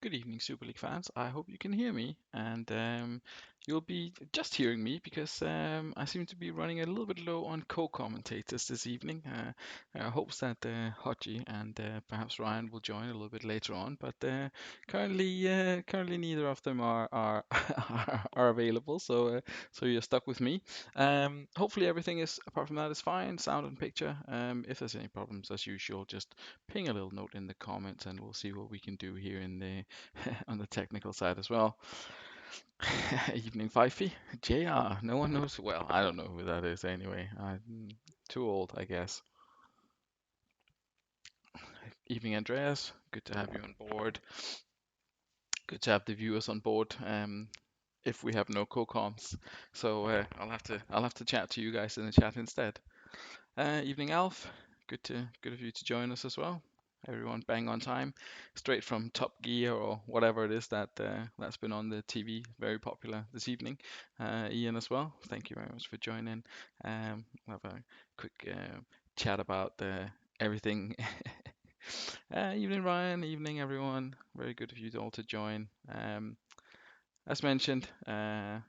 Good evening, Super League fans. I hope you can hear me, and you'll be just hearing me because I seem to be running a little bit low on co-commentators this evening. Hopes that Hodgie and perhaps Ryan will join a little bit later on, but currently neither of them are are available, so you're stuck with me. Hopefully everything is apart from that is fine, sound and picture. If there's any problems, as usual, just ping a little note in the comments, and we'll see what we can do here in the on the technical side as well. Evening Fifey, JR. No one knows. Well, I don't know who that is anyway. I'm too old, I guess. Evening Andreas. Good to have you on board. Good to have the viewers on board. If we have no co-coms, so I'll have to chat to you guys in the chat instead. Evening Alf. Good of you to join us as well. Everyone bang on time, straight from Top Gear or whatever it is that's been on the TV, very popular this evening. Ian as well. Thank you very much for joining. We'll have a quick chat about everything. Evening Ryan, evening everyone. Very good of you all to join. As mentioned, not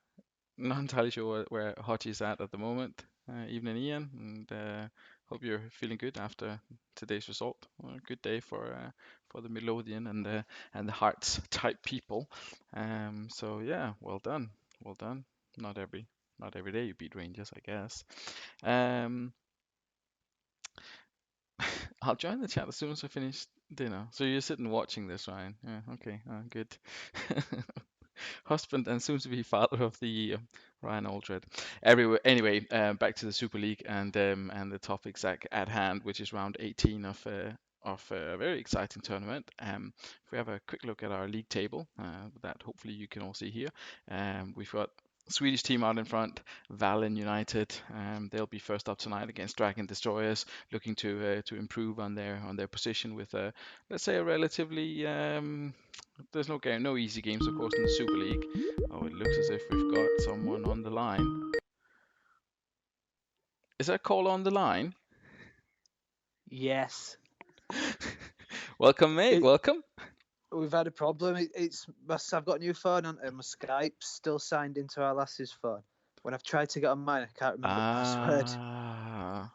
entirely sure where Hottie's at the moment. Evening, Ian, and hope you're feeling good after today's result. Well, a good day for the Midlothian and the Hearts type people. So yeah, well done, well done. Not every day you beat Rangers, I guess. Um, I'll join the chat as soon as I finish dinner. So you're sitting watching this, Ryan? Yeah, okay, good. Husband and soon to be father of the year, Ryan Aldred. Anyway, back to the Super League and the topics at hand, which is round 18 of a very exciting tournament. If we have a quick look at our league table, that hopefully you can all see here, we've got Swedish team out in front, Valen United. They'll be first up tonight against Dragon Destroyers, looking to improve on their position with let's say a relatively there's no easy games, of course, in the Super League. Oh, it looks as if we've got someone on the line. Is that call on the line? Yes. Welcome, mate. It, Welcome. we've had a problem. I've got a new phone on, and my Skype's still signed into our lass's phone. When I've tried to get on mine, I can't remember the password. Ah,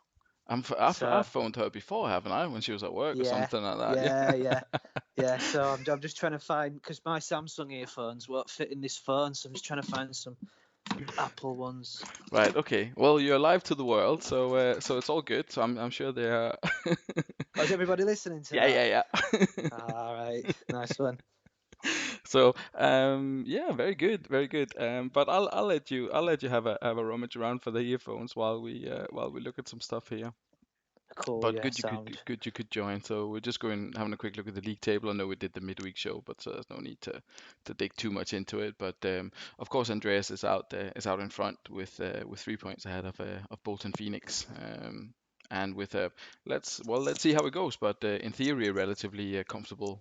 I've So phoned her before, haven't I? When she was at work or yeah, something like that. yeah, yeah, Yeah. yeah. So I'm just trying to find because my Samsung earphones won't fit in this phone, so I'm just trying to find some Apple ones. Right. Okay. Well, you're live to the world, so it's all good. So I'm sure they are. Oh, is everybody listening to Yeah. that? Yeah. Yeah. All right, nice one. So yeah, very good, very good. But I'll let you have a rummage around for the earphones while we look at some stuff here. Cool. But Yeah, good sound. you could join. So we're just going having a quick look at the league table. I know we did the midweek show, but so there's no need to dig too much into it. But of course, Andreas is out in front with 3 points ahead of Bolton Phoenix. And with let's see how it goes. But in theory, a relatively comfortable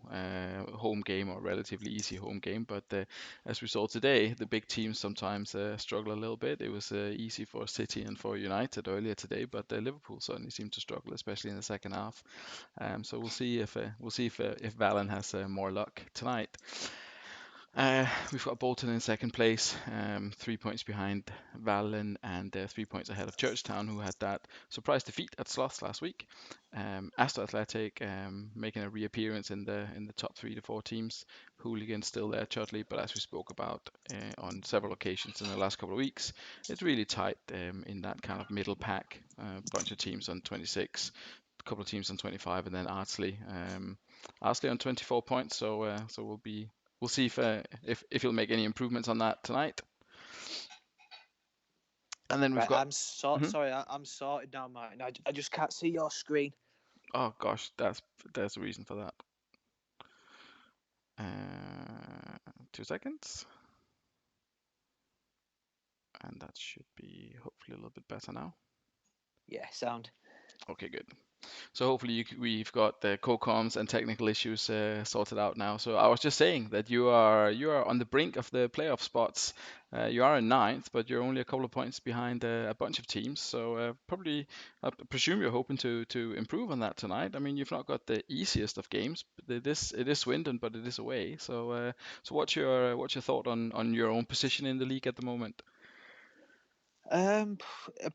home game or relatively easy home game. But as we saw today, the big teams sometimes struggle a little bit. It was easy for City and for United earlier today, but Liverpool certainly seemed to struggle, especially in the second half. So we'll see if Valen has more luck tonight. We've got Bolton in second place, 3 points behind Valen and 3 points ahead of Churchtown, who had that surprise defeat at Sloth last week. Astor Athletic making a reappearance in the top 3 to 4 teams. Hooligans still there, Chudley, but as we spoke about on several occasions in the last couple of weeks, it's really tight in that kind of middle pack. Bunch of teams on 26, a couple of teams on 25, and then Ardsley. Ardsley on 24 points, so we'll see if he'll make any improvements on that tonight. And then we've Right, got. Mhm. sorry. I'm sorted now, Martin. I just can't see your screen. Oh gosh, there's a reason for that. 2 seconds, and that should be hopefully a little bit better now. Yeah, sound. Okay, good. So hopefully we've got the co-coms and technical issues sorted out now. So I was just saying that you are on the brink of the playoff spots. You are in ninth, but you're only a couple of points behind a bunch of teams. So probably I presume you're hoping to improve on that tonight. I mean, you've not got the easiest of games. It is Swindon, but it is away. So what's your thought on your own position in the league at the moment?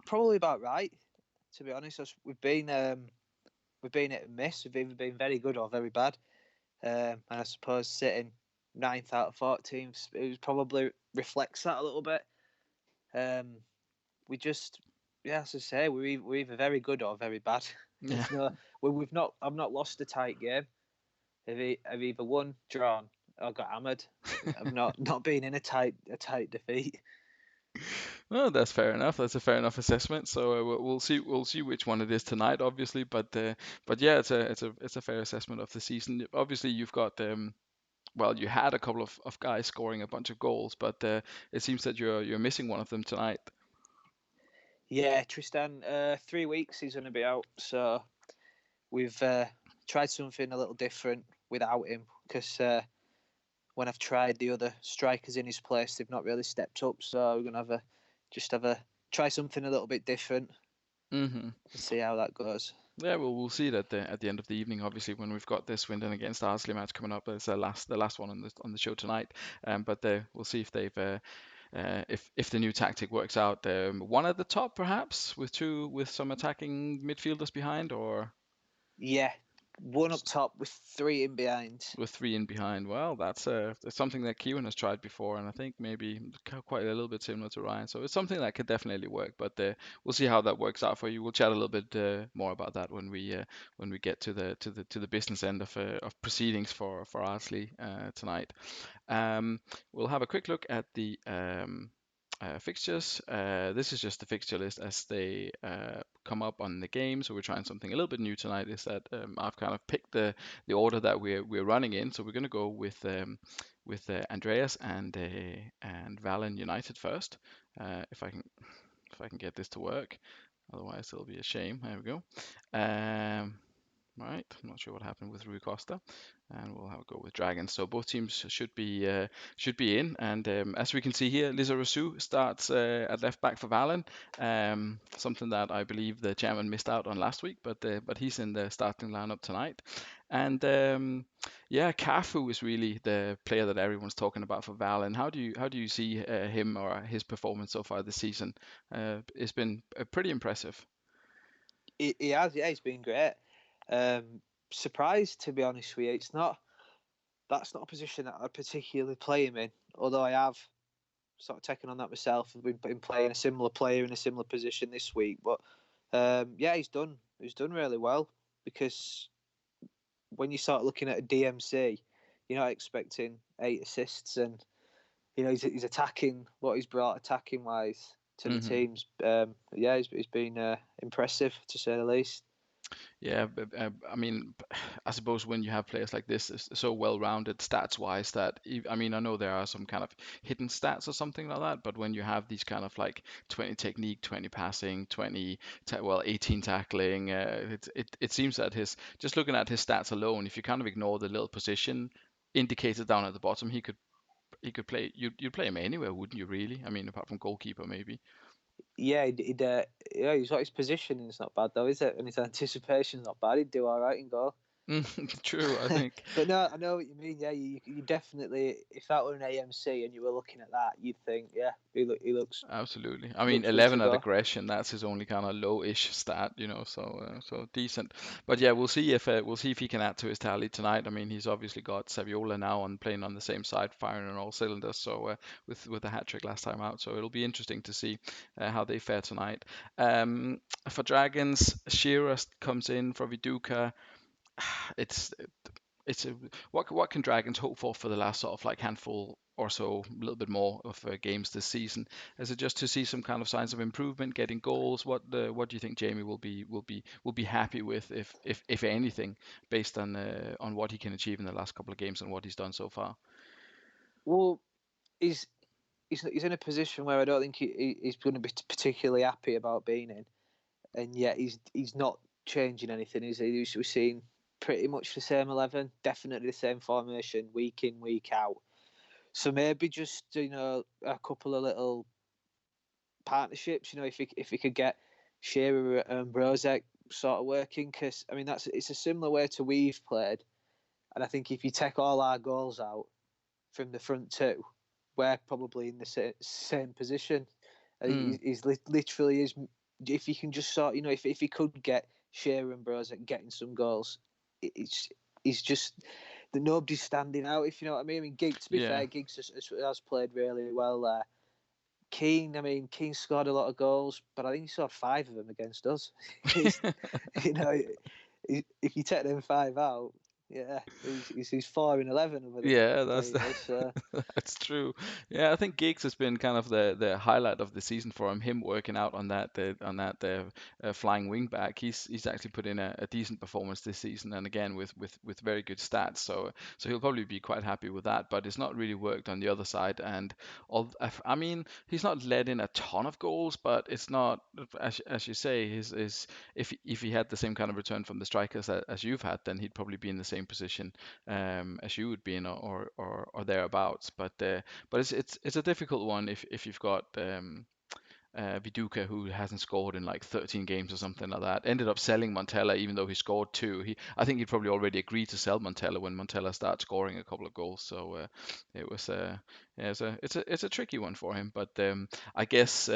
Probably about right, to be honest. We've been hit and miss. We've either been very good or very bad. And I suppose sitting ninth out of 14, it probably reflects that a little bit. We just, yeah, as I say, we're either very good or very bad. Yeah. There's no, we've not. I've not lost a tight game. I've either won, drawn, or got hammered. I've not been in a tight defeat. Well, that's fair enough. That's a fair enough assessment. So we'll see which one it is tonight, obviously. But yeah, it's a fair assessment of the season. Obviously, you've got well, you had a couple of guys scoring a bunch of goals, but it seems that you're missing one of them tonight. Yeah, Tristan. 3 weeks he's going to be out, so we've tried something a little different without him because when I've tried the other strikers in his place, they've not really stepped up. So we're gonna have a try something a little bit different Hmm. and see how that goes. Yeah, well, we'll see that at the end of the evening. Obviously, when we've got this Swindon against Ardsley match coming up, it's the last one on the show tonight. But we'll see if they've if the new tactic works out. One at the top, perhaps, with some attacking midfielders behind, or Yeah, one up top with three in behind. with three in behind. Well, that's something that Kieran has tried before, and I think maybe quite a little bit similar to Ryan. So it's something that could definitely work. But we'll see how that works out for you. We'll chat a little bit more about that when we get to the business end of proceedings for Ardsley tonight. We'll have a quick look at the fixtures. This is just the fixture list as they come up on the game. So we're trying something a little bit new tonight. Is that I've kind of picked the order that we're running in. So we're going to go with Andreas and Valen United first. If I can get this to work. Otherwise, it'll be a shame. There we go. Right, I'm not sure what happened with Rui Costa, and we'll have a go with Dragons. So both teams should be in, and as we can see here, Lisa Rousseau starts at left back for Valen, something that I believe the chairman missed out on last week, but he's in the starting lineup tonight, and yeah, Cafu is really the player that everyone's talking about for Valen. How do you see him or his performance so far this season? It's been pretty impressive. He has, yeah, he's been great. Surprised to be honest with you. That's not a position that I particularly play him in. Although I have sort of taken on that myself. I've been playing a similar player in a similar position this week, but yeah, he's done really well because when you start looking at a DMC, you're not expecting 8 assists, and he's attacking what he's brought attacking wise to the Hmm. teams. Yeah, he's been impressive to say the least. Yeah, I mean, I suppose when you have players like this, it's so well-rounded stats-wise that I mean, I know there are some kind of hidden stats or something like that, but when you have these kind of like 20 technique, 20 passing, 18 tackling, it seems that his just looking at his stats alone, if you kind of ignore the little position indicated down at the bottom, he could play. You'd play him anywhere, wouldn't you? Really? I mean, apart from goalkeeper, maybe. Yeah, yeah, he's got his positioning's not bad though, is it? And his anticipation's not bad. He'd do all right in goal. True, I think. But no, I know what you mean. Yeah, you definitely, if that were an AMC and you were looking at that, you'd think, yeah, he Absolutely. I mean, looks good to 11 at go. aggression, that's his only kind of low-ish stat, so decent. But yeah, we'll see if he can add to his tally tonight. I mean, he's obviously got Saviola now on playing on the same side, firing on all cylinders. So with a hat trick last time out, so it'll be interesting to see how they fare tonight. For Dragons, Shearer comes in for Viduka. It's it's a, what can Dragons hope for the last sort of like handful or so, a little bit more of games this season? Is it just to see some kind of signs of improvement, getting goals? What do you think Jamie will be happy with if anything, based on what he can achieve in the last couple of games and what he's done so far? Well, he's he's in a position where I don't think he's going to be particularly happy about being in, and yet he's not. changing anything, is he? We're seeing pretty much the same 11, definitely the same formation, week in, week out. So maybe just a couple of little partnerships. If he could get Shearer and Brozek sort of working, because I mean it's a similar way to we've played, and I think if you take all our goals out from the front two, we're probably in the same position. He's literally is. If you can just sort, if he could get Shearer and Brozek getting some goals, he's just that nobody's standing out. If you know what I mean. I mean, Giggs. To be fair, Giggs has played really well there. Keane scored a lot of goals, but I think he scored 5 of them against us. You know, if you take them 5 out, yeah, he's 4-11 over Yeah, so. that's true. Yeah, I think Giggs has been kind of the highlight of the season for him. Him working out on that flying wing back. He's actually put in a decent performance this season, and again with very good stats. So he'll probably be quite happy with that. But it's not really worked on the other side. And I mean, he's not let in a ton of goals, but it's not as you say. His if he had the same kind of return from the strikers as you've had, then he'd probably be in the same position as you would be in, or thereabouts. But it's a difficult one if you've got Viduka, who hasn't scored in like 13 games or something like that, ended up selling Montella even though he scored 2. I think he'd probably already agreed to sell Montella when Montella started scoring a couple of goals. So it was it's a tricky one for him. But I guess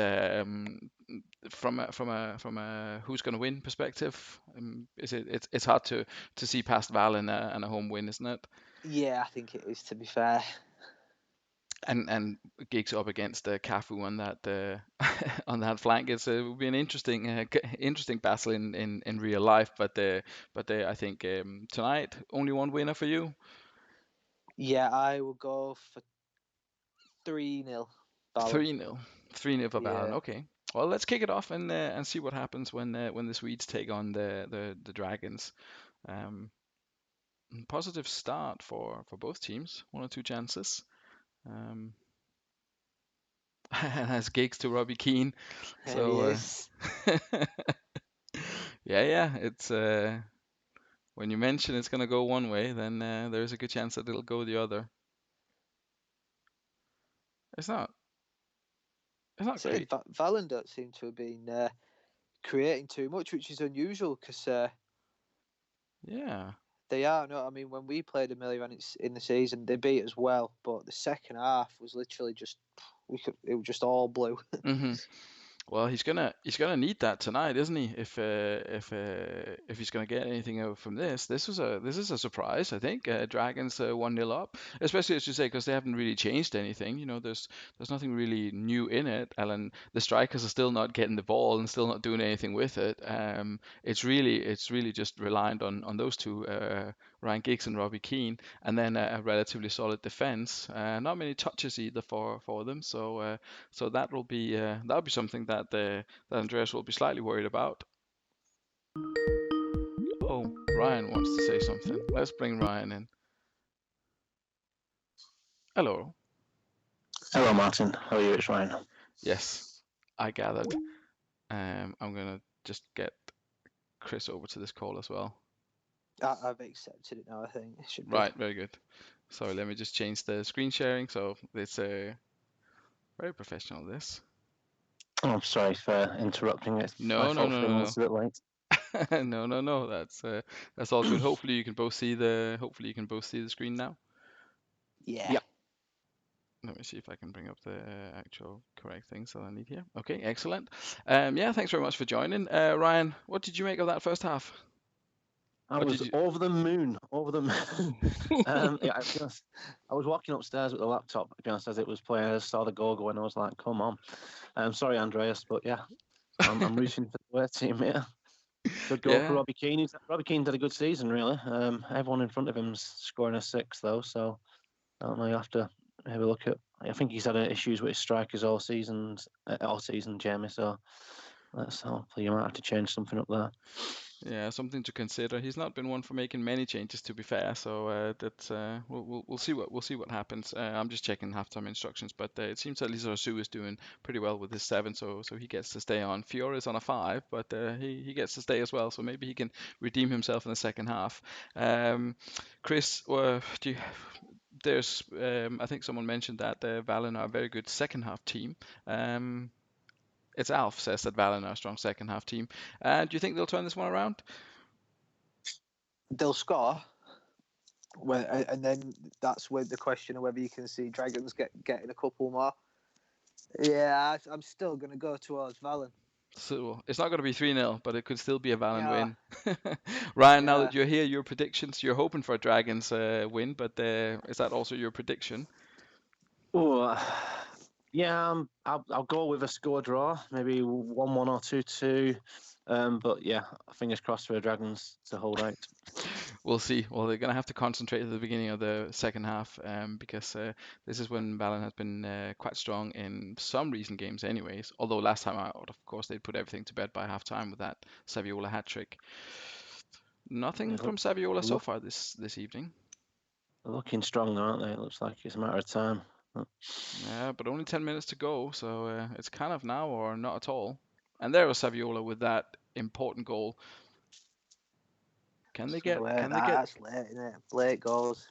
from a who's going to win perspective, it's hard to see past Val and a home win, isn't it? Yeah, I think it is, to be fair. And Giggs up against Cafu on that on that flank. It will be an interesting battle in real life. But I think tonight only one winner for you. Yeah, I will go for 3-0. 3-0. 3-0 for Ballon. Yeah. Okay. Well, let's kick it off and see what happens when the Swedes take on the Dragons. Positive start for both teams. 1 or 2 chances. And has Giggs to Robbie Keane. There he is. Yeah. It's when you mention it's gonna go one way, then there's a good chance that it'll go the other. It's not. It's not So great. Valen don't seem to have been creating too much, which is unusual because Yeah. they are. No, I mean when we played them earlier in the season, they beat us well, but the second half was literally just it was just all blue. hmm Well, he's gonna need that tonight, isn't he? If he's gonna get anything out from this is a surprise. I think Dragons 1-0 up, especially as you say, because they haven't really changed anything. There's nothing really new in it. Alan, the strikers are still not getting the ball and still not doing anything with it. It's really just reliant on those two, Ryan Giggs and Robbie Keane, and then a relatively solid defense. Not many touches either for them. So that'll be something that Andreas will be slightly worried about. Oh, Ryan wants to say something. Let's bring Ryan in. Hello. Hello, Martin. How are you? It's Ryan. Yes, I gathered. I'm gonna just get Chris over to this call as well. I've accepted it now. I think it should be Right, very good. Sorry, let me just change the screen sharing so it's very professional. This. Oh, I'm sorry for interrupting. It's No, my no, fault no, for being a no, little bit late. no, no, no. That's all good. Hopefully you can both see the screen now. yeah. Yep. Let me see if I can bring up the actual correct things that I need here. Okay, excellent. Yeah, thanks very much for joining. Ryan, what did you make of that first half? I was over the moon, over the moon. Yeah, I was walking upstairs with the laptop, to be honest, as it was playing. I saw the goal go and I was like, come on. I'm sorry, Andreas, but yeah, I'm rooting for the away team here. Good goal for Robbie Keane. Robbie Keane did a good season, really. Everyone in front of him's scoring a 6, though, so I don't know. You have to have a look at. I think he's had issues with his strikers all season, Jamie. So hopefully you might have to change something up there. Yeah, something to consider. He's not been one for making many changes, to be fair. So that's we'll see what happens. I'm just checking halftime instructions, but it seems that Lizarazu is doing pretty well with his 7, so he gets to stay on. Fiore is on a 5, but he gets to stay as well, so maybe he can redeem himself in the second half. Chris, there's I think someone mentioned that Valen are a very good second half team. It's Alf says that Valen are a strong second half team. Do you think they'll turn this one around? They'll score, and then that's with the question of whether you can see Dragons getting a couple more. Yeah, I'm still going to go towards Valen. So it's not going to be 3-0, but it could still be a Valen win. Ryan, now that you're here, your predictions, you're hoping for a Dragons win, but is that also your prediction? Oh, yeah, I'll go with a score draw, maybe 1-1 or 2-2. But yeah, fingers crossed for the Dragons to hold out. We'll see. Well, they're going to have to concentrate at the beginning of the second half because this is when Valen has been quite strong in some recent games anyways. Although last time out, of course, they'd put everything to bed by half-time with that Saviola hat-trick. Nothing from Saviola so far this evening. They're looking strong, though, aren't they? It looks like it's a matter of time. Yeah, but only 10 minutes to go, so it's kind of now or not at all. And there was Saviola with that important goal. Can they get? That's late, isn't it? Late goals.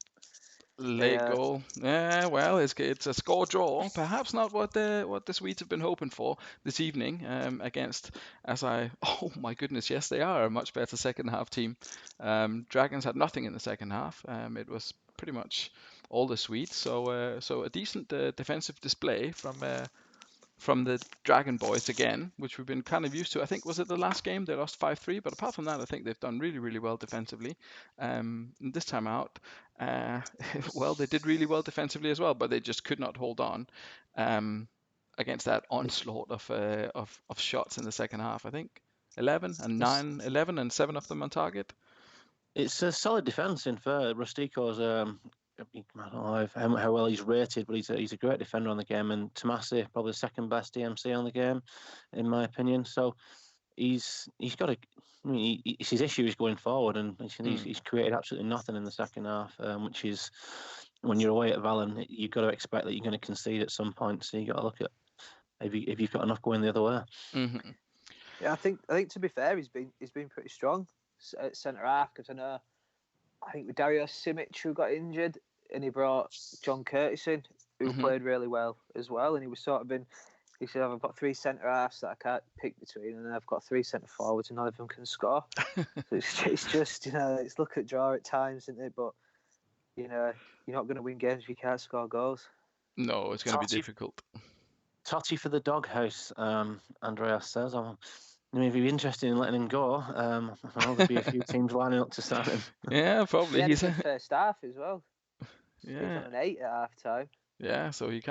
Late goal. Yeah, well, it's a score draw. Perhaps not what the Swedes have been hoping for this evening against. Oh my goodness, yes, they are a much better second half team. Dragons had nothing in the second half. It was pretty much all the Swedes. So a decent defensive display from the Dragon Boys again, which we've been kind of used to. I think was it the last game they lost 5-3, but apart from that, I think they've done really, really well defensively. This time out, well, they did really well defensively as well, but they just could not hold on against that onslaught of shots in the second half. I think 11 and 7 of them on target. It's a solid defence. In fair, Rustico's I don't know how well he's rated, but he's a great defender on the game, and Tomasi probably the second best DMC on the game, in my opinion. So he's got a. I mean, it's his issue is going forward, and he's created absolutely nothing in the second half, which is when you're away at Valen, you've got to expect that you're going to concede at some point. So you got to look at if you've got enough going the other way. Mm-hmm. Yeah, I think to be fair, he's been pretty strong at centre half because I think with Dario Simic who got injured, and he brought John Curtis in, who played really well as well, and he was sort of been. He said, "I've got 3 centre halves that I can't pick between, and I've got 3 centre forwards, and none of them can score." So it's just it's look at draw at times, isn't it? But you're not going to win games if you can't score goals. No, it's going to be difficult. Totti for the doghouse, Andreas says. I mean, if you'd be interested in letting him go, I know there'd be a few teams lining up to sign him. Yeah, probably. He's a first half as well. Yeah. He's on an 8 at half time. Yeah, so he's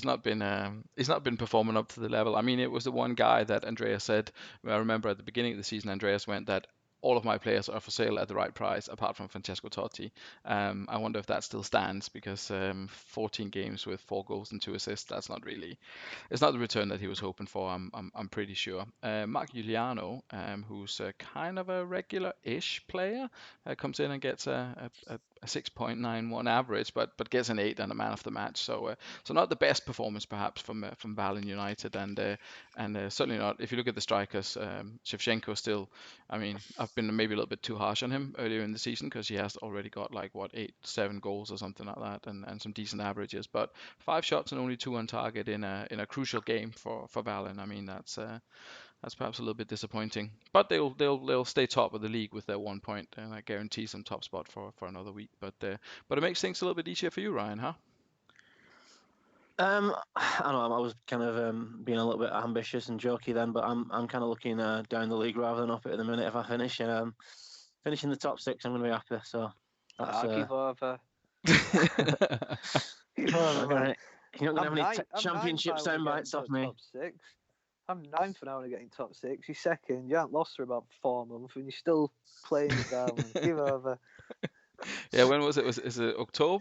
not been performing up to the level. I mean, it was the one guy that Andreas said. I remember at the beginning of the season, Andreas went that all of my players are for sale at the right price, apart from Francesco Totti. I wonder if that still stands because 14 games with 4 goals and 2 assists. It's not the return that he was hoping for. I'm pretty sure. Mark Giuliano, who's kind of a regular-ish player, comes in and gets a 6.91 average, but gets an 8 and a man of the match. So not the best performance perhaps from Valen United, and certainly not if you look at the strikers. Shevchenko still. I mean, I've been maybe a little bit too harsh on him earlier in the season because he has already got 7 goals or something like that, and some decent averages. But 5 shots and only 2 on target in a crucial game for Valen. I mean, that's perhaps a little bit disappointing. But they'll stay top of the league with their 1 point, and that guarantees them top spot for another week. But it makes things a little bit easier for you, Ryan, huh? I know I was kind of being a little bit ambitious and jokey then, but I'm kind of looking down the league rather than up it at the minute. If I finish finishing the top 6, I'm going to be happy. So that's give over. Give over, right? You're not going to have any championship sound bites off me. Top 6. I'm 9th now and getting top 6. You're second. You haven't lost for about 4 months, and you're still playing down. Give over. Yeah, when was it? Is it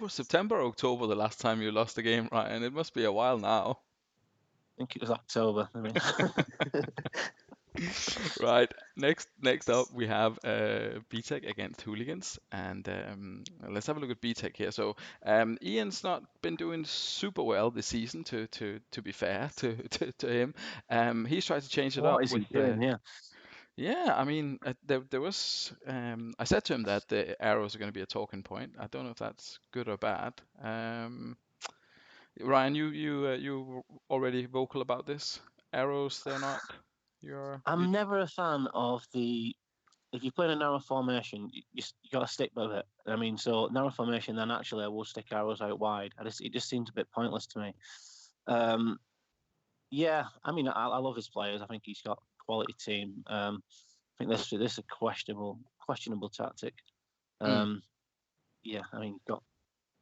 September or October the last time you lost a game, right? And it must be a while now. think it was October. I mean, Right. Next up, we have BTEC against Hooligans, and let's have a look at BTEC here. So Ian's not been doing super well this season. To be fair to him, he's tried to change it what up is with he doing? Yeah. yeah. I mean, there was I said to him that the arrows are going to be a talking point. I don't know if that's good or bad. Ryan, you already vocal about this. Arrows, they're not. I'm never a fan of the. If you're playing a narrow formation, you got to stick with it. I mean, so narrow formation, then actually I will stick arrows out wide. It just seems a bit pointless to me. Yeah, I mean, I love his players. I think he's got a quality team. I think this is a questionable tactic. Yeah, I mean, you've got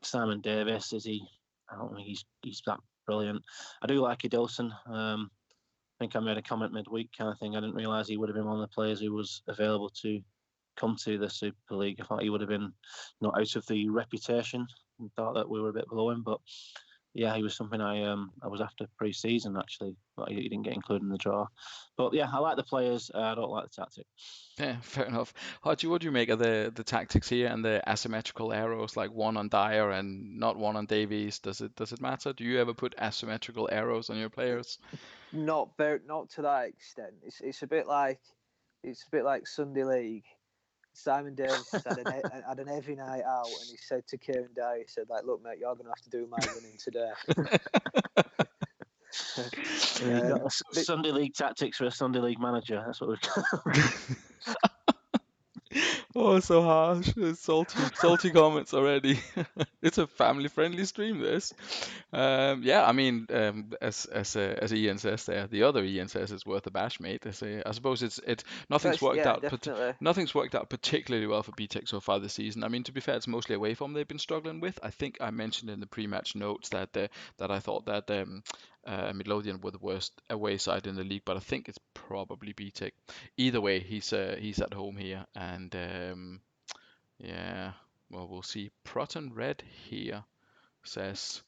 Simon Davis. Is he? I don't think he's that brilliant. I do like Idilson. I think I made a comment midweek kind of thing. I didn't realise he would have been one of the players who was available to come to the Super League. I thought he would have been not out of the reputation. I thought that we were a bit below him, but yeah, he was something I was after pre-season actually, but he didn't get included in the draw. But yeah, I like the players. I don't like the tactic. Yeah, fair enough. Haji, what do you make of the tactics here and the asymmetrical arrows, like one on Dyer and not one on Davies? Does it matter? Do you ever put asymmetrical arrows on your players? Not to that extent. It's a bit like Sunday League. Simon Davis had an heavy night out, and he said to Kieran Dyer, he said, like, look, mate, you're going to have to do my running today. You've got Sunday League tactics for a Sunday League manager. That's what we've got. Oh, so harsh. It's salty comments already. It's a family-friendly stream, this. Yeah, I mean, as Ian says there, the other Ian says it's worth a bash, mate. I suppose it's nothing's worked out, definitely. nothing's worked out particularly well for BTEC so far this season. I mean, to be fair, it's mostly away form they've been struggling with. I think I mentioned in the pre-match notes that that I thought that Midlothian were the worst away side in the league, but I think it's probably BTEC. Either way, he's at home here, and yeah, well, we'll see. Proton Red here says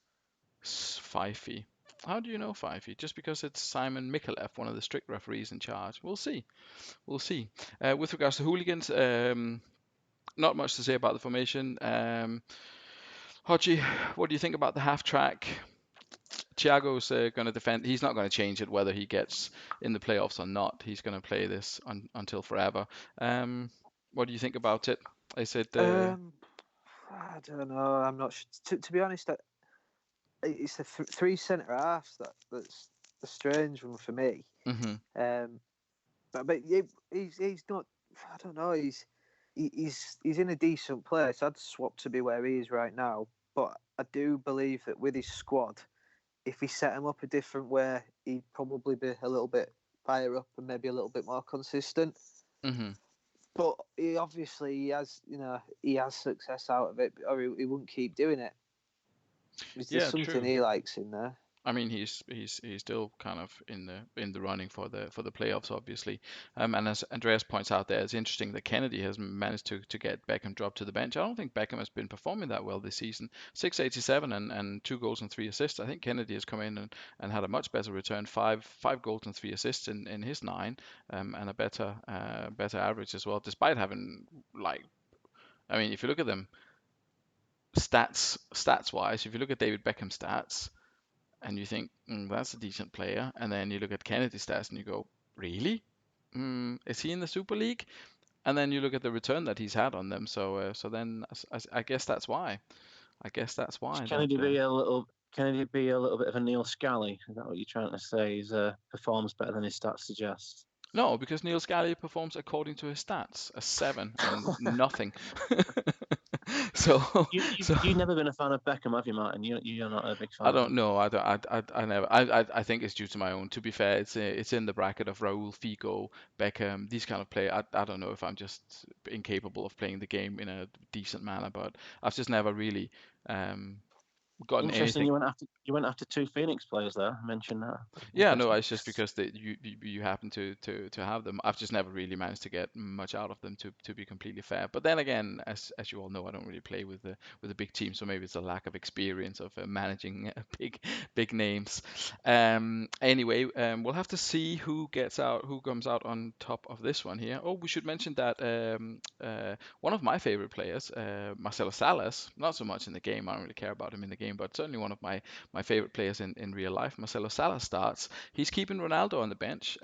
Fifey. How do you know Fifey? Just because it's Simon Mikulev, one of the strict referees in charge. We'll see. We'll see. With regards to Hooligans, not much to say about the formation. Hodgie, what do you think about the half track? Thiago's going to defend. He's not going to change it whether he gets in the playoffs or not. He's going to play this until forever. What do you think about it? I said. I don't know. I'm not sure. To be honest, it's the three centre halves that's the strange one for me. Mm-hmm. But he's not. I don't know. He's in a decent place. I'd swap to be where he is right now. But I do believe that with his squad, if he set him up a different way, he'd probably be a little bit higher up and maybe a little bit more consistent. Mm-hmm. But he has success out of it, or he wouldn't keep doing it. There's something true. he likes in there. I mean, he's still kind of in the running for the playoffs, obviously. And as Andreas points out there, it's interesting that Kennedy has managed to get Beckham dropped to the bench. I don't think Beckham has been performing that well this season. 687 and 2 goals and 3 assists. I think Kennedy has come in and had a much better return, five goals and 3 assists in his 9, and a better average as well, despite having I mean, if you look at them stats wise, if you look at David Beckham's stats and you think that's a decent player, and then you look at Kennedy's stats and you go, really? Is he in the Super League? And then you look at the return that he's had on them. So then I guess that's why. Kennedy be a little bit of a Neil Scally? Is that what you're trying to say? He's performs better than his stats suggest. No, because Neil Scally performs according to his stats, a 7 and nothing. So you've never been a fan of Beckham, have you, Martin? You're not a big fan. I don't know. I never. I think it's due to my own. To be fair, it's in the bracket of Raul, Figo, Beckham, these kind of play. I don't know if I'm just incapable of playing the game in a decent manner, but I've just never really gotten Interesting. anything. You went after two Phoenix players there. I mentioned that. Yeah, no, it's just because you happen to have them. I've just never really managed to get much out of them, to be completely fair. But then again, as you all know, I don't really play with the big team, so maybe it's a lack of experience of managing big names. Anyway, we'll have to see who comes out on top of this one here. Oh, we should mention that one of my favorite players, Marcelo Salas, not so much in the game. I don't really care about him in the game, but certainly one of my favorite players in real life. Marcelo Salas starts. He's keeping Ronaldo on the bench.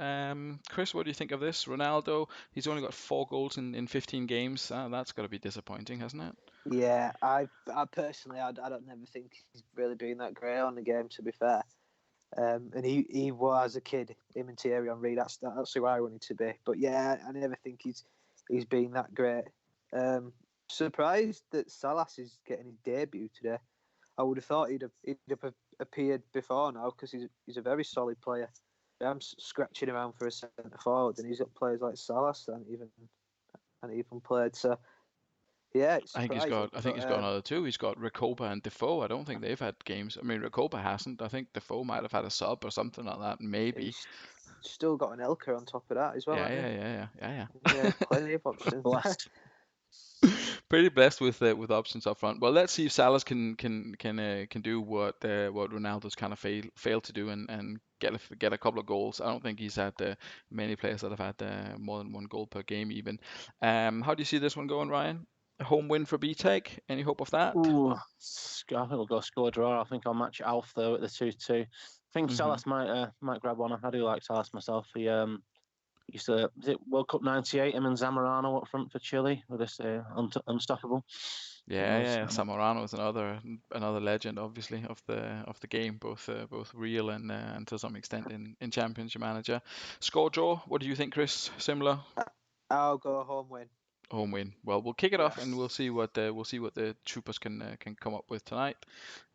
Chris, what do you think of this? Ronaldo, he's only got 4 goals in 15 games. That's got to be disappointing, hasn't it? Yeah, I personally, I don't never think he's really been that great on the game, to be fair. And he was, as a kid, him and Thierry Henry, that's who I wanted to be. But yeah, I never think he's been that great. Surprised that Salas is getting his debut today. I would have thought he'd have appeared before now, because he's a very solid player. I'm scratching around for a centre forward, and he's got players like Salas and even played. So yeah, it's surprising. I think he's got another two. He's got Recoba and Defoe. I don't think they've had games. I mean, Recoba hasn't. I think Defoe might have had a sub or something like that, maybe. He's still got an Elka on top of that as well. Yeah. Yeah, plenty of options. Blessed. Pretty blessed with options up front. Well, let's see if Salas can do what Ronaldo's kind of failed to do, and get a couple of goals. I don't think he's had many players that have had more than 1 goal per game even. How do you see this one going, Ryan? A home win for BTEC? Any hope of that? Ooh, I think we'll go score draw. I think I'll match Alf though at the 2-2. I think Salas might grab one. I do like Salas myself. He used to, is it World Cup '98? Him and Zamorano up front for Chile with this unstoppable. Yeah. Zamorano is another legend, obviously, of the game, both real and to some extent in Championship Manager. Score draw. What do you think, Chris? Similar? I'll go home win. Home win. Well, we'll kick it off, and we'll see what the troopers can come up with tonight.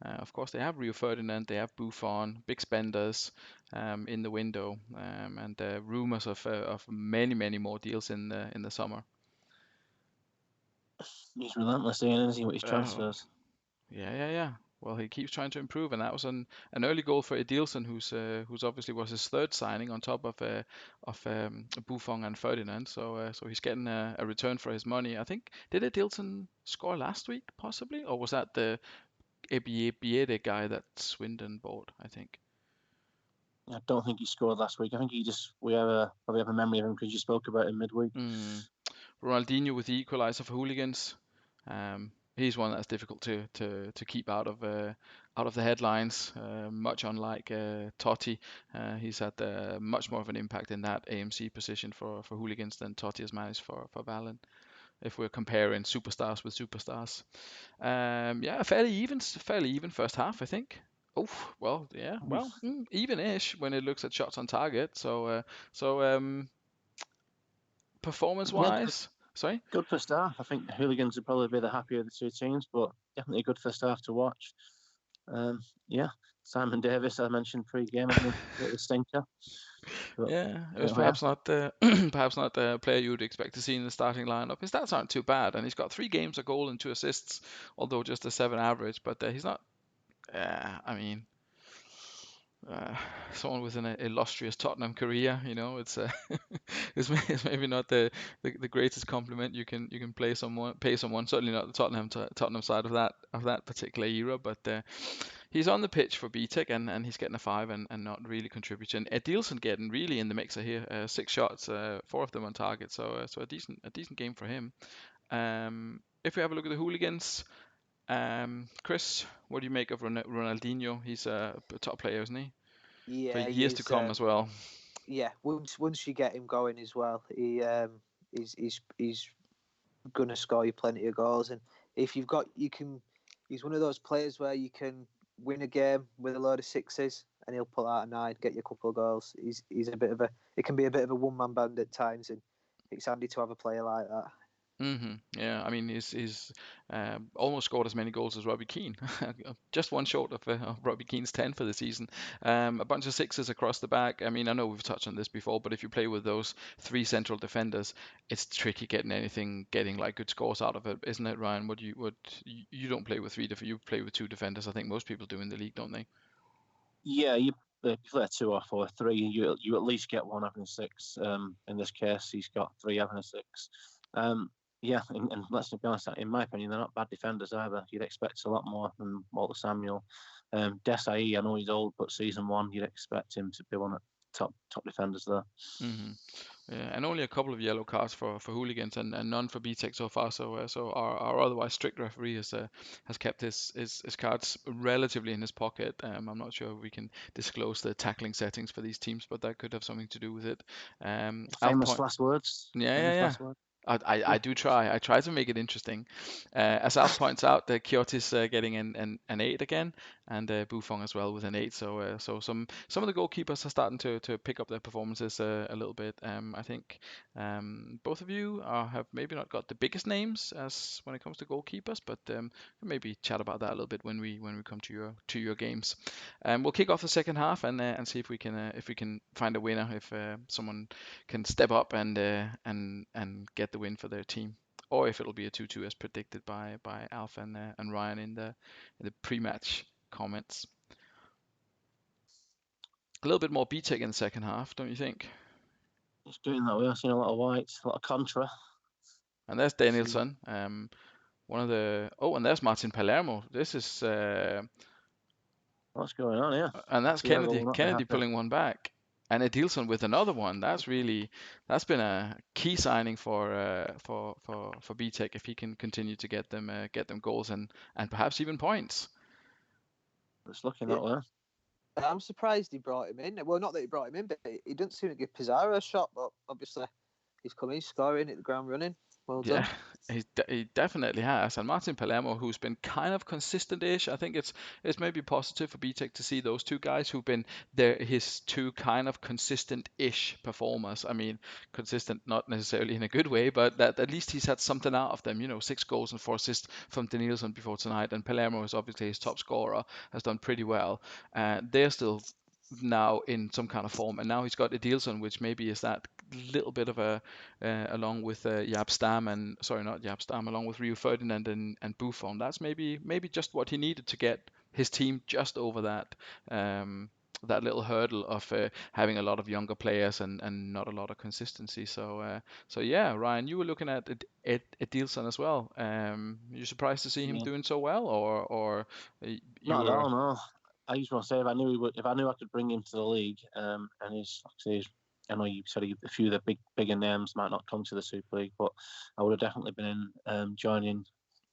Of course, they have Rio Ferdinand, they have Buffon, big spenders in the window, and rumors of many more deals in the summer. He's relentless, isn't he, with his transfers? Yeah. Well, he keeps trying to improve, and that was an early goal for Edilson, who's obviously was his third signing on top of Buffon and Ferdinand. So he's getting a return for his money. I think, did Edilson score last week, possibly, or was that the Ebiede guy that Swindon bought? I think. I don't think he scored last week. I think we probably have a memory of him because you spoke about him midweek. Ronaldinho with the equaliser for Hooligans. He's one that's difficult to keep out of the headlines. Much unlike Totti, he's had much more of an impact in that AMC position for Hooligans than Totti has managed for Valen. If we're comparing superstars with superstars, fairly even first half, I think. Oh, well, yeah, even-ish when it looks at shots on target. So performance-wise. Sorry? Good first half. I think Hooligans would probably be the happier of the two teams, but definitely a good first half to watch. Simon Davis, I mentioned pre-game, a stinker. But, yeah, it was perhaps not the player you would expect to see in the starting lineup. His stats aren't too bad, and he's got 3 games, a goal and 2 assists, although just a 7 average. But he's not. Someone with an illustrious Tottenham career, it's it's maybe not the greatest compliment you can pay someone. Certainly not the Tottenham side of that particular era, but he's on the pitch for BTEC and he's getting a 5 and not really contributing. Edilson getting really in the mixer here. 6 shots, 4 of them on target, so a decent game for him. If we have a look at the Hooligans. Chris, what do you make of Ronaldinho? He's a top player, isn't he? Yeah, for years to come as well. Yeah, once you get him going as well, he's gonna score you plenty of goals. And if he's one of those players where you can win a game with a load of sixes, and he'll pull out a 9, get you a couple of goals. It can be a bit of a one-man band at times, and it's handy to have a player like that. Yeah, I mean, he's almost scored as many goals as Robbie Keane, just one short of Robbie Keane's 10 for the season. A bunch of sixes across the back. I mean, I know we've touched on this before, but if you play with those three central defenders, it's tricky getting like good scores out of it, isn't it, Ryan? You don't play with you play with two defenders. I think most people do in the league, don't they? Yeah, you play a 2 or 4-3, you at least get one having a six. In this case, he's got three having a six. Yeah, and let's be honest, in my opinion, they're not bad defenders either. You'd expect a lot more from Walter Samuel. Desai, I know he's old, but season one, you'd expect him to be one of the top defenders there. hmm Yeah, and only a couple of yellow cards for hooligans, and none for BTEC so far. So our otherwise strict referee has kept his cards relatively in his pocket. I'm not sure if we can disclose the tackling settings for these teams, but that could have something to do with it. Alf Famous point, last words. yeah, yeah, Famous yeah. last words. I do try. I try to make it interesting. As Alf points out, the Kyoto's getting an 8 again, and Buffon as well with an 8. So some of the goalkeepers are starting to pick up their performances a little bit. I think both of you have maybe not got the biggest names as when it comes to goalkeepers, but maybe chat about that a little bit when we come to your games. We'll kick off the second half and see if we can find a winner, if someone can step up and get the win for their team, or if it'll be a 2-2 as predicted by Alpha and Ryan in the pre-match comments. A little bit more BTEC in the second half, don't you think? It's doing that. We've seen a lot of whites, a lot of contra. And there's Danielson, one of the. Oh, and there's Martin Palermo. This is. What's going on here? And that's Thiago will not be Kennedy happy. pulling one back. And Edilson with another one. That's been a key signing for BTEC if he can continue to get them goals and perhaps even points. It's looking Yeah. that way. I'm surprised he brought him in. Well, not that he brought him in, but he didn't seem to give Pizarro a shot. But obviously, he's coming, scoring, hit the ground running. Well done. Yeah, he definitely has. And Martin Palermo, who's been kind of consistent-ish, I think it's maybe positive for BTEC to see those two guys who've been his two kind of consistent-ish performers. I mean, consistent not necessarily in a good way, but that at least he's had something out of them. 6 goals and 4 assists from Danielson before tonight, and Palermo is obviously his top scorer, has done pretty well. They're still now in some kind of form, and now he's got Edilson, which maybe is that little bit of a along with Jaap Stam and sorry, not Jaap Stam, along with Rio Ferdinand and Buffon. That's maybe just what he needed to get his team just over that little hurdle of having a lot of younger players and not a lot of consistency. So yeah, Ryan, you were looking at Edilson as well. You surprised to see him doing so well, or you not were? at all, no. I just want to say if I knew I could bring him to the league, and I know you said a few of the bigger names might not come to the Super League, but I would have definitely been joining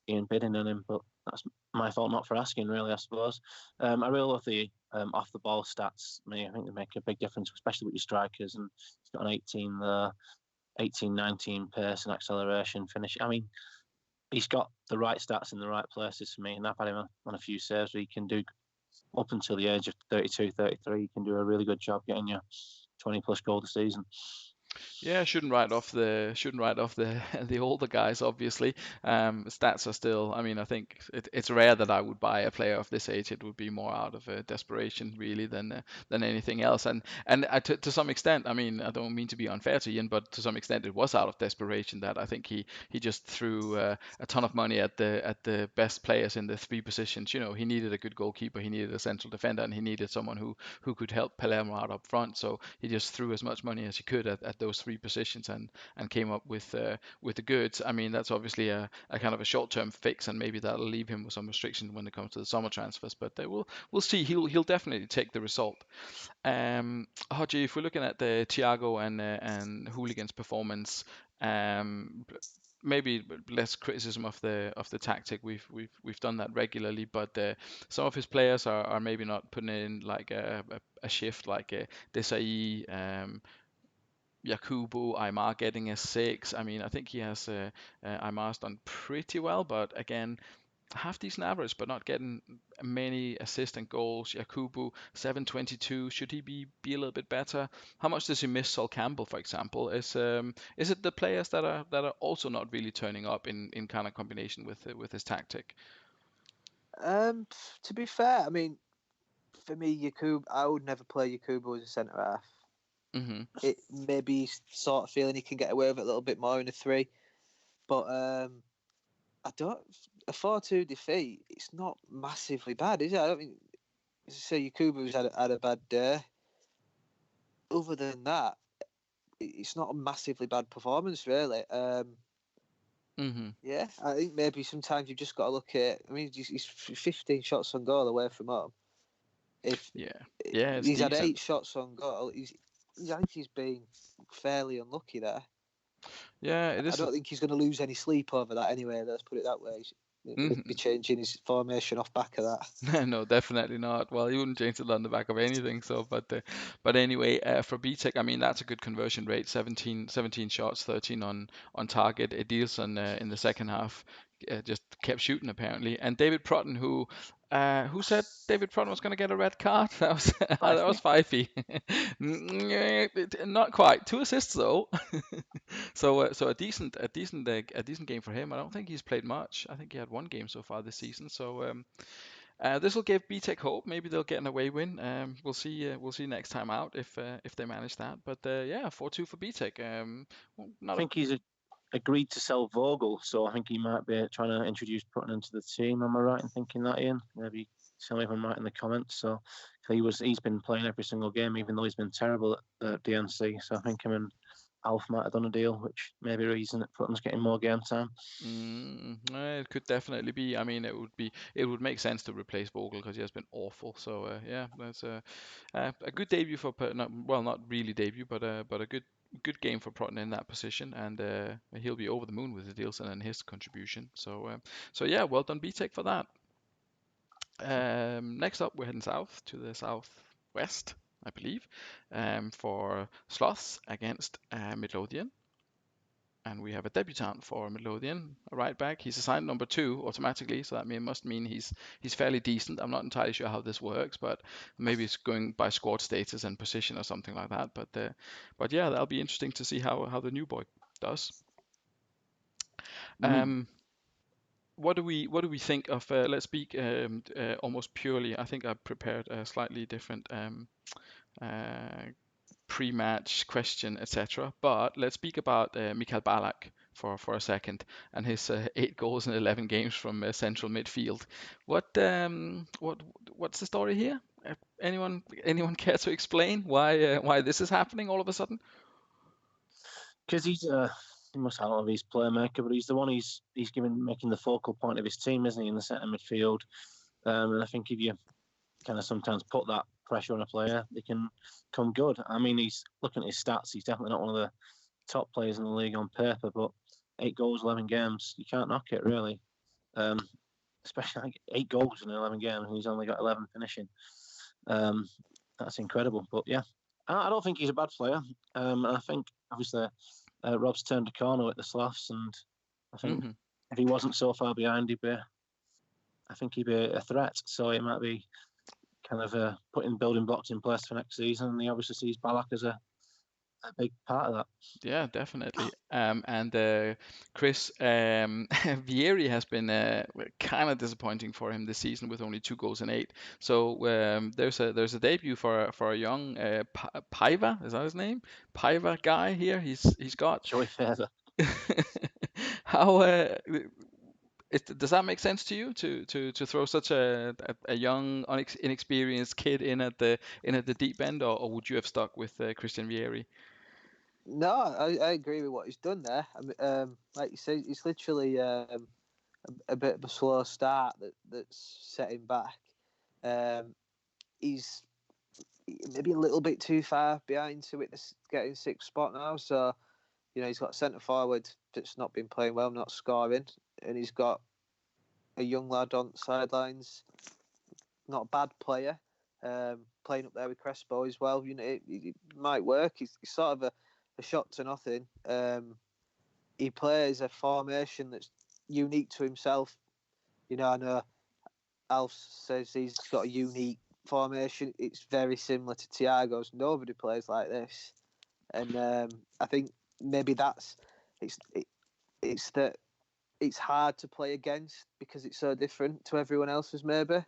Ian bidding on him. But that's my fault not for asking, really, I suppose. I really love the off the ball stats. I think they make a big difference, especially with your strikers. And he's got an 18 there, 18, 19 pace and acceleration, finish. I mean, he's got the right stats in the right places for me, and I've had him on a few saves where he can do up until the age of 32, 33, you can do a really good job getting you 20 plus goals a season. Yeah, shouldn't write off the the older guys. Obviously, stats are still. I mean, I think it's rare that I would buy a player of this age. It would be more out of desperation, really, than anything else. And to some extent, I mean, I don't mean to be unfair to Ian, but to some extent, it was out of desperation that I think he just threw a ton of money at the best players in the three positions. He needed a good goalkeeper, he needed a central defender, and he needed someone who could help Palermo out up front. So he just threw as much money as he could at those three positions and came up with the goods. I mean, that's obviously a kind of a short-term fix, and maybe that'll leave him with some restrictions when it comes to the summer transfers. But we'll see. He'll definitely take the result. Hodgie, if we're looking at the Thiago and Hooligans performance, maybe less criticism of the tactic. We've done that regularly, but some of his players are maybe not putting in like a shift, like Desai, Yakubu, Aymar getting a 6. I mean, I think he has Aymar's done pretty well, but again, half decent average, but not getting many assists and goals. Yakubu 722. Should he be a little bit better? How much does he miss Sol Campbell, for example? Is it the players that are also not really turning up in kind of combination with his tactic? To be fair, I mean, for me, Yakubu, I would never play Yakubu as a centre half. Mm-hmm. It maybe he's sort of feeling he can get away with it a little bit more in a 3, but I don't. A 4-2 defeat, it's not massively bad, is it? I don't think. So Yakubu's had a bad day. Other than that, it's not a massively bad performance, really. Mm-hmm. Yeah, I think maybe sometimes you've just got to look at. I mean, he's 15 shots on goal away from home. If it's he's had decent. 8 shots on goal, I think he's been fairly unlucky there. Yeah, it is. I don't think he's going to lose any sleep over that anyway. Let's put it that way. He'll be changing his formation off back of that. No, definitely not. Well, he wouldn't change it on the back of anything. So, but anyway, for BTEC, I mean that's a good conversion rate. 17 shots, 13 on target. Edilson in the second half just kept shooting apparently. And David Protton, who said David Protton was going to get a red card? That was Fifey. Not quite. 2 assists though. So a decent game for him. I don't think he's played much. I think he had 1 game so far this season. So this will give BTEC hope. Maybe they'll get an away win. We'll see. We'll see next time out if they manage that. But yeah, 4-2 for BTEC. I think he's agreed to sell Vogel, so I think he might be trying to introduce Prutton into the team. Am I right in thinking that, Ian? Maybe tell me if I'm right in the comments. So he's been playing every single game, even though he's been terrible at DNC. So I think him and Alf might have done a deal, which may be a reason that Prutton's getting more game time. It could definitely be. I mean, it would make sense to replace Vogel because he has been awful. So yeah, that's a good debut for not really debut, but a good game for Protton in that position, and he'll be over the moon with Edilson and his contribution. So yeah, well done BTEC for that. Next up, we're heading south to the southwest, I believe, for Sloths against Midlothian. And we have a debutant for Midlothian, a right back. He's assigned number 2 automatically, so that must mean he's fairly decent. I'm not entirely sure how this works, but maybe it's going by squad status and position or something like that. But yeah, that'll be interesting to see how the new boy does. What do we think of? Let's speak almost purely. I think I prepared a slightly different pre-match question, etc. But let's speak about Mikael Ballack for a second and his 8 goals in 11 games from central midfield. What's the story here? Anyone care to explain why this is happening all of a sudden? Because he must have of his playmaker, but he's the one he's making the focal point of his team, isn't he, in the centre midfield? And I think if you kind of sometimes put that pressure on a player, they can come good. I mean, he's looking at his stats. He's definitely not one of the top players in the league on paper, but 8 goals, 11 games, you can't knock it really. Especially like 8 goals in 11 games, and he's only got 11 finishing. That's incredible. But yeah, I don't think he's a bad player. And I think obviously Rob's turned a corner with the Sloths, and I think if he wasn't so far behind, he'd be a threat. So it might be kind of putting building blocks in place for next season, and he obviously sees Ballack as a big part of that. Yeah, definitely. And Chris Vieri has been kind of disappointing for him this season with only 2 goals and 8. So there's a debut for a young Paiva, is that his name? Paiva guy here. He's got Joey Feather. How does that make sense to you to throw such a young inexperienced kid in at the deep end, or would you have stuck with Christian Vieri? No, I agree with what he's done there. I mean, like you say, it's literally a bit of a slow start that's set him back. He's maybe a little bit too far behind to getting 6th spot now. So, he's got a centre forward that's not been playing well, not scoring, and he's got a young lad on the sidelines, not a bad player, playing up there with Crespo as well. It might work. He's sort of a shot to nothing. He plays a formation that's unique to himself. I know Alf says he's got a unique formation. It's very similar to Thiago's. Nobody plays like this, and I think maybe it's that it's hard to play against because it's so different to everyone else's. Maybe.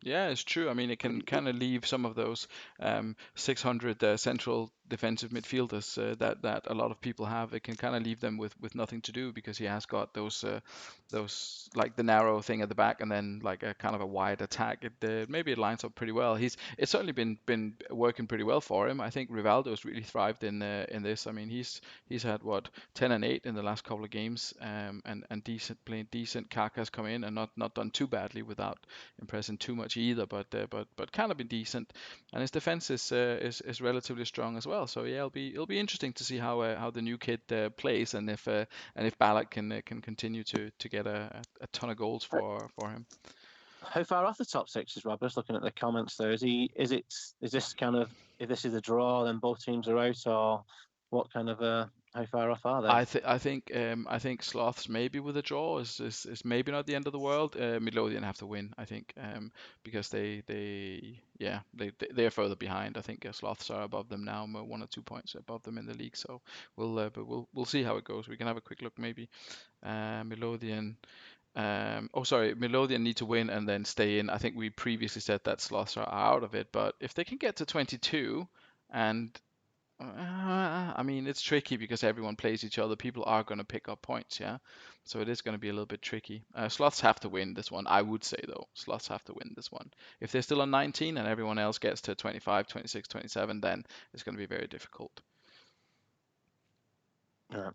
Yeah, it's true. I mean, it can kind of leave some of those 600 central defensive midfielders that a lot of people have. It can kind of leave them with nothing to do because he has got those like the narrow thing at the back and then like a kind of a wide attack. Maybe it lines up pretty well. It's certainly been working pretty well for him. I think Rivaldo's really thrived in this. I mean, he's had what 10 and 8 in the last couple of games, and playing decent. Kaka's come in and not done too badly without impressing too much either, but kind of been decent, and his defense is relatively strong as well. So yeah, it'll be interesting to see how the new kid plays, and if Ballack can continue to get a ton of goals for him. How far off the top six is Rob? Just looking at the comments there, is this kind of, if this is a draw, then both teams are out, or what kind of how far off are they? I think Sloths maybe with a draw is maybe not the end of the world. Midlothian have to win, I think, because they're further behind. I think Sloths are above them now, 1 or 2 points above them in the league. So we'll see how it goes. We can have a quick look maybe. Midlothian. Midlothian need to win and then stay in. I think we previously said that Sloths are out of it, but if they can get to 22 and I mean, it's tricky because everyone plays each other. People are going to pick up points, yeah. So it is going to be a little bit tricky. Sloths have to win this one, I would say, though. Sloths have to win this one. If they're still on 19 and everyone else gets to 25, 26, 27, then it's going to be very difficult. Yeah.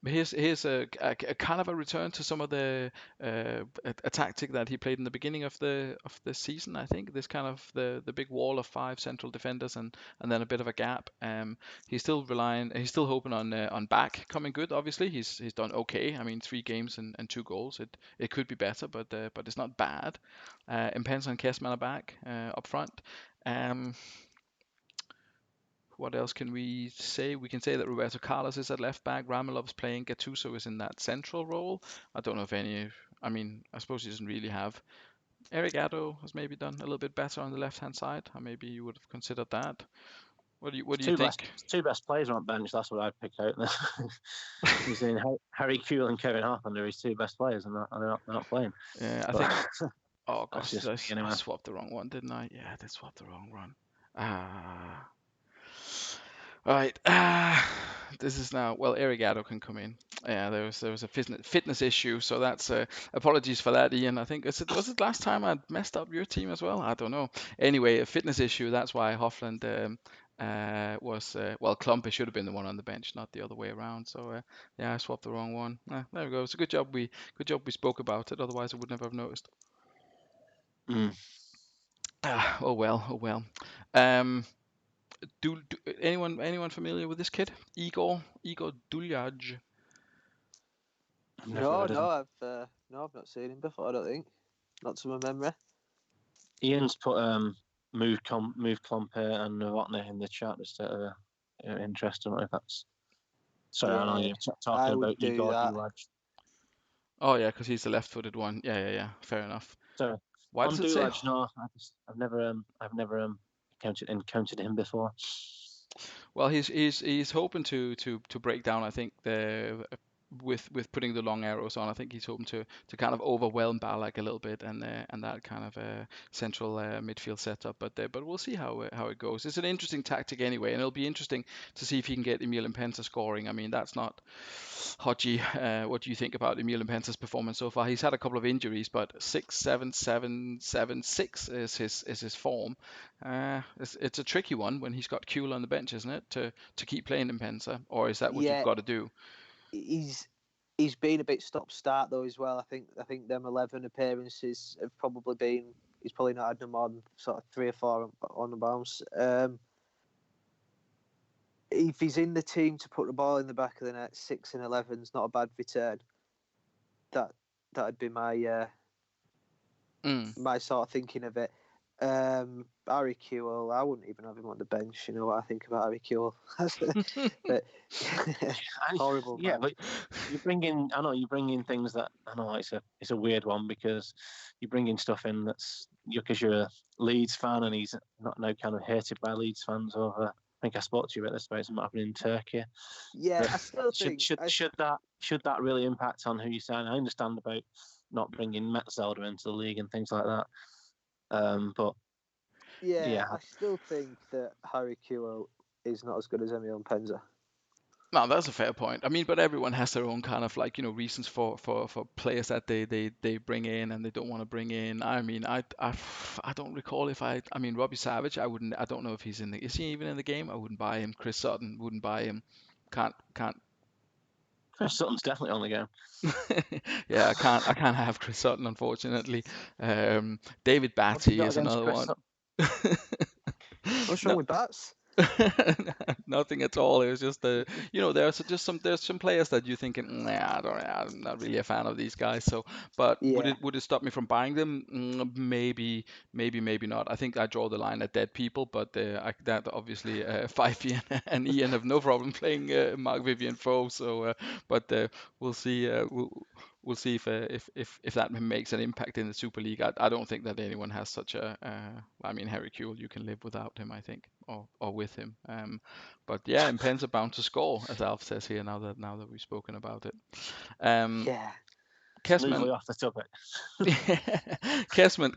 Here's a kind of a return to some of the a tactic that he played in the beginning of the season. I think this kind of the big wall of 5 central defenders and then a bit of a gap. He's still hoping on back coming good. Obviously, he's done okay. I mean, 3 games and 2 goals. It could be better, but it's not bad. Impens and Kessman are back up front. What else can we say? We can say that Roberto Carlos is at left back. Ramilov's playing. Gattuso is in that central role. I don't know if I suppose he doesn't really have. Eric Addo has maybe done a little bit better on the left-hand side. Or maybe you would have considered that. What do you think? Two best players on bench. That's what I'd pick out. He's saying Harry Kuehl and Kevin Hartman are his 2 best players, and they're not playing. Yeah, I think. Oh gosh, I swapped the wrong one, didn't I? Yeah, I did swap the wrong one. Right. This is now. Well, Eric Addo can come in. Yeah, there was a fitness issue, so that's apologies for that, Ian. I think was it last time I messed up your team as well? I don't know. Anyway, a fitness issue. That's why Hofland was Klumpe should have been the one on the bench, not the other way around. So yeah, I swapped the wrong one. There we go. It's a good job we spoke about it. Otherwise, I would never have noticed. Oh well. Do anyone familiar with this kid? Igor Duljaj. No, I've not seen him before. I don't think, not to my memory. Ian's put move Klumpe and Novotny in the chat just out of interest. I don't know if that's. Sorry, I know you're talking about Igor Duljaj. Oh yeah, because he's the left-footed one. Yeah. Fair enough. So why does it say? No, I've never encountered him before. Well, he's hoping to break down. I think with putting the long arrows on, I think he's hoping to kind of overwhelm Ballack a little bit and that kind of central midfield setup. But we'll see how it goes. It's an interesting tactic anyway, and it'll be interesting to see if he can get Emil Impensa scoring. I mean, that's not Hodgie. What do you think about Emil Impensa's performance so far? He's had a couple of injuries, but 6, 7, 7, 7, 6 is his form. It's a tricky one when he's got Kuehl on the bench, isn't it? To keep playing Impensa, or is that what you've got to do? He's been a bit stop-start though as well. I think them 11 appearances have probably been. He's probably not had no more than sort of 3 or 4 on the bounce. If he's in the team to put the ball in the back of the net, 6 and 11 is not a bad return. That'd be my my sort of thinking of it. Harry Kewell, I wouldn't even have him on the bench. You know what I think about Harry Kewell? But horrible. Yeah, man. but you bring in. I know you bring in things that I know it's a weird one because you bring in stuff in that's because you're a Leeds fan and he's not now kind of hated by Leeds fans over. I think I spoke to you about this about something happening in Turkey. Yeah, But I still think should that really impact on who you sign? I understand about not bringing Metzelder into the league and things like that. But yeah, I still think that Harry Kewell is not as good as Emil Penza. No, that's a fair point. I mean, but everyone has their own kind of like, reasons for players that they bring in and they don't want to bring in. I mean, I don't recall if I mean, Robbie Savage, I don't know if he's in the, is he even in the game? I wouldn't buy him. Chris Sutton, wouldn't buy him. Can't. Chris Sutton's definitely on the game. Yeah, I can't have Chris Sutton, unfortunately. David Batty is another Chris one. What's wrong with Bats? Nothing at all. It was just there's some players that you're thinking, nah, I'm not really a fan of these guys. So, but Yeah. would it stop me from buying them? Maybe, maybe not. I think I draw the line at dead people, but that obviously Fifey and Ian have no problem playing Mark Vivian Foe. So, but we'll see. We'll see if that makes an impact in the Super League. I don't think that anyone has such a. I mean, Harry Kewell, you can live without him, I think, or with him. But yeah, Impen's are bound to score, as Alf says here. Now that we've spoken about it. Yeah. Kessman, off the topic.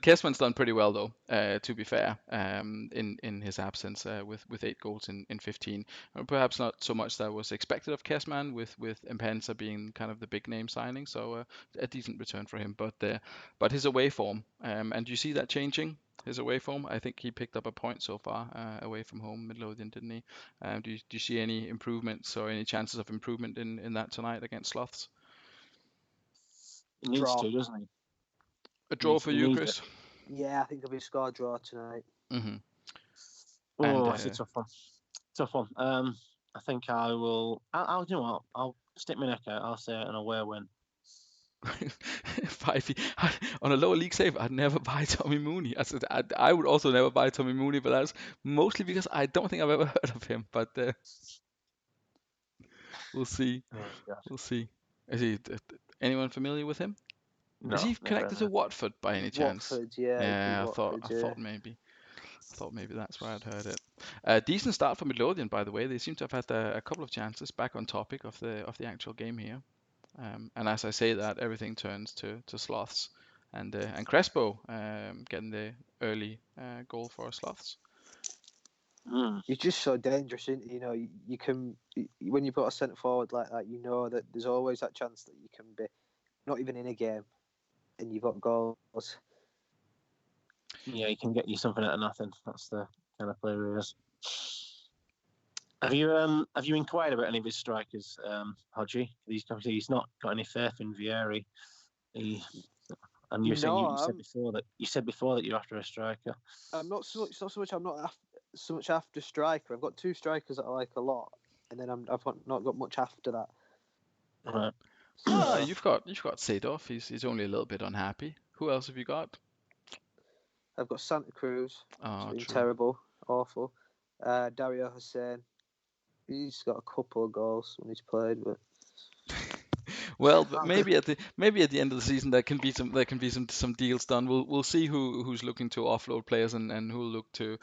Kessman's done pretty well though, to be fair, in his absence, with 8 goals in 15. Perhaps not so much that was expected of Kessman, with Impensa being kind of the big name signing, so a decent return for him. But his away form, and you see that changing. His away form, I think he picked up a point so far away from home, Midlothian, didn't he? Do you see any improvements or any chances of improvement in that tonight against Sloths? He needs to, doesn't he? A draw for you, Chris? Yeah, I think there'll be a score draw tonight. Mm-hmm. Oh, that's a tough one. Tough one. I think I will. I'll you know what? I'll stick my neck out. I'll say an away win. 5 on a lower league save. I'd never buy Tommy Mooney. I would also never buy Tommy Mooney, but that's mostly because I don't think I've ever heard of him. But we'll see. Oh, we'll see. Is he anyone familiar with him? No, is he connected to Watford by any chance? Watford, yeah. Yeah, Watford, I thought maybe that's where I'd heard it. Decent start for Midlothian, by the way. They seem to have had a couple of chances. Back on topic of the actual game here. And as I say that, everything turns to Sloths, and Crespo getting the early goal for Sloths. He's just so dangerous, isn't he? You know, you can, when you put a centre forward like that, you know that there's always that chance that you can be not even in a game, and you've got goals. Yeah, he can get you something out of nothing. That's the kind of player he is. Have you inquired about any of his strikers, Hodgie? He's not got any faith in Vieri. And you said before that you're after a striker. I'm not so much. It's not so much. I'm not so much after striker. I've got 2 strikers that I like a lot, and then I've not got much after that. Right. So, you've got Sadov. He's only a little bit unhappy. Who else have you got? I've got Santa Cruz. Oh, it's been true. terrible, awful. Dario Hussein. He's got a couple of goals when he's played, but. Well, but maybe at the end of the season there can be some deals done. We'll see who's looking to offload players and who'll look to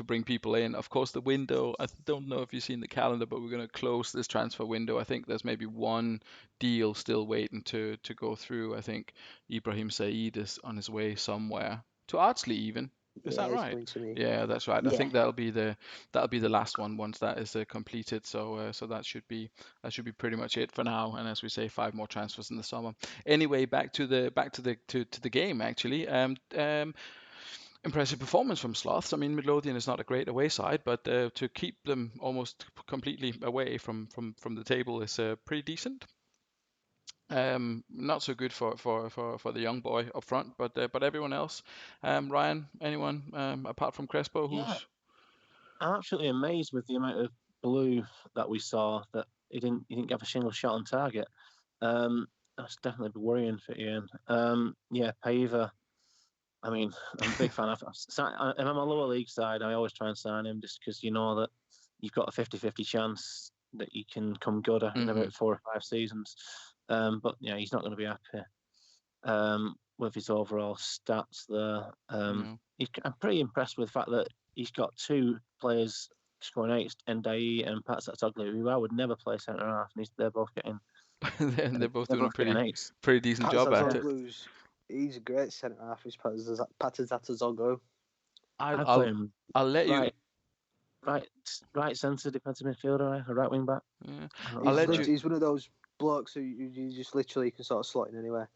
bring people in. Of course, the window. I don't know if you've seen the calendar, but we're going to close this transfer window. I think there's maybe one deal still waiting to go through. I think Ibrahim Saeed is on his way somewhere to Ardsley even. Is that right? Yeah, that's right. Yeah. I think that'll be the last one once that is completed. So that should be pretty much it for now. And as we say, 5 more transfers in the summer. Anyway, back to the game actually. Impressive performance from Sloths. I mean, Midlothian is not a great away side, but to keep them almost completely away from the table is pretty decent. Not so good for the young boy up front, but everyone else. Ryan, anyone apart from Crespo, who's? Yeah. I'm absolutely amazed with the amount of blue that we saw. That he didn't get a single shot on target. That's definitely worrying for Ian. Yeah, Paiva. I mean, I'm a big fan of. If I'm a lower league side, I always try and sign him just because you know that you've got a 50-50 chance that you can come good in about 4 or 5 seasons. But yeah, he's not going to be happy with his overall stats there. I'm pretty impressed with the fact that he's got 2 players scoring 8, Ndai and Pat Ugly, who I would never play centre half, and they're both getting. They're both doing a pretty decent Pat job at it. He's a great centre half. He's Patazoglu. I'll let you. Right centre defensive midfielder, a right wing back. Yeah. He's one of those blokes who you just literally can sort of slot in anywhere.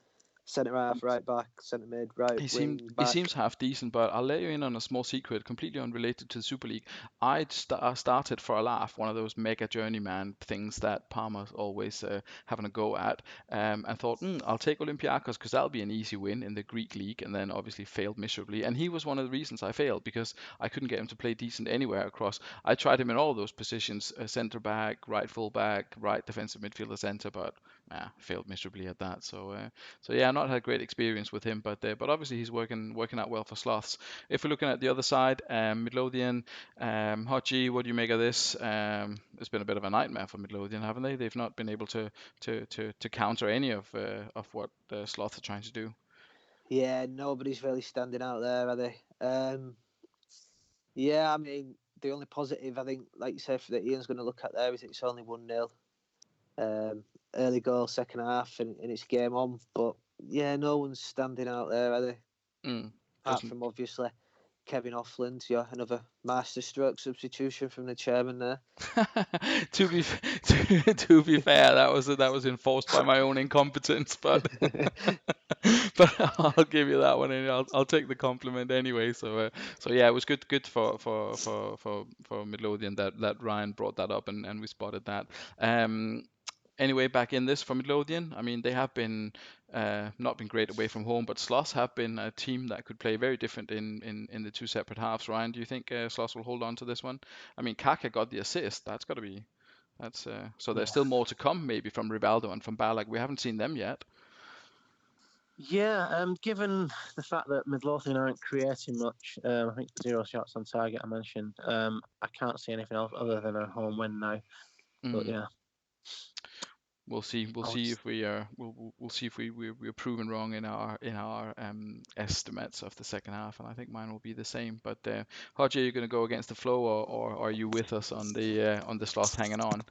Centre half, right back, centre mid, right wing, back. He seems half decent, but I'll let you in on a small secret, completely unrelated to the Super League. I started for a laugh one of those mega journeyman things that Parma's always having a go at, and thought, I'll take Olympiacos because that'll be an easy win in the Greek league, and then obviously failed miserably. And he was one of the reasons I failed, because I couldn't get him to play decent anywhere across. I tried him in all those positions, centre back, right full back, right defensive midfielder, centre, but failed miserably at that. So yeah, not had a great experience with him, but obviously he's working out well for Sloths. If we're looking at the other side, Midlothian, Hodgie, what do you make of this? It's been a bit of a nightmare for Midlothian, haven't they? They've not been able to counter any of what Sloths are trying to do. Yeah, nobody's really standing out there, are they? Yeah, I mean, the only positive I think, like you said, that Ian's going to look at there is it's only 1-0. Early goal, second half, and it's game on. But yeah, no one's standing out there, are they? Apart from obviously Kevin Offland, another masterstroke substitution from the chairman there. to be fair, that was enforced by my own incompetence, but but I'll give you that one, and I'll take the compliment anyway. So yeah, it was good for Midlothian that Ryan brought that up and we spotted that. Anyway, back in this for Midlothian, I mean, they have been not been great away from home, but Sloss have been a team that could play very different in the 2 separate halves. Ryan, do you think Sloss will hold on to this one? I mean, Kaka got the assist. So there's still more to come, maybe from Rivaldo and from Balak. We haven't seen them yet. Yeah, given the fact that Midlothian aren't creating much, I think 0 shots on target I mentioned, I can't see anything else other than a home win now. But yeah. We'll see. We'll see if we're proven wrong in our estimates of the second half, and I think mine will be the same. But Hodge, are you going to go against the flow, or are you with us on the Sloth hanging on?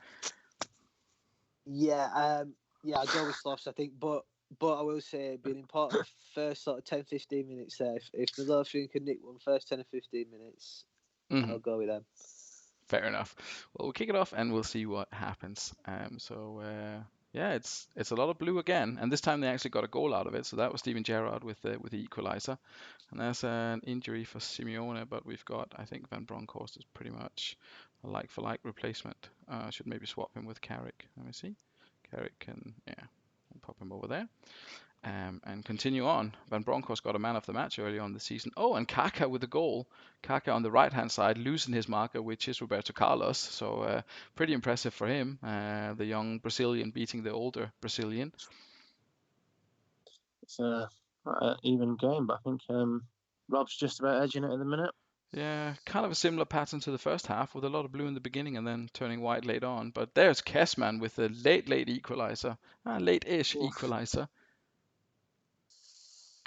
Yeah, I go with Sloths, I think, but I will say, being important first sort of 10-15 minutes there. If Midlothian can nick one first 10 or 15 minutes, I'll go with them. Fair enough. Well, we'll kick it off and we'll see what happens. Yeah, it's a lot of blue again, and this time they actually got a goal out of it. So that was Steven Gerrard with the equaliser, and that's an injury for Simeone. But we've got, I think, Van Bronckhorst is pretty much a like-for-like replacement. I should maybe swap him with Carrick. Let me see. Carrick can, I'll pop him over there. And continue on. Van Bronckhorst got a man of the match early on the season. Oh, and Kaka with a goal. Kaka on the right-hand side, losing his marker, which is Roberto Carlos. So pretty impressive for him. The young Brazilian beating the older Brazilian. It's an even game, but I think Rob's just about edging it in the minute. Yeah, kind of a similar pattern to the first half, with a lot of blue in the beginning and then turning white later on. But there's Kessman with a late equaliser. Late-ish equaliser.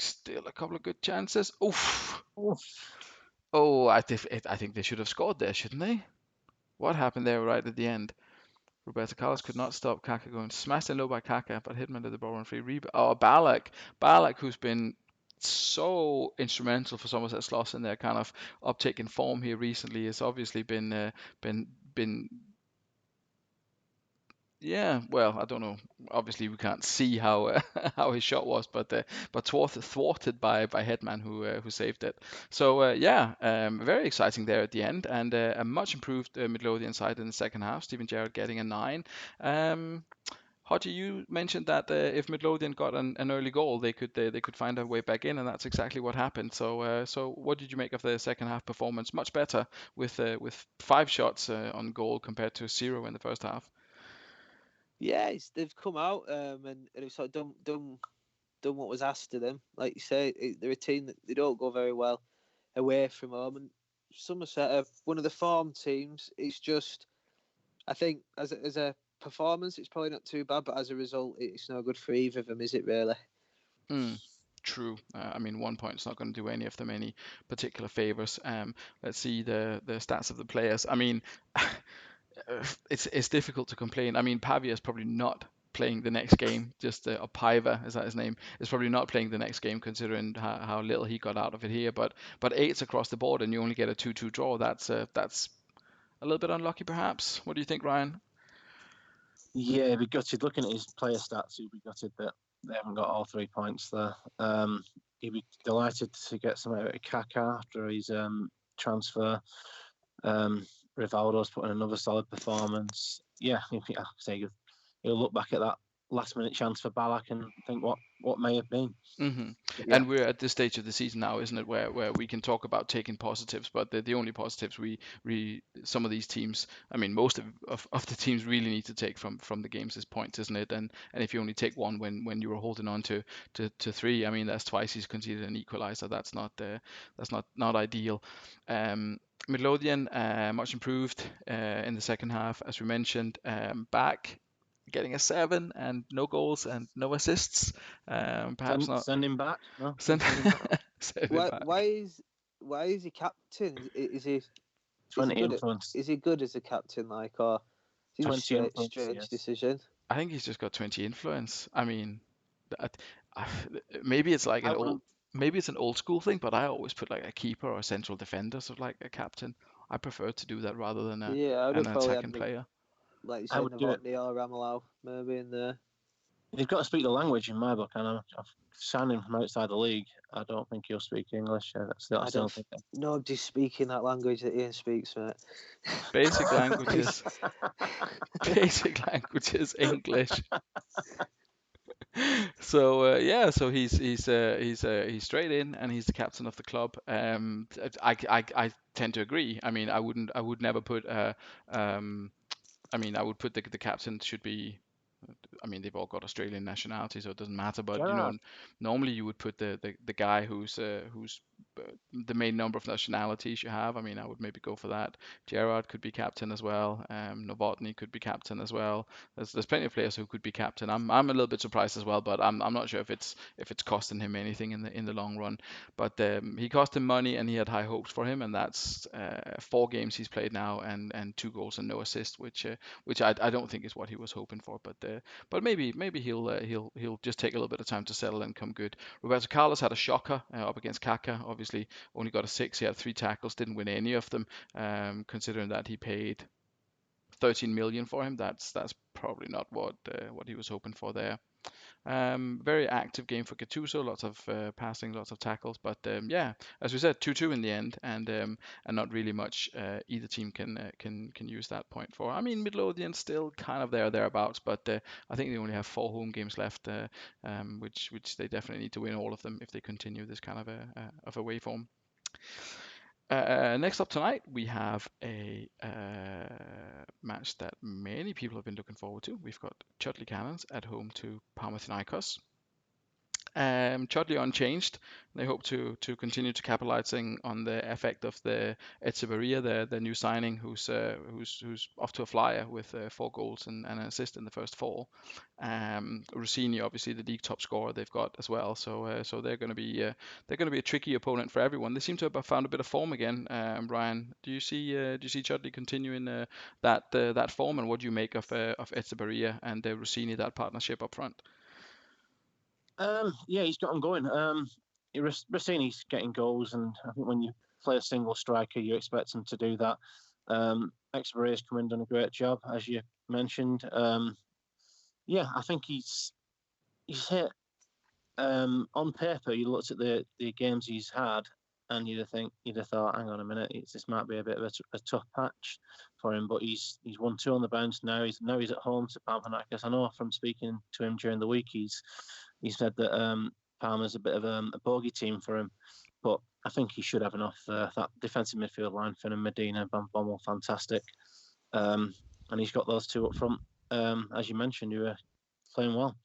Still a couple of good chances. Oof. Oh, I think they should have scored there, shouldn't they? What happened there right at the end? Roberto Carlos could not stop Kaka going smashed in low by Kaka, but Hitman did the ball on free rebound. Oh, Balak, who's been so instrumental for Somerset Sloss in their kind of uptick in form here recently, has obviously been yeah, well, I don't know. Obviously, we can't see how how his shot was, but thwarted by Headman who saved it. So very exciting there at the end, and a much improved Midlothian side in the second half. Steven Gerrard getting a 9. Hodgie, you mentioned that if Midlothian got an early goal, they could find a way back in, and that's exactly what happened. So what did you make of the second half performance? Much better with 5 shots on goal compared to 0 in the first half. Yeah, they've come out and it's like done done what was asked of them. Like you say, they're a team that they don't go very well away from home. And Somerset are one of the form teams. It's just, I think, as a performance, it's probably not too bad, but as a result, it's no good for either of them, is it really? True. I mean, 1 point's not going to do any of them any particular favors. Let's see the stats of the players. I mean, it's difficult to complain. I mean, Pavia is probably not playing the next game. Just or Paiva, is that his name? Is probably not playing the next game, considering how little he got out of it here. But 8s across the board, and you only get a 2-2 draw. That's a little bit unlucky, perhaps. What do you think, Ryan? Yeah, he'd be gutted. Looking at his player stats, he'd be gutted that they haven't got all 3 points there. He'd be delighted to get some out of Kaka after his transfer. Rivaldo's put in another solid performance. Yeah, I say he'll look back at that last-minute chance for Ballack and think what may have been. Mm-hmm. Yeah. And we're at this stage of the season now, isn't it, where we can talk about taking positives, but the only positives some of these teams, I mean, most of the teams really need to take from the games is points, isn't it? And if you only take one when you were holding on to 3, I mean, that's twice he's conceded an equalizer. That's not ideal. Midlothian, much improved in the second half, as we mentioned. Back getting a 7 and no goals and no assists. Perhaps not. Send him back. No, Send him back. Why is he captain? Is he 20 influence. Is he good as a captain, like, or is it a strange decision? I think he's just got 20 influence. I mean, maybe it's like maybe it's an old school thing, but I always put like a keeper or a central defender, so like a captain. I prefer to do that rather than an attacking player. Like you said, Novotny or Ramelau, maybe in there. You've got to speak the language in my book, and I've signed him from outside the league. I don't think he'll speak English. Nobody's speaking that language that Ian speaks, mate. Basic languages. Basic languages, English. So he's straight in, and he's the captain of the club. I tend to agree. I mean, I would never put I mean, I would put the captain should be. I mean, they've all got Australian nationality, so it doesn't matter. But normally you would put the guy who's the main number of nationalities you have. I mean, I would maybe go for that. Gerard could be captain as well. Novotny could be captain as well. There's plenty of players who could be captain. I'm a little bit surprised as well, but I'm not sure if it's costing him anything in the long run. But he cost him money, and he had high hopes for him, and that's 4 games he's played now, and 2 goals and no assist, which I don't think is what he was hoping for. But maybe he'll just take a little bit of time to settle and come good. Roberto Carlos had a shocker up against Kaka. Obviously, only got a 6. He had 3 tackles, didn't win any of them. Considering that he paid 13 million for him, that's probably not what he was hoping for there. Very active game for Gattuso, lots of passing, lots of tackles, but yeah, as we said, 2-2 in the end, and not really much either team can use that point for. I mean, Midlothian still kind of thereabouts, but I think they only have 4 home games left, which they definitely need to win all of them if they continue this kind of a way form. Next up tonight, we have a match that many people have been looking forward to. We've got Chudley Cannons at home to Panathinaikos. Chudley unchanged. They hope to continue to capitalizing on the effect of the Echeverria, the new signing, who's off to a flyer with 4 goals and an assist in the first 4. Rossini, obviously the league top scorer, they've got as well. So they're going to be a tricky opponent for everyone. They seem to have found a bit of form again. Brian, do you see Chudley continuing that form, and what do you make of Echeverria and Rossini, that partnership up front? Yeah, he's got them going. Rossini's getting goals, and I think when you play a single striker, you expect him to do that. Echeverria's come in and done a great job, as you mentioned. Yeah, I think he's hit. On paper, you looked at the games he's had, and you'd have thought, hang on a minute, this might be a bit of a tough patch for him. But he's won 2 on the bounce now. He's at home to Panathinaikos. I know from speaking to him during the week, he said that Parma's a bit of a bogey team for him, but I think he should have enough. That defensive midfield line, Finn and Medina, Van Bommel, fantastic, and he's got those 2 up front, as you mentioned, who are playing well.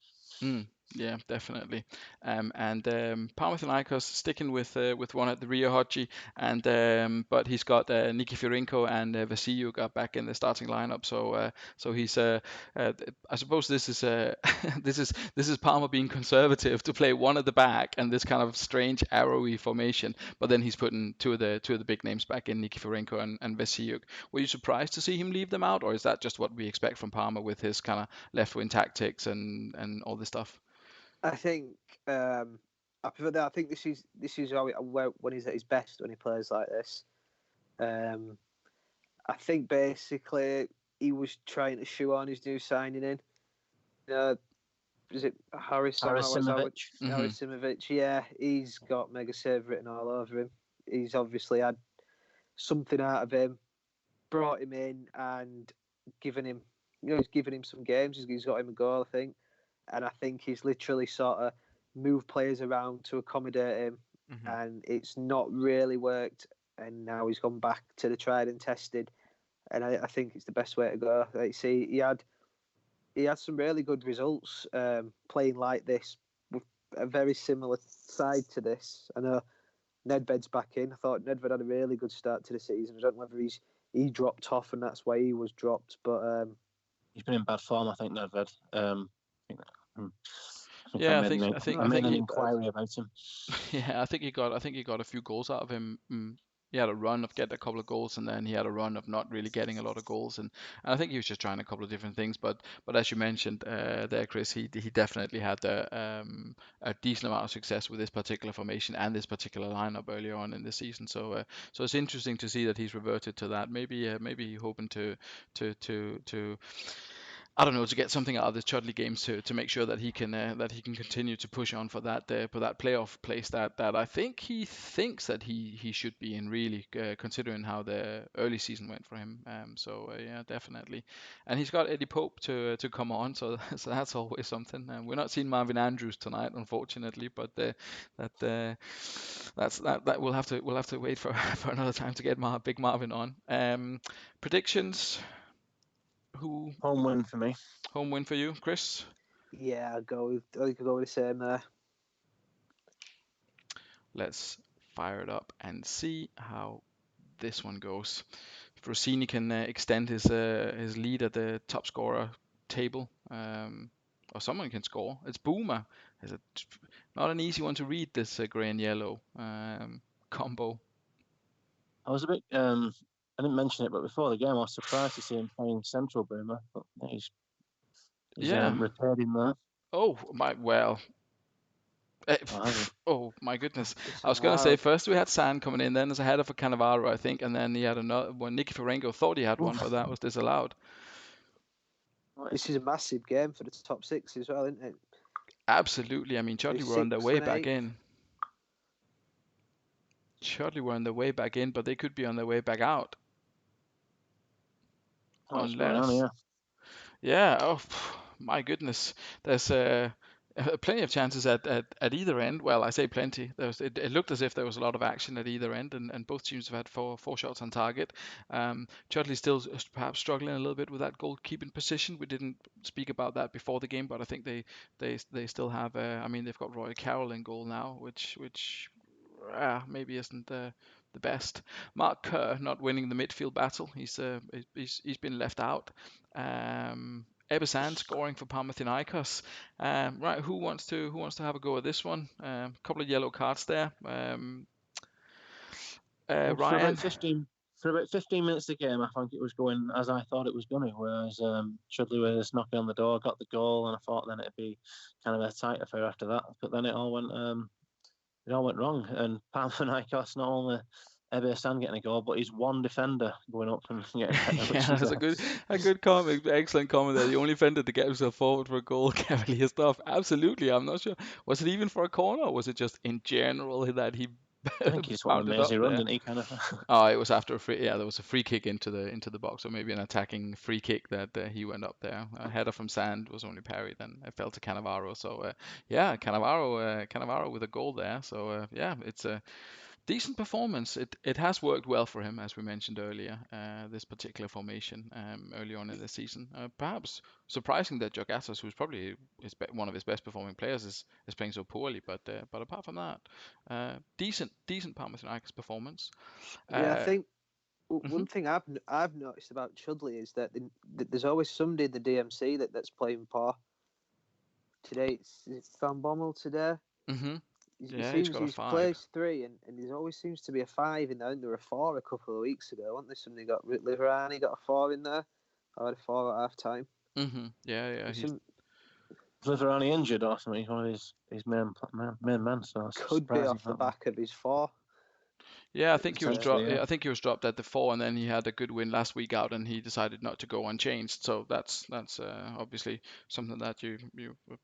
Yeah, definitely. Panathinaikos sticking with one at the Rio Hodgie, and but he's got Nikiforenko and Vassiliuk are back in the starting lineup. So he's I suppose this is this is Palmer being conservative to play one at the back and this kind of strange arrowy formation. But then he's putting two of the big names back in, Nikiforenko and Vassiliuk. Were you surprised to see him leave them out, or is that just what we expect from Palmer with his kind of left wing tactics and all this stuff? I think I prefer that. I think this is how when he's at his best, when he plays like this. I think basically he was trying to shoe on his new signing in. Is it Harris? Harasimovic. Harasimovic. Yeah, he's got mega save written all over him. He's obviously had something out of him, brought him in, and given him, he's given him some games. He's got him a goal, I think, and I think he's literally sort of moved players around to accommodate him, and it's not really worked. And now he's gone back to the tried and tested, and I think it's the best way to go. Like, see, he had some really good results playing like this with a very similar side to this. I know Nedved's back in. I thought Nedved had a really good start to the season. I don't know whether he dropped off and that's why he was dropped, but he's been in bad form, I think, Nedved. Yeah, I made an inquiry about him. Yeah, I think he got a few goals out of him. He had a run of getting a couple of goals, and then he had a run of not really getting a lot of goals, and I think he was just trying a couple of different things. But as you mentioned there, Chris, he definitely had a decent amount of success with this particular formation and this particular lineup earlier on in the season. So it's interesting to see that he's reverted to that. Maybe hoping to I don't know, to get something out of the Chudley games to make sure that he can continue to push on for that playoff place that I think he thinks that he should be in, really, considering how the early season went for him. Yeah, definitely, and he's got Eddie Pope to come on, so that's always something. We're not seeing Marvin Andrews tonight, unfortunately, but that we'll have to wait for for another time to get Big Marvin on. Predictions. Home win for me. Home win for you, Chris? Yeah, I could go with the same there. Let's fire it up and see how this one goes. If Rossini can extend his lead at the top scorer table, or someone can score. It's Boomer. It's not an easy one to read, this grey and yellow combo. I was a bit. I didn't mention it, but before the game, I was surprised to see him playing central Boomer. But he's repaired him there. Oh my goodness. I was going to say, first we had Sand coming in, then there's a header for Cannavaro, I think, and then he had another one. Nikiforenko thought he had one, but that was disallowed. This is a massive game for the top six as well, isn't it? Absolutely. I mean, Chudley were on their way back in. Chudley were on their way back in, but they could be on their way back out. Unless... Yeah. Oh, my goodness. There's plenty of chances at either end. Well, I say plenty. It looked as if there was a lot of action at either end, and both teams have had four shots on target. Chudley still perhaps struggling a little bit with that goalkeeping position. We didn't speak about that before the game, but I think they still have. I mean, they've got Roy Carroll in goal now, which maybe isn't the best. Mark Kerr not winning the midfield battle. He's been left out. Ebersand scoring for Panathinaikos. Right, who wants to have a go at this one? A couple of yellow cards there. Ryan. For about 15 minutes of the game, I think it was going as I thought it was going to, whereas Chudley was knocking on the door, got the goal, and I thought then it'd be kind of a tight affair after that. But then it all went wrong, and Panathinaikos not only Ebersand getting a goal, but he's one defender going up and getting yeah, that's a good comment, excellent comment there. The only defender to get himself forward for a goal, cavalier stuff. Absolutely, I'm not sure. Was it even for a corner, or was it just in general that he? I think he's one amazing run, didn't he? Kind of. Oh, it was after a free. Yeah, there was a free kick into the box, or maybe an attacking free kick that he went up there. A header from Sand was only parried, and it fell to Cannavaro. So yeah, Cannavaro with a goal there. So yeah, it's Decent performance. It has worked well for him, as we mentioned earlier. This particular formation early on in the season. Perhaps surprising that Jogatas, who's probably one of his best performing players, is playing so poorly. But apart from that, decent Panathinaikos performance. Yeah, I think Mhm. one thing I've noticed about Chudley is that there's always somebody in the DMC that's playing par. Today it's Van Bommel today. He Yeah, he's seems got a he's 5. placed 3, and there always seems to be a 5 in there. And there were 4 a couple of weeks ago, weren't there? Somebody got Liverani got a 4 in there. I had a 4 at half time. Yeah. He's Liverani injured or something. He's one of his main men. So it's could be surprising off the back of his 4. Yeah, I think he was dropped. Yeah. I think he was dropped at the 4, and then he had a good win last week out, and he decided not to go unchanged. So that's obviously something that you.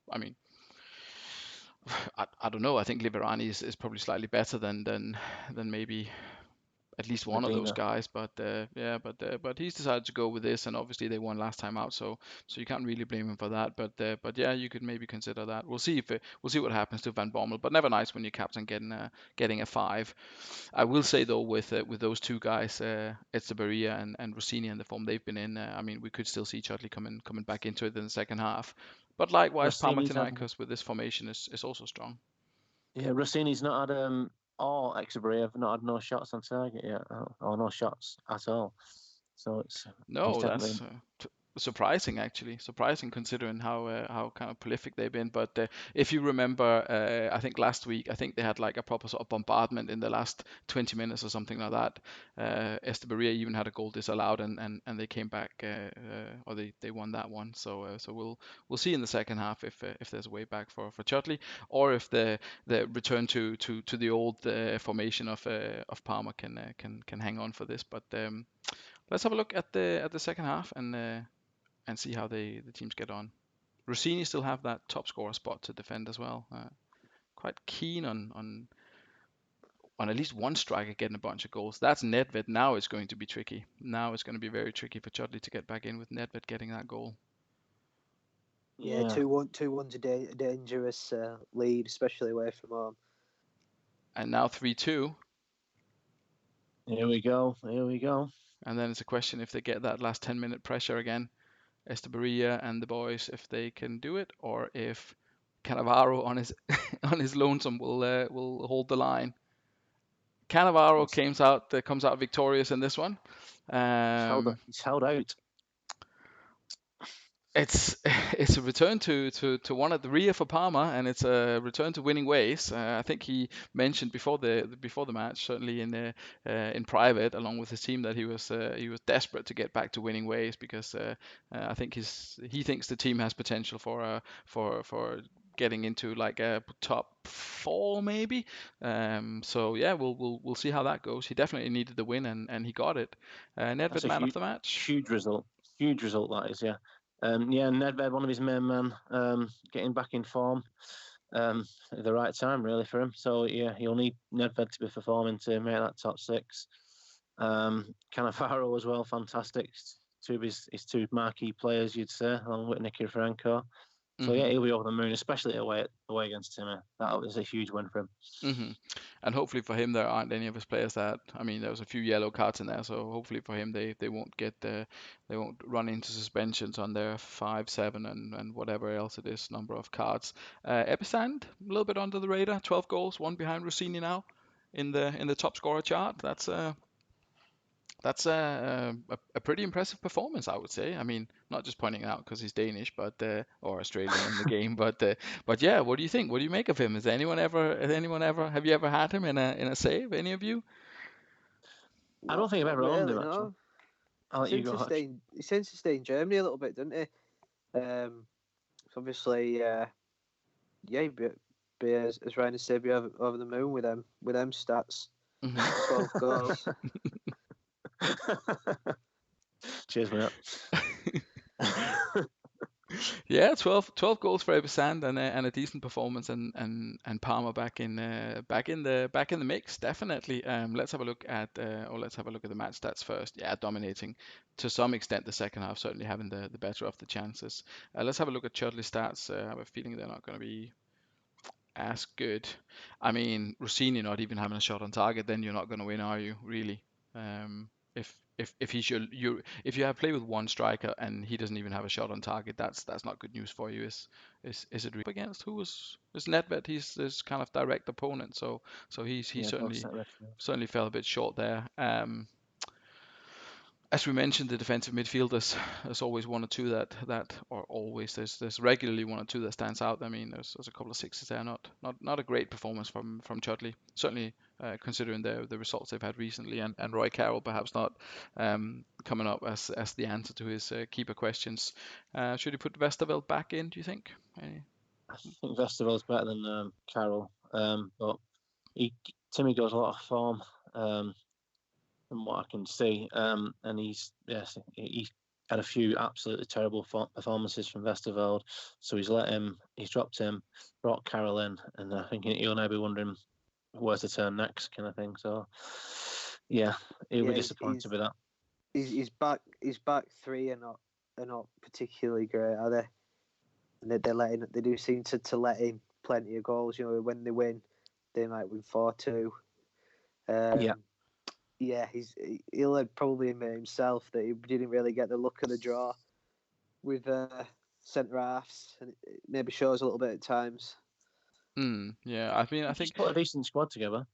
I mean, I don't know. I think Liverani is probably slightly better than maybe at least one of those Medina. guys. But he's decided to go with this, and obviously they won last time out, so you can't really blame him for that. But yeah, you could maybe consider that. We'll see what happens to Van Bommel. But never nice when your captain getting a 5. I will say though, with those two guys, Estebaria and Rossini, and the form they've been in, I mean, we could still see Chudley coming back into it in the second half. But likewise, Rossini's Panathinaikos with this formation is also strong. Yeah, Rossini's not had or Exebury have not had no shots on target yet, or no shots at all. So he's No, definitely that's surprising actually. Surprising considering how kind of prolific they've been. But if you remember, I think last week, I think they had like a proper sort of bombardment in the last 20 minutes or something like that. Estebaria even had a goal disallowed, and they came back, or they won that one. So we'll see in the second half if there's a way back for Chudley, or if the return to the old formation of Parma can hang on for this. But let's have a look at the second half and see how the teams get on. Rossini still have that top scorer spot to defend as well. Quite keen on at least one striker getting a bunch of goals. That's Nedved. Now it's going to be tricky. Now it's going to be very tricky for Chudley to get back in with Nedved getting that goal. Yeah, 2-1's a dangerous lead, especially away from home. And now 3-2. Here we go. And then it's a question if they get that last 10-minute pressure again. Estebaria and the boys, if they can do it, or if Cannavaro on his on his lonesome will hold the line. Cannavaro comes out victorious in this one. He's held out. It's a return to one of the rear for Parma, and it's a return to winning ways. I think he mentioned before the match, certainly in private, along with his team, that he was desperate to get back to winning ways because I think he thinks the team has potential for getting into like a top 4 maybe. So yeah, we'll see how that goes. He definitely needed the win, and he got it. That's Nedved a man of the match. huge result. Huge result that is, yeah. Nedved, one of his main men, getting back in form at the right time, really, for him. So, yeah, he'll need Nedved to be performing to make that top 6. Cannavaro as well, fantastic. Two of his two marquee players, you'd say, along with Nikifranco. So, yeah, he'll be over the moon, especially away against Timmy. That was a huge win for him. And hopefully for him, there aren't any of his players that. I mean, there was a few yellow cards in there, so hopefully for him, they won't they won't run into suspensions on their 5, 7, and whatever else it is number of cards. Episand, a little bit under the radar, 12 goals, one behind Rossini now in the top scorer chart. That's a pretty impressive performance, I would say. I mean, not just pointing out because he's Danish, but or Australian in the game, but yeah. What do you think? What do you make of him? Has anyone ever? Have you ever had him in a save? Any of you? I don't think I've ever owned him, actually. No. I'll let you go. He tends to stay in Germany a little bit, doesn't he? So obviously, yeah, as Ryan said, be over the moon with them stats. 12 goals. Cheers, mate. Yeah, 12 goals for Episand and a decent performance and Parma back in the mix, definitely. Let's have a look at the match stats first. Yeah, dominating to some extent the second half, certainly having the better of the chances. Let's have a look at Chudley stats. I have a feeling they're not going to be as good. I mean, Rossini not even having a shot on target, then you're not going to win, are you? Really? If he should if you have played with one striker and he doesn't even have a shot on target, that's not good news for you. Is it really against who was Nedved? He's his kind of direct opponent, so he certainly fell a bit short there. As we mentioned, the defensive midfielders, there's always one or two there's regularly one or two that stands out. I mean, there's a couple of sixes there. Not a great performance from Chudley. Certainly, considering the results they've had recently, and Roy Carroll perhaps not coming up as the answer to his keeper questions. Should he put Westerveld back in? Do you think? I think Westerveld's better than Carroll, but Timmy goes a lot of form. From what I can see, and he had a few absolutely terrible performances from Westerveld, so he's dropped him, brought Carroll in, and I think he'll now be wondering where to turn next, kind of thing. So, yeah, he'll be disappointed with that. His back three are not particularly great, are they? And they do seem to let in plenty of goals. You know, when they win, they might win 4-2. Yeah, he'll probably admit himself that he didn't really get the look of the draw with centre halves, and it maybe shows a little bit at times. Yeah, I mean, I think he's put a decent squad together.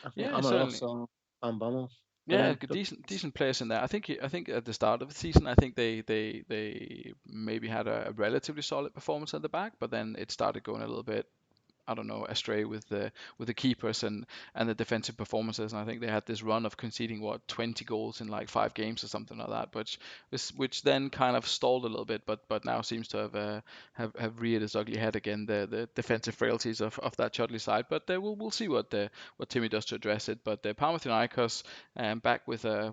I think certainly. And Bommel. Yeah, decent players in there. I think at the start of the season, I think they maybe had a relatively solid performance at the back, but then it started going a little bit, I don't know, astray with the keepers and the defensive performances. And I think they had this run of conceding 20 goals in like 5 games or something like that, which then kind of stalled a little bit, but now seems to have reared its ugly head again. The defensive frailties of that Chudley side. But we'll see what Timmy does to address it. But Panathinaikos back with a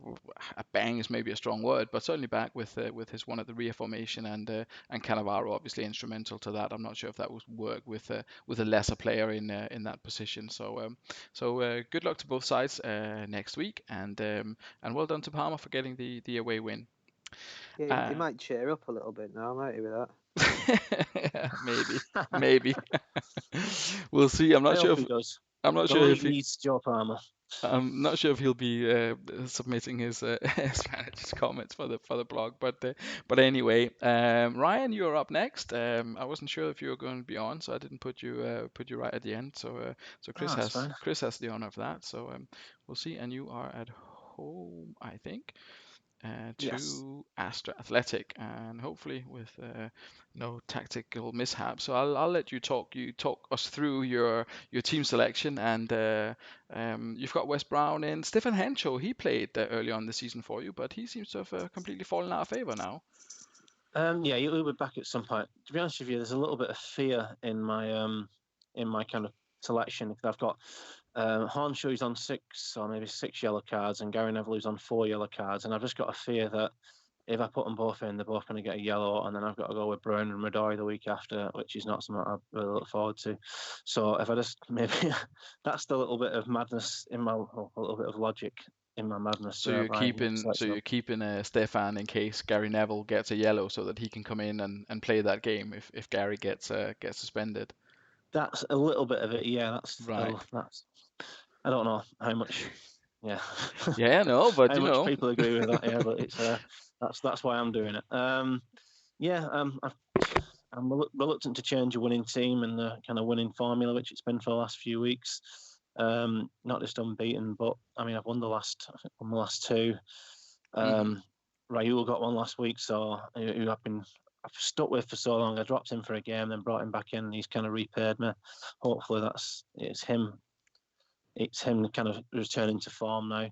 bang is maybe a strong word, but certainly back with his one at the rear formation, and Cannavaro obviously instrumental to that. I'm not sure if that would work with a lesser player in that position. So good luck to both sides next week, and well done to Parma for getting the away win. Yeah, he might cheer up a little bit now, might he, with that? maybe. We'll see. I'm not sure if he needs Joe Palmer. I'm not sure if he'll be submitting his Spanish comments for the blog, but anyway, Ryan, you're up next. I wasn't sure if you were going to be on, so I didn't put you right at the end. So Chris has the honor of that. So we'll see. And you are at home, I think. To Astra Athletic, and hopefully with no tactical mishap. So I'll let you talk us through your team selection, and you've got Wes Brown in. Stefan Hencho, he played early on the season for you, but he seems to have completely fallen out of favour now. Yeah, he'll be back at some point. To be honest with you, there's a little bit of fear in my kind of selection, because I've got Hornshaw, who's on 6 or maybe 6 yellow cards, and Gary Neville, who's on 4 yellow cards, and I've just got a fear that if I put them both in, they're both going to get a yellow, and then I've got to go with Brown and Radoi the week after, which is not something I really look forward to. So if I just maybe that's the little bit of madness in my, a little bit of logic in my madness. So you're keeping Stefan in case Gary Neville gets a yellow, so that he can come in and play that game if Gary gets suspended. That's a little bit of it, yeah. That's right. I don't know how much. Yeah. Yeah, no, but how much people agree with that. Yeah, but it's that's why I'm doing it. I'm reluctant to change a winning team and the kind of winning formula, which it's been for the last few weeks. Not just unbeaten, but I mean, I've won the last 2. Raul got one last week, so who I've stuck with for so long. I dropped him for a game, then brought him back in, and he's kind of repaid me. Hopefully, it's him kind of returning to form now.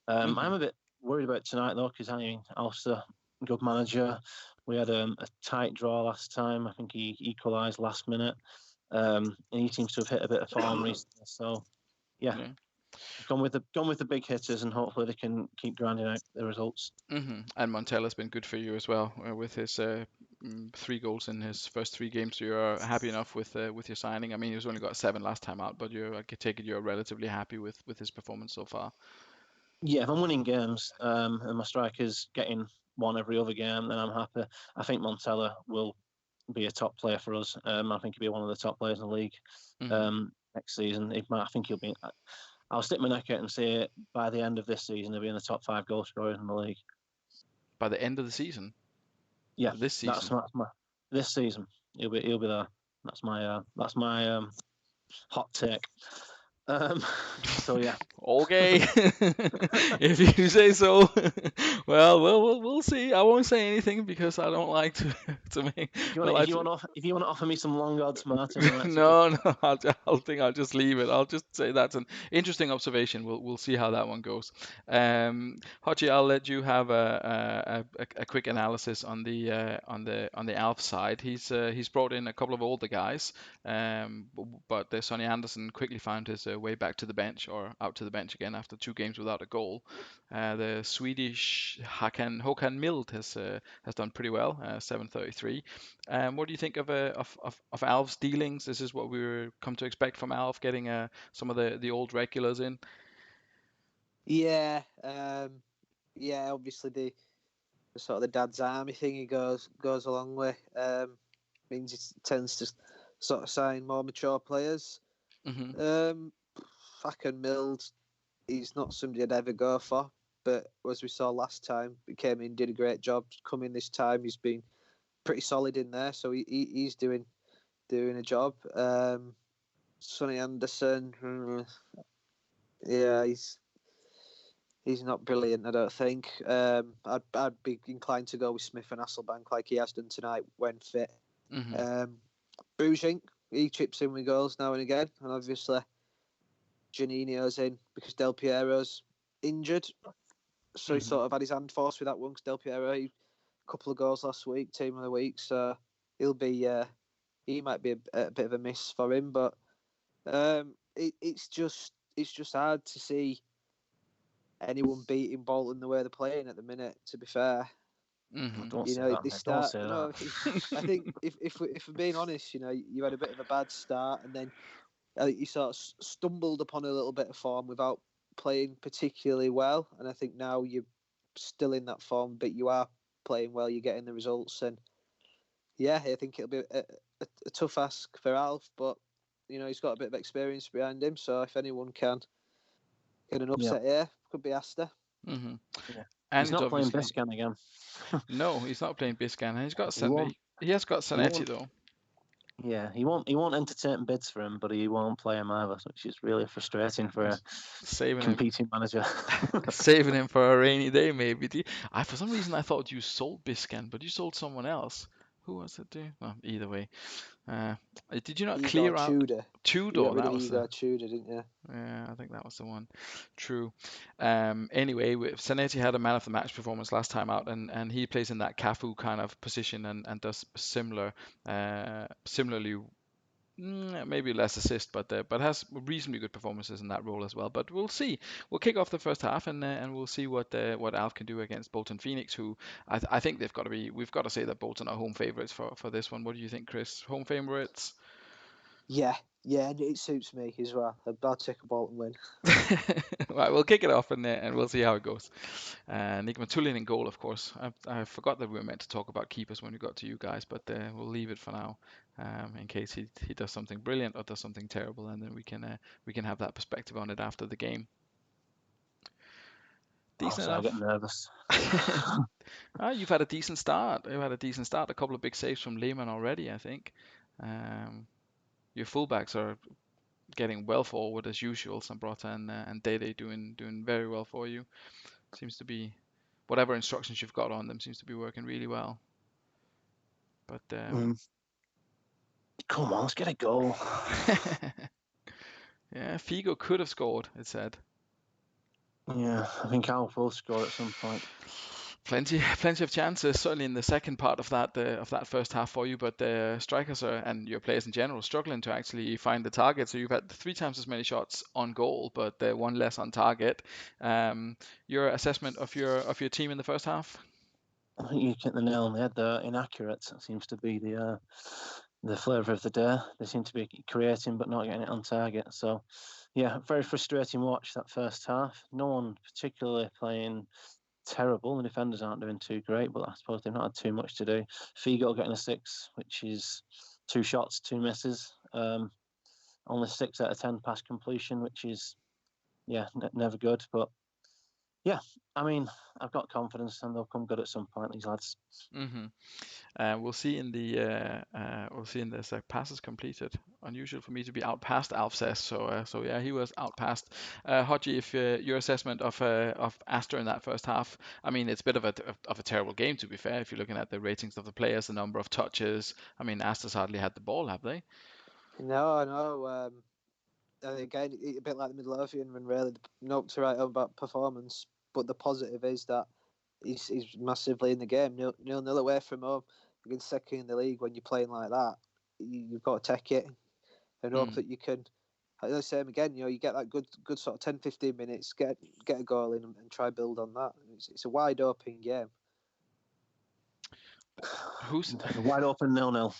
I'm a bit worried about tonight though, because I mean, Ulster, good manager. We had a tight draw last time. I think he equalised last minute, and he seems to have hit a bit of form recently. So, yeah. Gone with the big hitters, and hopefully they can keep grinding out the results. And Montella's been good for you as well, with his 3 goals in his first 3 games. So you're happy enough with your signing. I mean, he's only got 7 last time out, but I take it you're relatively happy with his performance so far. Yeah, if I'm winning games and my striker's getting one every other game, then I'm happy. I think Montella will be a top player for us. I think he'll be one of the top players in the league next season. I think he'll be. I'll stick my neck out and say by the end of this season he'll be in the top 5 goal scorers in the league. By the end of the season? Yeah, this season. That's my this season. He'll be there. That's my hot take. So yeah. Okay, if you say so. Well, we'll see. I won't say anything because I don't like to make. If you want to offer me some long odds, Martin. No, I'll just leave it. I'll just say that's an interesting observation. We'll see how that one goes. Hachi, I'll let you have a quick analysis on the Alf side. He's brought in a couple of older guys, but Sonny Anderson quickly found his way back to the bench or out to the bench again after 2 games without a goal. The Swedish Håkan Mild has done pretty well, 733. What do you think of Alf's dealings? This is what we were come to expect from Alf, getting some of the old regulars in. Yeah, obviously the sort of the dad's army thing he goes along with means he tends to sort of sign more mature players. Fucking Mild, he's not somebody I'd ever go for, but as we saw last time, he came in, did a great job. Coming this time, he's been pretty solid in there, so he's doing a job. Sonny Anderson, yeah, he's not brilliant, I don't think. I'd be inclined to go with Smith and Hasselbank like he has done tonight when fit. Bujink, he chips in with goals now and again, and obviously Juninho's in because Del Piero's injured, so he sort of had his hand forced with that one. Because Del Piero, a couple of goals last week, team of the week, so he'll be. He might be a bit of a miss for him, but it's just hard to see anyone beating Bolton the way they're playing at the minute. To be fair, they start. I think if we're being honest, you had a bit of a bad start, and then I think you sort of stumbled upon a little bit of form without playing particularly well, and I think now you're still in that form, but you are playing well. You're getting the results, and yeah, I think it'll be a tough ask for Alf, but he's got a bit of experience behind him, so if anyone can get an upset here, could be Asta. Yeah. And he's not playing Biscan again. No, he's not playing Biscan. He has got Zanetti though. Yeah, he won't entertain bids for him, but he won't play him either, which is really frustrating for a competing manager. Saving him for a rainy day, maybe. For some reason I thought you sold Biscan, but you sold someone else. Who was it? Well, either way. Did you not clear out Tudor? You got rid of Igor Tudor, didn't you? Yeah, I think that was the one. True. Anyway, Zanetti had a man of the match performance last time out, and he plays in that Cafu kind of position and does similarly, maybe less assist, but has reasonably good performances in that role as well. But we'll see. We'll kick off the first half, and we'll see what Alf can do against Bolton Phoenix, who I think we've got to say that Bolton are home favourites for this one. What do you think, Chris? Home favourites? Yeah, and it suits me as well. I'll take a Bolton win. Right, we'll kick it off and we'll see how it goes. Nick Matulin in goal, of course. I forgot that we were meant to talk about keepers when we got to you guys, but we'll leave it for now, in case he does something brilliant or does something terrible, and then we can have that perspective on it after the game. Decent enough. I get nervous. You've had a decent start. A couple of big saves from Lehmann already, I think. Your fullbacks are getting well forward as usual. Sambrota and Dede doing very well for you. Seems to be whatever instructions you've got on them seems to be working really well. But come on, let's get a goal. Yeah, Figo could have scored, it said. Yeah, I think Alf will score at some point. Plenty of chances, certainly in the second part of that first half for you, but the strikers and your players in general struggling to actually find the target. So you've had 3 times as many shots on goal, but 1 less on target. Your assessment of your team in the first half? I think you hit the nail on the head there. Inaccurate seems to be the flavour of the day. They seem to be creating but not getting it on target. So, yeah, very frustrating watch that first half. No one particularly playing terrible. The defenders aren't doing too great, but I suppose they've not had too much to do. Figo getting a 6, which is 2 shots, 2 misses. Only 6 out of 10 pass completion, which is, never good. But yeah, I mean, I've got confidence, and they'll come good at some point, these lads. Mm-hmm. We'll see in the passes completed. Unusual for me to be outpassed, Alf says. So yeah, he was outpassed. Hodgie, if your assessment of Astor in that first half, I mean, it's a bit of a terrible game, to be fair. If you're looking at the ratings of the players, the number of touches, I mean, Astor's hardly had the ball, have they? No. Again, a bit like the Midlothian, when really no to write about performance. But the positive is that he's massively in the game. 0-0 away from home against second in the league. When you're playing like that, you've got to take it and hope that you can. The same again. You get that good sort of 10-15 minutes, get a goal in, and try build on that. It's a wide open game. Who's a wide open 0-0?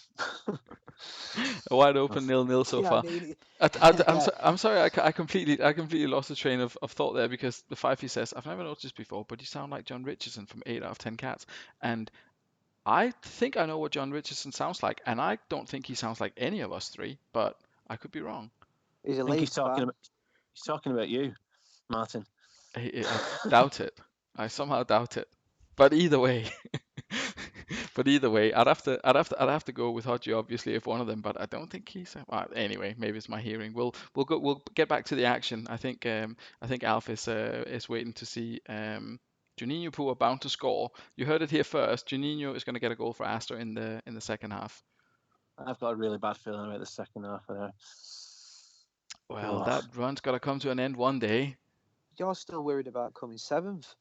A wide open 0-0 so far. I'm sorry, I completely lost the train of thought there, because the Fifey says, I've never noticed before, but you sound like John Richardson from 8 out of 10 Cats. And I think I know what John Richardson sounds like, and I don't think he sounds like any of us three, but I could be wrong. He's he's talking about you, Martin. I doubt it. I somehow doubt it. But either way, I'd have to go with Hodgie, obviously, if one of them. But I don't think he's. Anyway, maybe it's my hearing. We'll get back to the action. I think Alf is waiting to see Juninho, who are bound to score. You heard it here first. Juninho is going to get a goal for Astor in the second half. I've got a really bad feeling about the second half there. Well, that run's got to come to an end one day. You're still worried about coming 7th.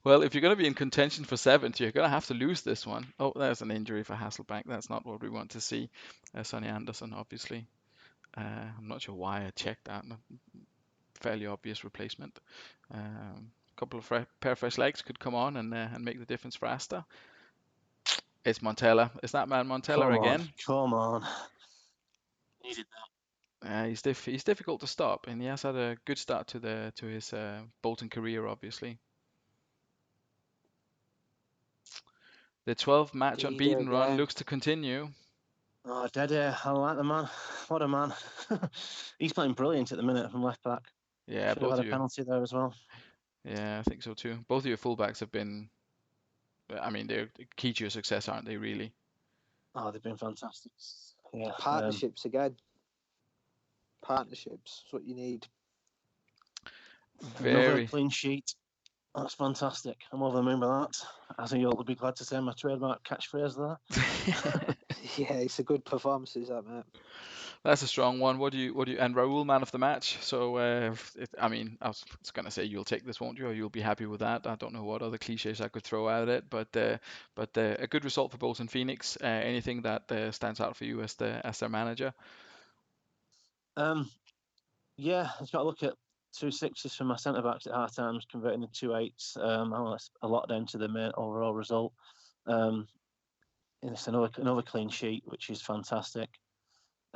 Well, if you're going to be in contention for 7th, you're going to have to lose this one. Oh, there's an injury for Hasselbank. That's not what we want to see. Sonny Anderson, obviously. I'm not sure why I checked that. Fairly obvious replacement. A couple of pair of fresh legs could come on and make the difference for Astor. It's Montella. It's that man Montella again. Come on. Needed that. He's difficult to stop, and he has had a good start to his Bolton career, obviously. The 12-match unbeaten run looks to continue. Oh, Dede, I like the man. What a man. He's playing brilliant at the minute from left back. Yeah, should have had a penalty there as well. Yeah, I think so too. Both of your fullbacks have been, I mean, they're key to your success, aren't they, really? Oh, they've been fantastic. Yeah. Partnerships again. Partnerships, what you need. Another clean sheet. That's fantastic. I'm over the moon with that. I think you'll be glad to say my trademark catchphrase there. Yeah, it's a good performance, is that, mate? That's a strong one. What do you and Raul, man of the match. So I mean, I was gonna say you'll take this, won't you? Or you'll be happy with that. I don't know what other cliches I could throw at it, but a good result for Bolton Phoenix. Anything that stands out for you as their manager? Yeah, I've got to look at 2 6s from my centre backs at half times, converting the 2 8s. That's a lot down to the main overall result. It's another clean sheet, which is fantastic.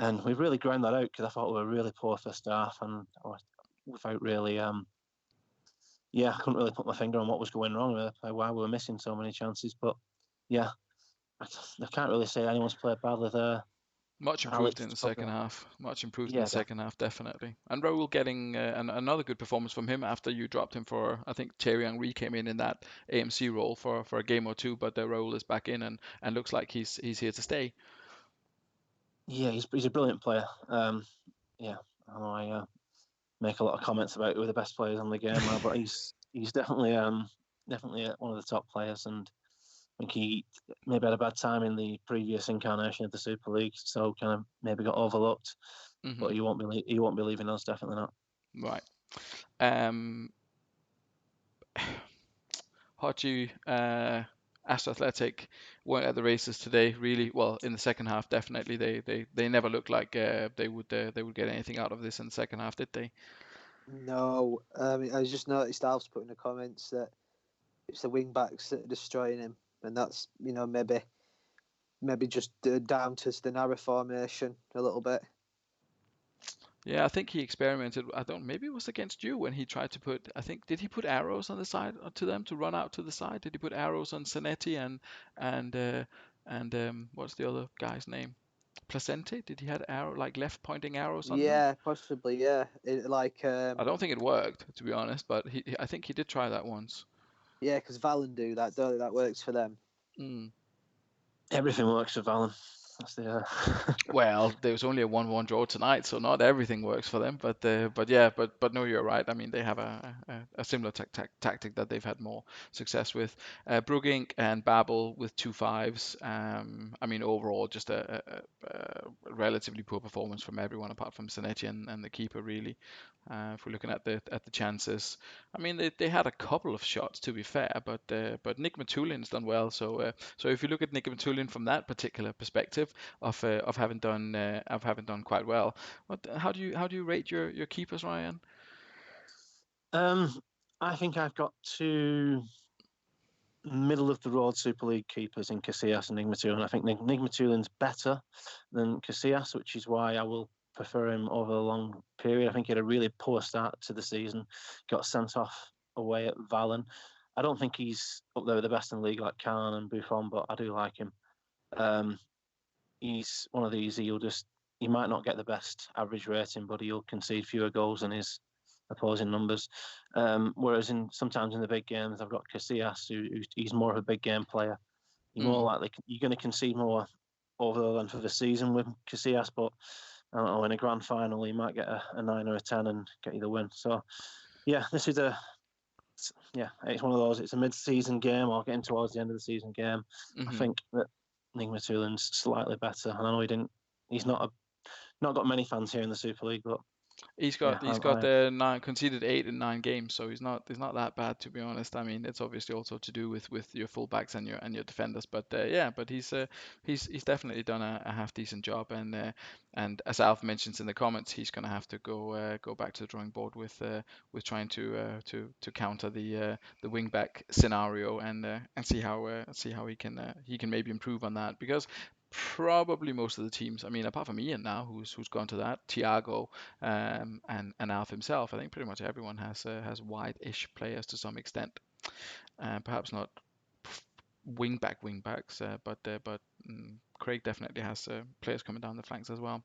And we've really ground that out, because I thought we were really poor first half, and without really, I couldn't really put my finger on what was going wrong with why we were missing so many chances. But yeah, I can't really say anyone's played badly there. Much improved in the second half. Much improved in the second half, definitely. And Raul getting another good performance from him after you dropped him for, I think Thierry Henry came in that AMC role for a game or two, but Raul is back in and looks like he's here to stay. Yeah, he's a brilliant player. I know I make a lot of comments about who are the best players in the game now, but he's definitely one of the top players, and I think he maybe had a bad time in the previous incarnation of the Super League, so kind of maybe got overlooked. Mm-hmm. But he won't be leaving us, definitely not. Right. Hodgie, Astor Athletic weren't at the races today, really. Well, in the second half, definitely. They never looked like they would get anything out of this in the second half, did they? No, I just noticed Alf's put in the comments that it's the wing backs that are destroying him, and that's maybe just down to the narrow formation a little bit. Yeah, I think he experimented. I don't. Maybe it was against you when he tried to put. I think did he put arrows on the side to them to run out to the side? Did he put arrows on Zanetti and what's the other guy's name? Placente? Did he had arrow like left pointing arrows on them? Yeah, possibly. Yeah, I don't think it worked to be honest, but I think he did try that once. yeah, because Valen do that. Don't they? That works for them. Mm. Everything works for Valen. That's the. Well, there was only a 1-1 draw tonight, so not everything works for them. But yeah, but no, you're right. I mean, they have a similar tactic that they've had more success with. Brugink and Babel with 2 5s. I mean, overall, just a relatively poor performance from everyone apart from Zanetti and the keeper, really. If we're looking at the chances, I mean, they had a couple of shots to be fair, but Nick Matulin's done well. So if you look at Nick Matulin from that particular perspective of having done quite well. How do you rate your keepers, Ryan? I think I've got two middle of the road Super League keepers in Casillas and Nick Matulin. I think Nick Matulin's better than Casillas, which is why I will prefer him over a long period. I think he had a really poor start to the season, got sent off away at Valen. I don't think he's up there with the best in the league like Khan and Buffon, but I do like him. He's one of these, he might not get the best average rating, but he'll concede fewer goals than his opposing numbers. Whereas sometimes in the big games, I've got Casillas, he's more of a big game player. You're more likely you're going to concede more over the length of the season with Casillas, but I don't know, in a grand final, he might get a 9 or a 10 and get you the win. So, yeah, it's one of those. It's a mid-season game or getting towards the end of the season game. I think that Nick Matulin's slightly better. I know he's not got many fans here in the Super League, but He's got conceded 8 in 9 games, so he's not that bad to be honest. I mean, it's obviously also to do with your fullbacks and your defenders, but yeah, but he's definitely done a half decent job, and as Alf mentions in the comments, he's gonna have to go back to the drawing board with trying to counter the wing back scenario and see how he can maybe improve on that because probably most of the teams, I mean, apart from Ian now, who's gone to that, Thiago, and Alf himself, I think pretty much everyone has wide-ish players to some extent. Perhaps not wing backs, but Craig definitely has players coming down the flanks as well.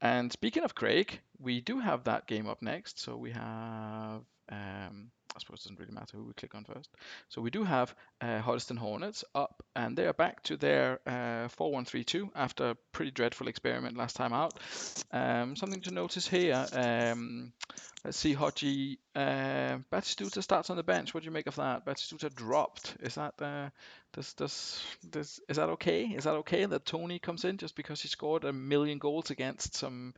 And speaking of Craig, we do have that game up next. So we have, I suppose it doesn't really matter who we click on first. So we do have Holston Hornets up, and they are back to their 4-1-3-2 after a pretty dreadful experiment last time out. Something to notice here. Let's see, Hodgie. Batistuta starts on the bench. What do you make of that? Batistuta dropped. Is that is that okay? Is that okay that Tony comes in just because he scored 1,000,000 goals against some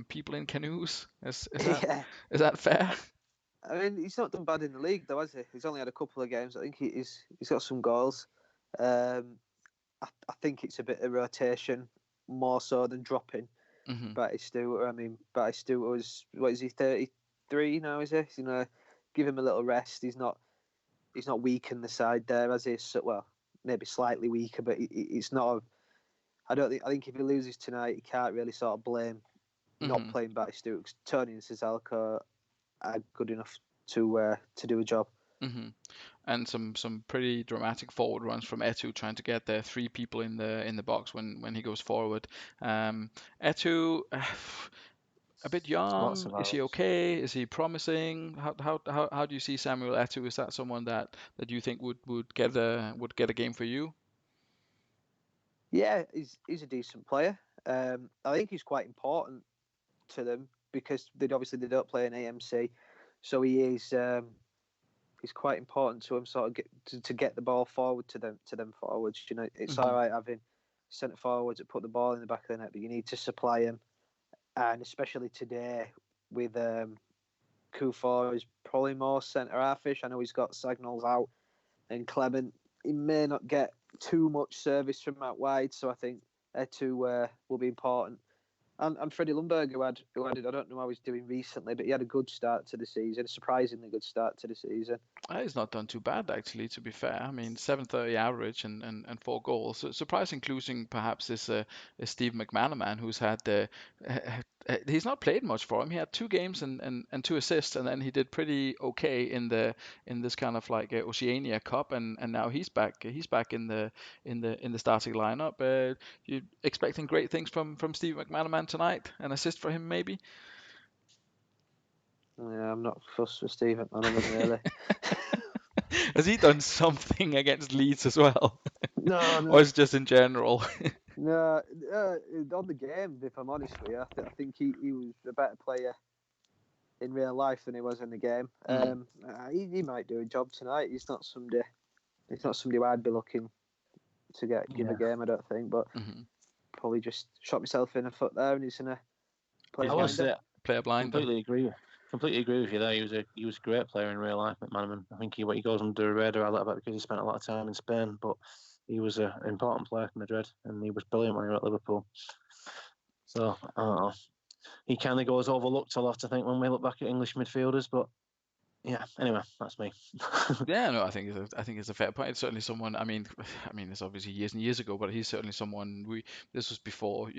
people in canoes? Is that fair? I mean, he's not done bad in the league though, has he? He's only had a couple of games. I think he's got some goals. I think it's a bit of rotation more so than dropping. Batistuta. I mean, Batistuta was, what is he, 33 now? Is he? You know, give him a little rest. He's not weak in the side there, as he is. Well, maybe slightly weaker, but it's not. I think if he loses tonight, he can't really sort of blame not playing Batistuta because Tony and Cesarco are good enough to do a job. And some pretty dramatic forward runs from Etu trying to get the 3 people in the box when he goes forward. Etu. A bit young. Is he okay? Is he promising? How do you see Samuel Eto'o? Is that someone that you think would get a game for you? Yeah, he's a decent player. I think he's quite important to them because they don't play in AMC, so he is. He's quite important to him, sort of to get the ball forward to them forwards. You know, it's all right having centre forwards that put the ball in the back of the net, but you need to supply him, and especially today with Kufor is probably more centre halfish. I know he's got Sagnals out and Clement. He may not get too much service from out wide, so I think Etu will be important. And Freddie Lundberg, who I don't know how he's doing recently, but he had a good start to the season, a surprisingly good start to the season. He's not done too bad, actually, to be fair. I mean, 730 average and 4 goals. So surprising, including perhaps is Steve McManaman, who's had he's not played much for him. He had 2 games and 2 assists, and then he did pretty okay in this kind of like Oceania Cup, and now he's back. He's back in the starting lineup. You expecting great things from Steve McManaman tonight? An assist for him maybe? Yeah, I'm not fussed with Steve McManaman really. Has he done something against Leeds as well? No. Or is it just in general? No, on the game, if I'm honest with you, I think he was a better player in real life than he was in the game. He might do a job tonight. He's not somebody who I'd be looking to give a game, I don't think, but probably just shot myself in the foot there, and he's gonna play a blinder. Completely agree with you there. He was a great player in real life, McManaman. I think he goes under the radar a little bit because he spent a lot of time in Spain, but he was an important player for Madrid, and he was brilliant when he was at Liverpool. So I don't know. He kind of goes overlooked a lot, I think, when we look back at English midfielders. But yeah, anyway, that's me. Yeah, no, I think it's a fair point. It's certainly someone. I mean, it's obviously years and years ago, but he's certainly someone. This was before,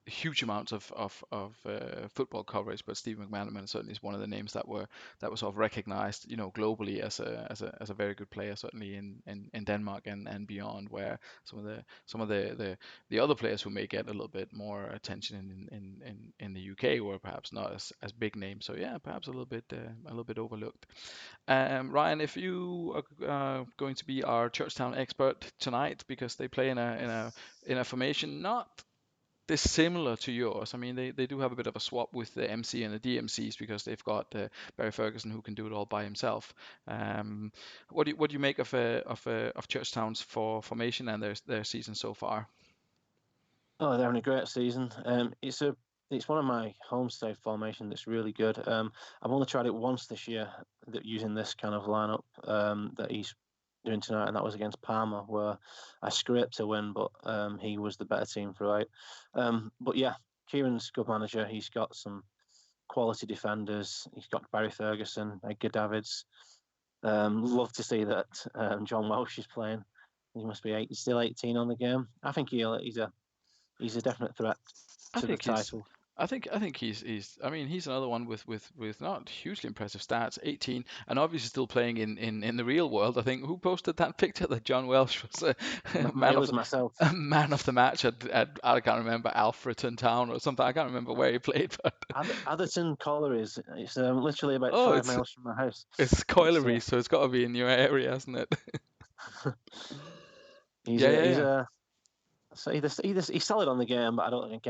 huge amounts of football coverage. But Steve McManaman certainly is one of the names that was sort of recognized, globally as a very good player, certainly in Denmark and beyond, where some of the other players who may get a little bit more attention in the UK were perhaps not as big names. So yeah, perhaps a little bit overlooked. Ryan, if you are going to be our Churchtown expert tonight, because they play in a formation not dissimilar to yours. I mean, they do have a bit of a swap with the MC and the DMCs because they've got Barry Ferguson who can do it all by himself. What do you make of Churchtown's formation and their season so far? Oh, they're having a great season. It's one of my home state formation that's really good. I've only tried it once this year using this kind of lineup that he's doing tonight, and that was against Parma, where I scraped a win, but he was the better team throughout. But yeah, Kieran's good manager. He's got some quality defenders. He's got Barry Ferguson, Edgar Davids. Love to see that John Welsh is playing. He must be still 18 on the game. I think he's a definite threat to the title. I think he's another one with not hugely impressive stats, 18, and obviously still playing in the real world. I think who posted that picture that John Welsh was myself. Man of the match at I can't remember, Alfreton Town or something. I can't remember where he played, but Atherton Collieries. It's literally about 5 miles from my house. It's Colliery, so it's got to be in your area, hasn't it? He's solid on the game, but I don't think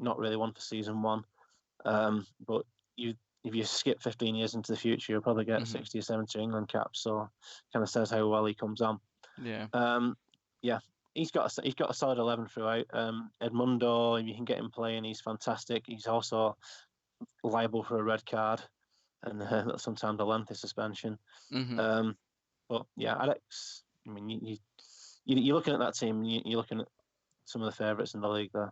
not really one for season one. But if you skip 15 years into the future, you'll probably get 60 or 70 England caps. So kind of says how well he comes on. Yeah. He's got a solid 11 throughout. Edmundo, if you can get him playing, he's fantastic. He's also liable for a red card and sometimes a lengthy suspension. But yeah, Alex. I mean, you're looking at that team. You're looking at some of the favourites in the league there.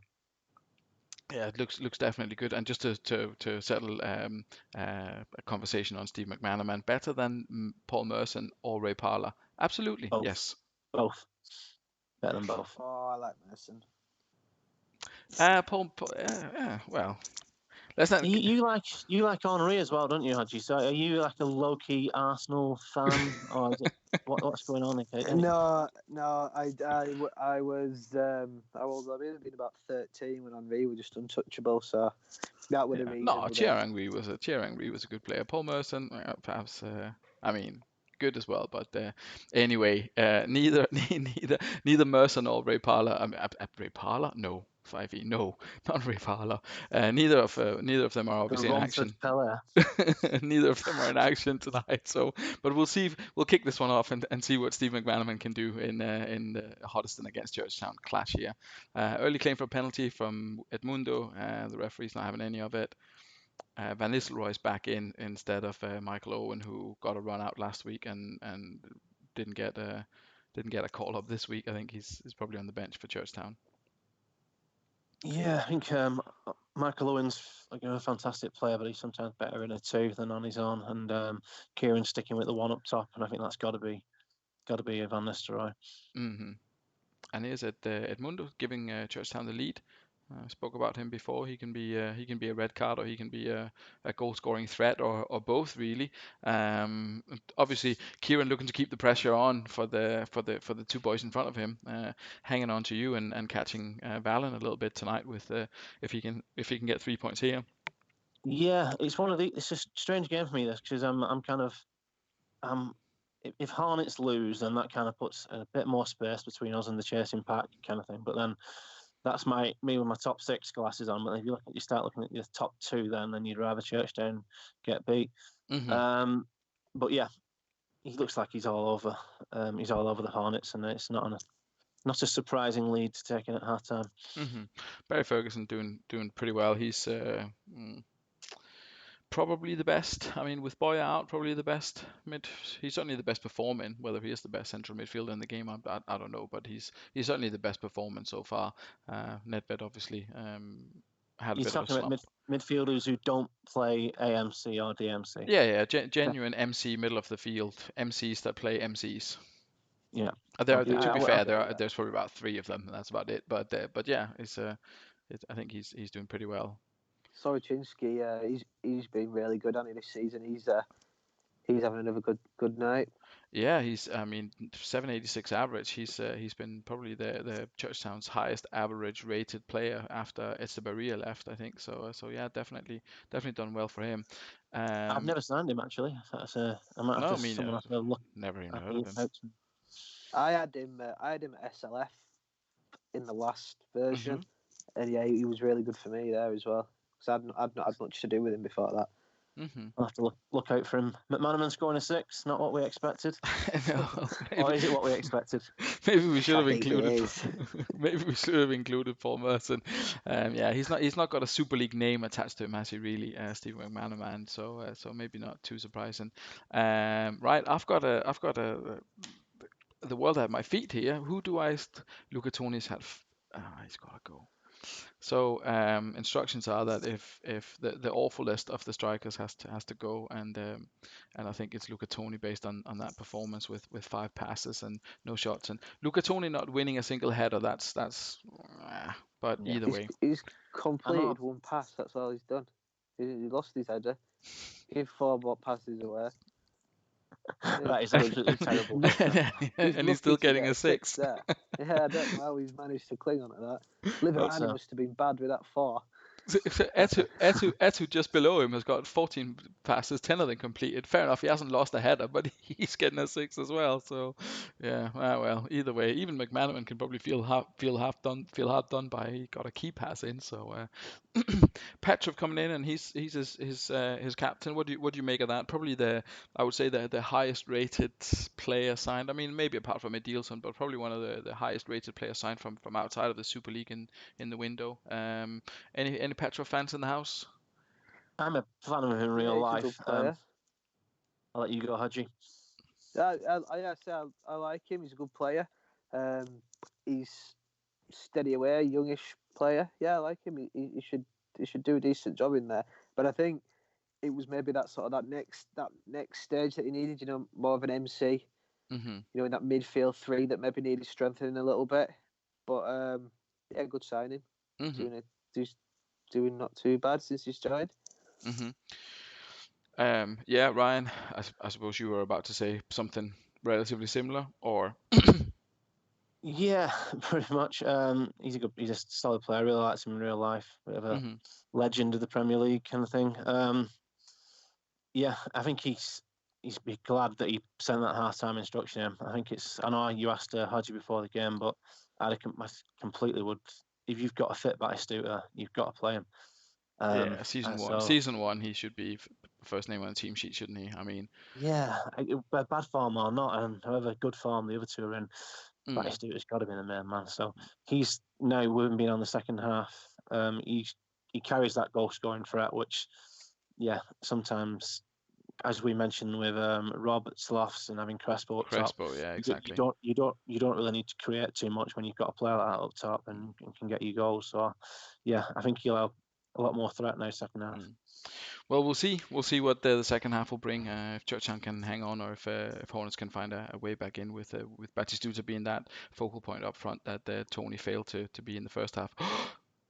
Yeah, it looks definitely good. And just to settle a conversation on Steve McManaman, better than Paul Merson or Ray Parlour? Absolutely, both. Yes. Both. Better than both. Oh, I like Merson. Paul well. You like Henry as well, don't you, Hadji? So are you like a low-key Arsenal fan, or is it, what's going on? No. I was how old have I been? I've been about 13 when Henry was just untouchable. So that would have been. No, Thierry Henry was a good player. Paul Merson, perhaps. Good as well, but anyway, neither Merson nor Ray Parlour. Ray Parlour? No. 5e, no, not Ray Parlour. Neither of them are obviously in action. Neither of them are in action tonight. So, but we'll see. We'll kick this one off and see what Steve McManaman can do in the Hoddesdon against Churchtown clash here. Early claim for a penalty from Edmundo. The referee's not having any of it. Van Nistelrooy's back in instead of Michael Owen, who got a run out last week and didn't get a call up this week. I think he's probably on the bench for Churchtown. Yeah, I think Michael Owen's a fantastic player, but he's sometimes better in a 2 than on his own. And Kieran's sticking with the 1 up top, and I think that's got to be Van Nistelrooy. And here's Edmundo giving Churchtown the lead. Spoke about him before. He can be a red card, or he can be a goal scoring threat, or both really. Obviously, Kieran looking to keep the pressure on for the two boys in front of him, hanging on to you and catching Valen a little bit tonight with if he can get 3 points here. Yeah, it's a strange game for me, this, because I'm kind of if Hornets lose, then that kind of puts a bit more space between us and the chasing pack kind of thing. But then that's me with my top 6 glasses on. But if you start looking at your top 2, then you'd rather Churchdown get beat. Mm-hmm. But yeah, he looks like he's all over. He's all over the Hornets, and it's not a surprising lead to take in at halftime. Mm-hmm. Barry Ferguson doing pretty well. He's probably the best. I mean, with Boy out, probably the best mid. He's certainly the best performing. Whether he is the best central midfielder in the game, I don't know. But he's certainly the best performing so far. Nedved obviously had a You're bit of a talking about slump. midfielders who don't play AMC or DMC. Yeah, genuine MC middle of the field. MCs that play MCs. Yeah. To be fair, there's probably about 3 of them. And that's about it. But yeah, I think he's doing pretty well. Soroczynski, he's been really good on it this season. He's having another good night. Yeah, he's 786 average. He's been probably the Churchtown's highest average rated player after Estebaria left, I think. So yeah, definitely done well for him. I've never signed him actually. I might have someone have to look. Never even heard of him. I had him at SLF in the last version, and yeah, he was really good for me there as well. Because I'd not had much to do with him before that. Mm-hmm. I'll have to look out for him. McManaman scoring a 6, not what we expected. No, or is it what we expected? Maybe we should have included. Maybe we should have included Paul Merson. Yeah, he's not got a Super League name attached to him, has he? Really, Stephen McManaman. So maybe not too surprising. Right, I've got the world at my feet here. Who do I? Luca Toni's had. He's got to go. So instructions are that if the awful list of the strikers has to go, and I think it's Luca Toni based on that performance with 5 passes and no shots, and Luca Toni not winning a single header. But either way, he's completed 1 pass. That's all he's done. He lost his header. Gave 4 more passes away. That is absolutely terrible. And he's still getting a 6. There. Yeah, I don't know how he's managed to cling on to that. Liverani must have been bad with that 4. So Etu just below him has got 14 passes, 10 of them completed. Fair enough, he hasn't lost a header, but he's getting a 6 as well. So, yeah, well, either way, even McManaman can probably feel hard done by. He got a key pass in. So, Petrov coming in, and he's his captain. What do you make of that? Probably I would say the highest rated player signed. I mean, maybe apart from Edilson, but probably one of the highest rated players signed from outside of the Super League in the window. Any Petrov fans in the house? I'm a fan of him in real life. I'll let you go, Haji. I like him. He's a good player. He's steady away, youngish player. Yeah, I like him. He should do a decent job in there. But I think it was maybe that next stage that he needed. You know, more of an MC. Mm-hmm. You know, in that midfield 3 that maybe needed strengthening a little bit. But yeah, good signing. Mm-hmm. Doing not too bad since he's joined. Mm-hmm. Yeah, Ryan, I suppose you were about to say something relatively similar, or? Yeah, pretty much. He's a solid player. I really likes him in real life. Bit of a legend of the Premier League kind of thing. Yeah, I think he's be glad that he sent that half-time instruction in. I know you asked Haji before the game, but I completely would. If you've got a fit Batistuta, you've got to play him. Yeah, season one, he should be first name on the team sheet, shouldn't he? I mean, yeah, bad form or not, and however good form the other 2 are in, Batistuta's got to be the main man. So he's now been on the second half. He carries that goal scoring threat, which, yeah, sometimes, as we mentioned with Rob Sloths and having Crespo up top. Yeah, exactly. You don't really need to create too much when you've got a player like that up top and can get you goals. So, yeah, I think he'll have a lot more threat now second half. Well, we'll see. We'll see what the second half will bring. If Churchtown can hang on, or if Hornets can find a way back in with Batistuta being that focal point up front that Tony failed to be in the first half.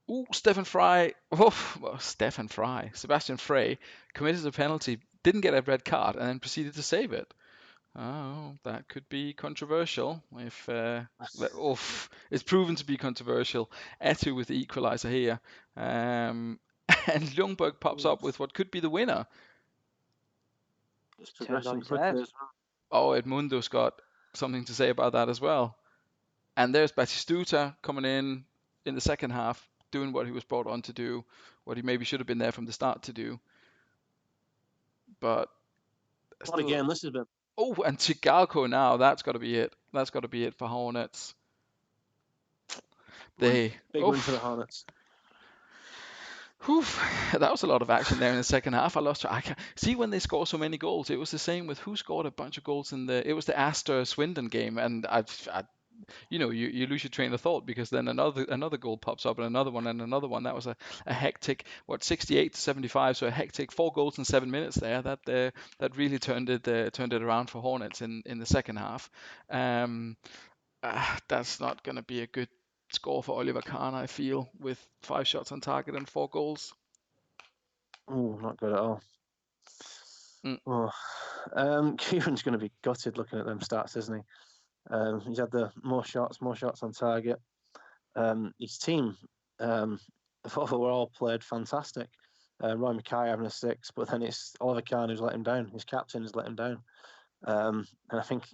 Ooh, Stephen Fry. Oh, well, Stephen Fry. Sebastian Frey committed a penalty, didn't get a red card, and then proceeded to save it. Oh, that could be controversial if it's proven to be controversial. Etu with the equaliser here. And Ljungberg pops up with what could be the winner. It's progressing quickly as well. Oh, Edmundo's got something to say about that as well. And there's Batistuta coming in the second half, doing what he was brought on to do, what he maybe should have been there from the start to do. But What again? This has been. Oh, and Chigalco now. That's got to be it. That's got to be it for Hornets. Big win for the Hornets. Whew, that was a lot of action there in the second half. I lost track. See, when they score so many goals, it was the same with who scored a bunch of goals in the. It was the Astor Swindon game, and you lose your train of thought because then another goal pops up and another one and another one. That was a hectic 68 to 75, so a hectic 4 goals in 7 minutes there. That really turned it around for Hornets in the second half. That's not going to be a good score for Oliver Kahn, I feel, with 5 shots on target and 4 goals. Oh, not good at all. Oh. Kieran's going to be gutted looking at them stats, isn't he? He's had the more shots on target. His team, overall played fantastic. Roy Mackay having a 6, but then it's Oliver Kahn who's let him down. His captain has let him down. And I think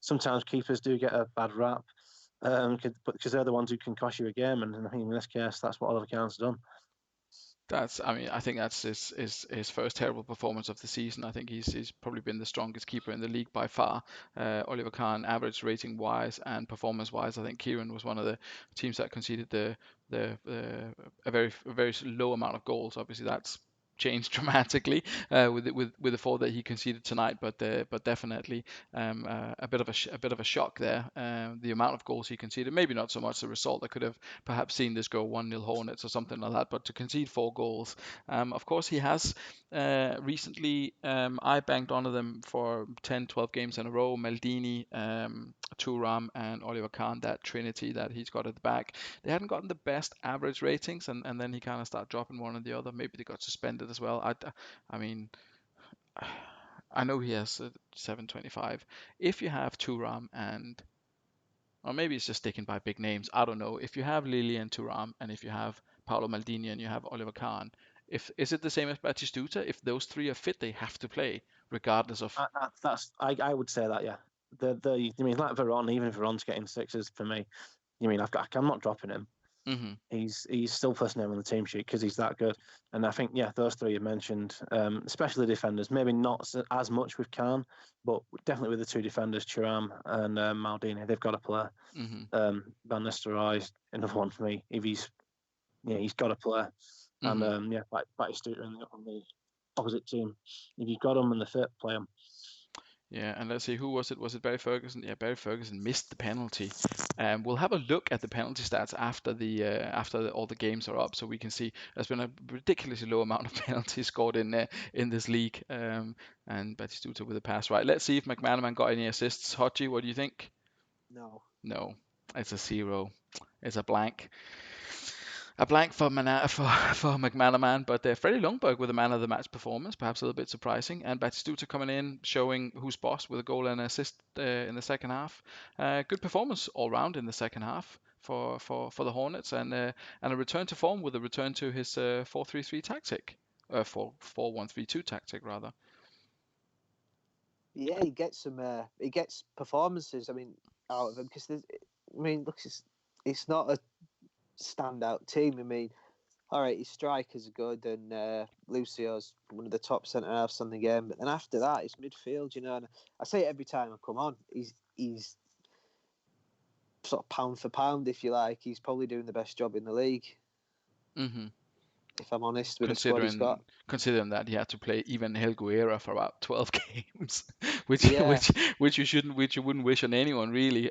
sometimes keepers do get a bad rap, because they're the ones who can cost you a game, and I think in this case that's what Oliver Kahn's done. I think that's his first terrible performance of the season. I think he's probably been the strongest keeper in the league by far. Oliver Kahn, average rating wise and performance wise, I think Kieran was one of the teams that conceded a very low amount of goals. Obviously, that's changed dramatically with the 4 that he conceded tonight, but definitely a bit of a shock there. The amount of goals he conceded, maybe not so much the result. I could have perhaps seen this go 1-0 Hornets or something like that, but to concede 4 goals, of course he has recently. I banked onto them for 10-12 games in a row. Maldini, Thuram, and Oliver Kahn, that trinity that he's got at the back. They hadn't gotten the best average ratings, and then he kind of started dropping one or the other. Maybe they got suspended as well. I mean, I know he has 725. If you have Thuram or maybe it's just sticking by big names. I don't know. If you have Lili and Thuram, and if you have Paolo Maldini and you have Oliver Kahn, is it the same as Batistuta? If those 3 are fit, they have to play, regardless of. I would say that, yeah. Like Veron, even if Veron's getting 6s for me, I'm not dropping him. Mm-hmm. He's still first name on the team sheet because he's that good. And I think, those 3 you mentioned, especially the defenders, maybe not as much with Kahn, but definitely with the 2 defenders, Thuram and Maldini, they've got to play. Mm-hmm. Van Nistelrooy, another one for me. If he's got to play. Mm-hmm. And Batistuta on the opposite team. If you've got them and they're fit, play them. Yeah, and let's see, who was it? Was it Barry Ferguson? Yeah, Barry Ferguson missed the penalty. We'll have a look at the penalty stats after all the games are up, so we can see there's been a ridiculously low amount of penalties scored in this league. And Batistuta with a pass. Right, let's see if McManaman got any assists. Hodgie, what do you think? No, it's a 0. It's a blank. A blank for McManaman, but Freddie Ljungberg with a man of the match performance, perhaps a little bit surprising, and Batistuta coming in, showing who's boss with a goal and an assist in the second half. Good performance all round in the second half for the Hornets, and a return to form with a return to his 4-3-3 tactic, 4-1-3-2 tactic rather. Yeah, he gets performances. Out of him because look, it's not a standout team. All right, his strikers are good, and Lucio's one of the top centre halves on the game. But then after that, it's midfield, And I say it every time I come on. He's sort of pound for pound, if you like. He's probably doing the best job in the league. Mm-hmm. if I'm honest, with the squad he's got. Considering that he had to play even Helguera for about 12 games, which Yeah. which you wouldn't wish on anyone really.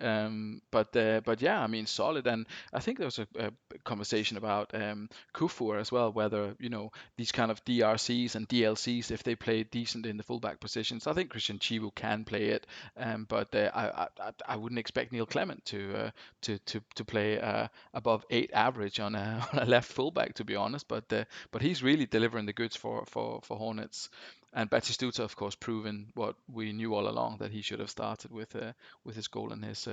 But yeah, I mean solid, and I think there was a conversation about Kufur as well, whether these kind of DRCs and DLCs, if they play decent in the fullback positions. I think Christian Chivu can play it, but I wouldn't expect Neil Clement to play above 8 average on on a left fullback, to be honest. But he's really delivering the goods for Hornets. And Batistuta, of course, proven what we knew all along, that he should have started with his goal and his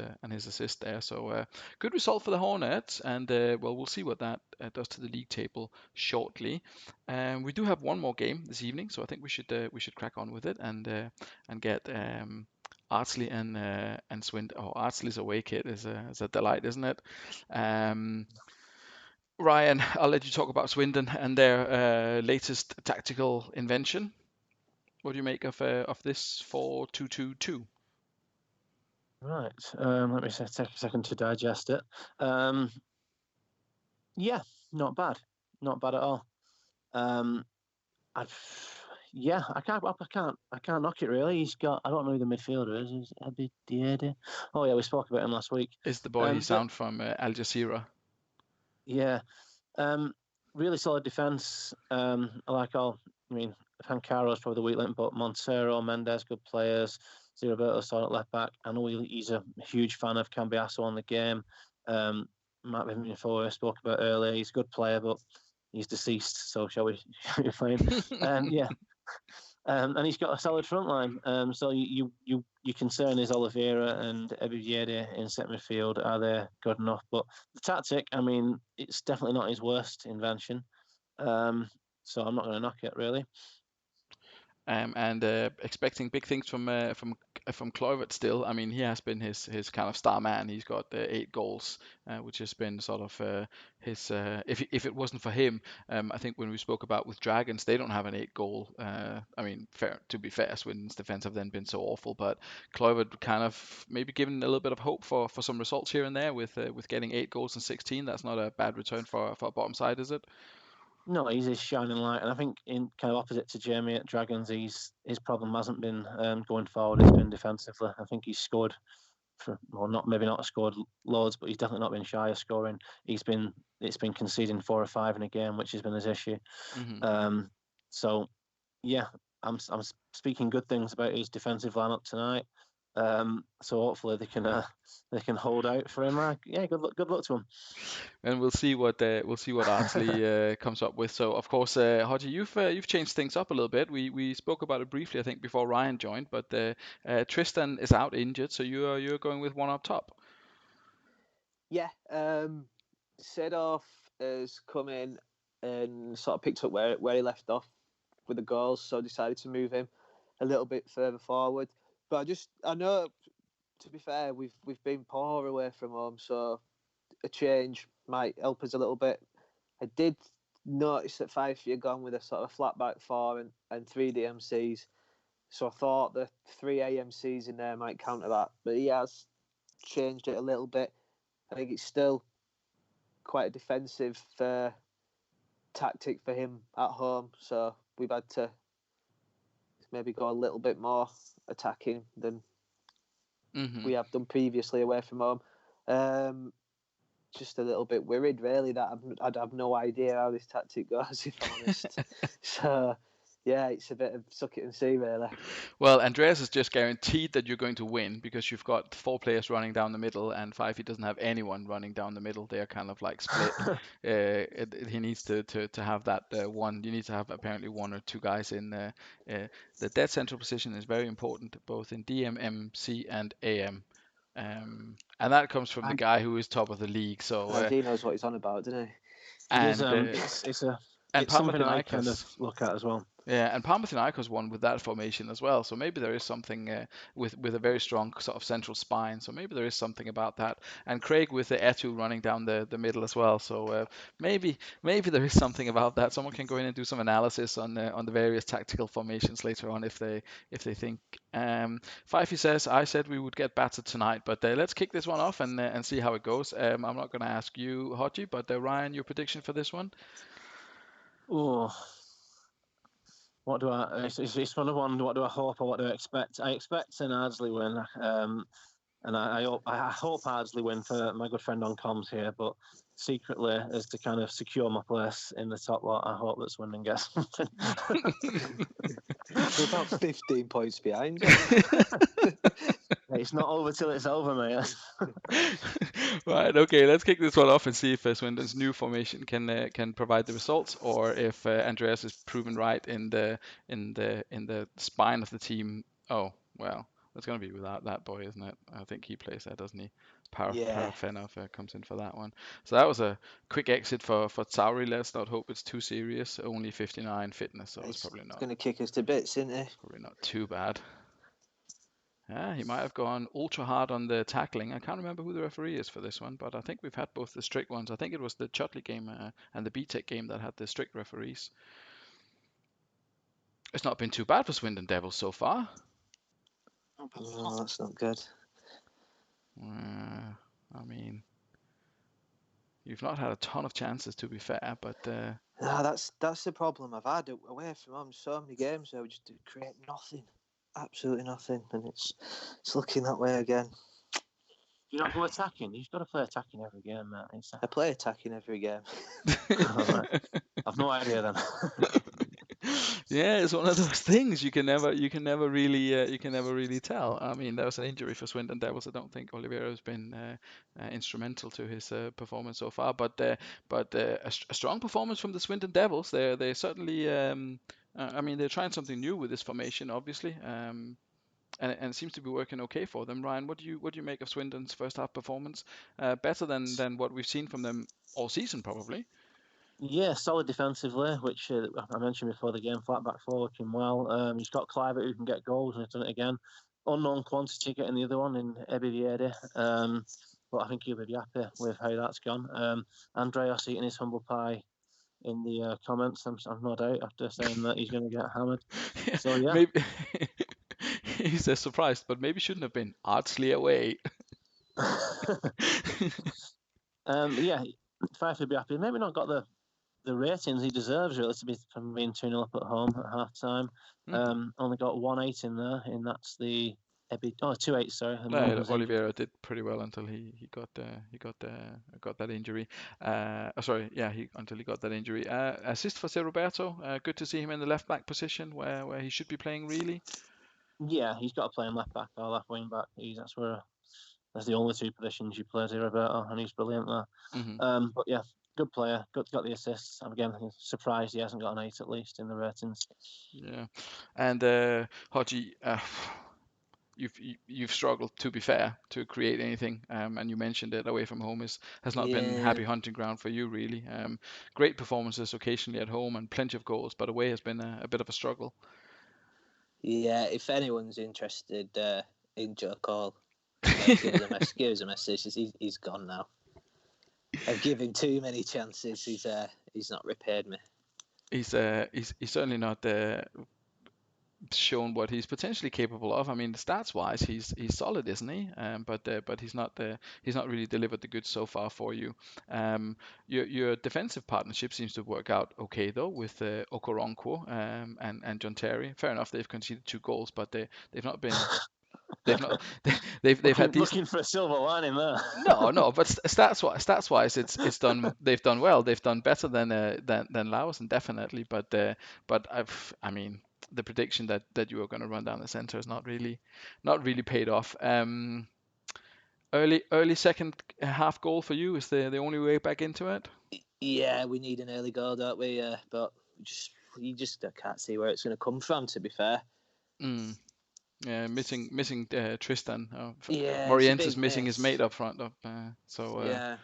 assist there. So good result for the Hornets, and well, we'll see what that does to the league table shortly. We do have one more game this evening, so I think we should crack on with it and get Ardsley and Swindon. Oh, Ardsley's away kit is a delight, isn't it? Ryan, I'll let you talk about Swindon and their latest tactical invention. What do you make of this 4-2-2-2? Right. Let me take a second to digest it. Yeah, not bad. Not bad at all. I can't knock it really. He's got, I don't know who the midfielder is. Is it Abi Diede? Oh yeah, we spoke about him last week. Is the boy he sound from Al Jazeera? Yeah. Really solid defence. I mean, Pancaro's probably the weak link, but Montero, Mendes, good players. Roberto solid at left back. I know he's a huge fan of Cambiasso on the game. Matt Vivian spoke about earlier. He's a good player, but he's deceased, so shall we play him? Yeah. And he's got a solid front line. So your concern is Oliveira and Ebidiede in centre midfield. Are they good enough? But the tactic, I mean, it's definitely not his worst invention. So I'm not going to knock it really. And expecting big things from Kluivert still. I mean, he has been his kind of star man. He's got 8 goals, which has been sort of his. If it wasn't for him, I think when we spoke about with Dragons, they don't have an 8 goal. I mean, to be fair, Swindon's defense have then been so awful, but Kluivert kind of maybe given a little bit of hope for some results here and there with getting 8 goals and 16. That's not a bad return for a bottom side, is it? No, he's a shining light, and I think in kind of opposite to Jamie at Dragons, his problem hasn't been going forward; it's been defensively. I think he's scored maybe not scored loads, but he's definitely not been shy of scoring. It's been conceding 4 or 5 in a game, which has been his issue. Mm-hmm. So yeah, I'm speaking good things about his defensive lineup tonight. So hopefully they can hold out for him. Yeah, good luck to him. And we'll see what Ardsley comes up with. So of course, Hodgie, you've changed things up a little bit. We spoke about it briefly, I think, before Ryan joined. But Tristan is out injured, so you're going with one up top. Yeah, Seedorf has come in and sort of picked up where he left off with the goals, so decided to move him a little bit further forward. But I know, to be fair, we've been poor away from home, so a change might help us a little bit. I did notice that Fife had gone with a sort of flat back 4 and 3 DMCs, so I thought the 3 AMCs in there might counter that, but he has changed it a little bit. I think it's still quite a defensive tactic for him at home, so we've had to maybe go a little bit more attacking than we have done previously away from home. Just a little bit worried, really, that I'd have no idea how this tactic goes, if I'm honest. So, yeah, it's a bit of suck it and see, really. Well, Andreas is just guaranteed that you're going to win because you've got 4 players running down the middle, and Fifey doesn't have anyone running down the middle. They are kind of like split. He needs to have that one. You need to have apparently 1 or 2 guys in the dead central position is very important, both in DM, MC, and AM. And that comes from the guy who is top of the league. So he knows what he's on about, doesn't he? It's something I kind of look at as well. Yeah, and Panathinaikos won with that formation as well. So maybe there is something with a very strong sort of central spine. So maybe there is something about that. And Craig with the Etu running down the middle as well. So maybe there is something about that. Someone can go in and do some analysis on the various tactical formations later on if they think. Fifey says, I said we would get battered tonight, but let's kick this one off and see how it goes. I'm not going to ask you, Hodgie, but Ryan, your prediction for this one? Oh, what do I? It's one of one. What do I hope or what do I expect? I expect an Ardsley win, and I hope Ardsley win for my good friend on comms here. But secretly, as to kind of secure my place in the top lot, I hope that Swindon gets something. We're about 15 points behind. It's not over till it's over, mate. Right. Okay. Let's kick this one off and see if Swindon's new formation can provide the results, or if Andreas is proven right in the spine of the team. Oh well, that's gonna be without that boy, isn't it? I think he plays there, doesn't he? Yeah. Parafenov comes in for that one. So that was a quick exit for Tsauri. Let's not hope it's too serious. Only 59 fitness, so it's probably It's not going to kick us to bits, isn't it? probably not too bad. Yeah, he might have gone ultra hard on the tackling. I can't remember who the referee is for this one, but I think we've had both the strict ones. I think it was the Chutley game and the BTEC game that had the strict referees. It's not been too bad for Swindon Devils so far. No, that's not good. I mean, you've not had a ton of chances, to be fair, but No, that's the problem I've had away from home. So many games where we just create nothing, absolutely nothing, and it's looking that way again. Do you not go attacking? You've got to play attacking every game, mate. I play attacking every game. Right. I've no idea then. Yeah, it's one of those things you can never really tell. I mean, there was an injury for Swindon Devils. I don't think Oliveira has been instrumental to his performance so far, but a strong performance from the Swindon Devils. They certainly, I mean, they're trying something new with this formation, obviously, and it seems to be working okay for them. Ryan, what do you make of Swindon's first half performance? Better than what we've seen from them all season, probably. Yeah, solid defensively, which I mentioned before the game. Flat back four looking well. He's got Cliver who can get goals, and he's done it again. Unknown quantity getting the other one in Ebi Viede. But I think he'll be happy with how that's gone. Andreas eating his humble pie in the comments. I've no doubt after saying that he's going to get hammered. So yeah, Maybe he's surprised, but maybe shouldn't have been Ardsley away. yeah, Fife will be happy. Maybe not got the ratings he deserves really to be from being 2-0 up at home at half time. Only got 1-8 in there, and that's the 2-8. Sorry, No, Oliveira did pretty well until he got that injury. Until he got that injury. Assist for Se Roberto. Good to see him in the left back position where he should be playing really. Yeah, he's got to play in left back or left wing back. That's the only two positions you play, Roberto, and he's brilliant there. But yeah, good player, got the assists. I'm again surprised he hasn't got an 8 at least in the ratings. Yeah, and Hodgie, you've struggled, to be fair, to create anything, and you mentioned it, away from home has not been happy hunting ground for you really. Great performances occasionally at home and plenty of goals, but away has been a bit of a struggle. Yeah, if anyone's interested in Joe Cole, give us a message. He's gone now. I've given him too many chances. He's not repaid me. He's certainly not shown what he's potentially capable of. I mean, stats wise, he's solid, isn't he? But he's not really delivered the goods so far for you. Your defensive partnership seems to work out okay though, with Okoronkwo and John Terry. Fair enough, they've conceded 2 goals, but they've not been. They've had looking for a silver lining there. No, but stats wise, it's done. They've done well. They've done better than Lausen, definitely. But I mean, the prediction that you were going to run down the center is not really paid off. Early second half goal for you is the only way back into it. Yeah, we need an early goal, don't we? But you just can't see where it's going to come from. To be fair. Yeah, missing Tristan. Yeah, Morientes missing his mate up front. Yeah.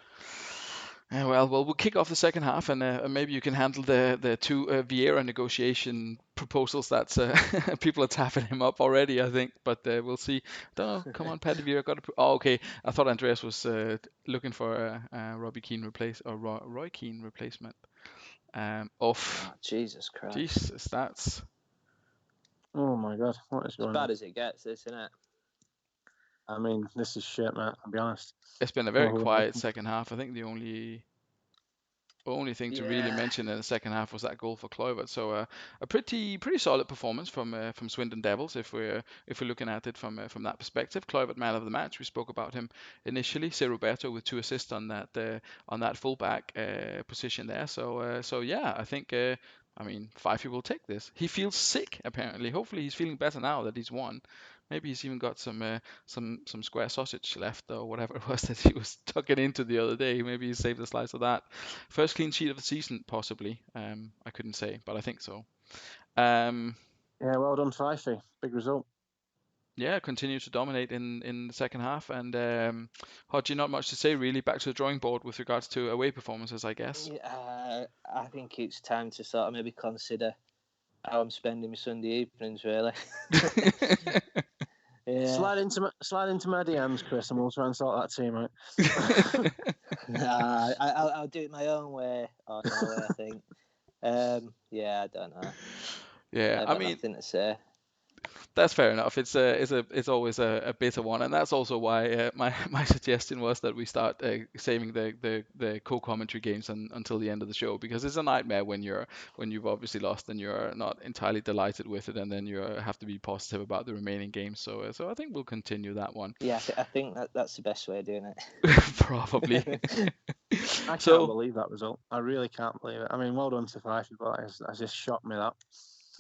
Well, we'll kick off the second half, and maybe you can handle the 2 Vieira negotiation proposals that people are tapping him up already, I think. But we'll see. Don't know. Come on, Paddy Vieira got to. Oh, okay. I thought Andreas was looking for a Roy Keane replacement. Jesus Christ. Jesus, that's. Oh my God, what is going on? As bad as it gets, isn't it? I mean, this is shit, mate. I'll be honest. It's been a very quiet second half. I think the only only thing to really mention in the second half was that goal for Kluivert. So a pretty solid performance from Swindon Devils if we're looking at it from that perspective. Kluivert man of the match. We spoke about him initially. Se Roberto with 2 assists on that fullback position there. So yeah, I think. I mean, Fifey will take this. He feels sick apparently. Hopefully, he's feeling better now that he's won. Maybe he's even got some square sausage left or whatever it was that he was tucking into the other day. Maybe he saved a slice of that. First clean sheet of the season, possibly. I couldn't say, but I think so. Yeah, well done, Fifey. Big result. Yeah, continue to dominate in the second half. And Hodgie, not much to say really. Back to the drawing board with regards to away performances, I guess. Yeah, I think it's time to sort of maybe consider how I'm spending my Sunday evenings, really. Yeah. Slide into my DMs, Chris, and we'll try and sort that team out. Nah, I'll do it my own way or no way, I think. Yeah, I don't know. Yeah, I mean, nothing to say. That's fair enough. It's always a bitter one, and that's also why my suggestion was that we start saving the co-commentary games until the end of the show, because it's a nightmare when you've obviously lost and you're not entirely delighted with it, and then you have to be positive about the remaining games. So I think we'll continue that one. Yeah, I think that's the best way of doing it. Probably. I can't believe that result. I really can't believe it. I mean, well done to Fifey, but it just shocked me that.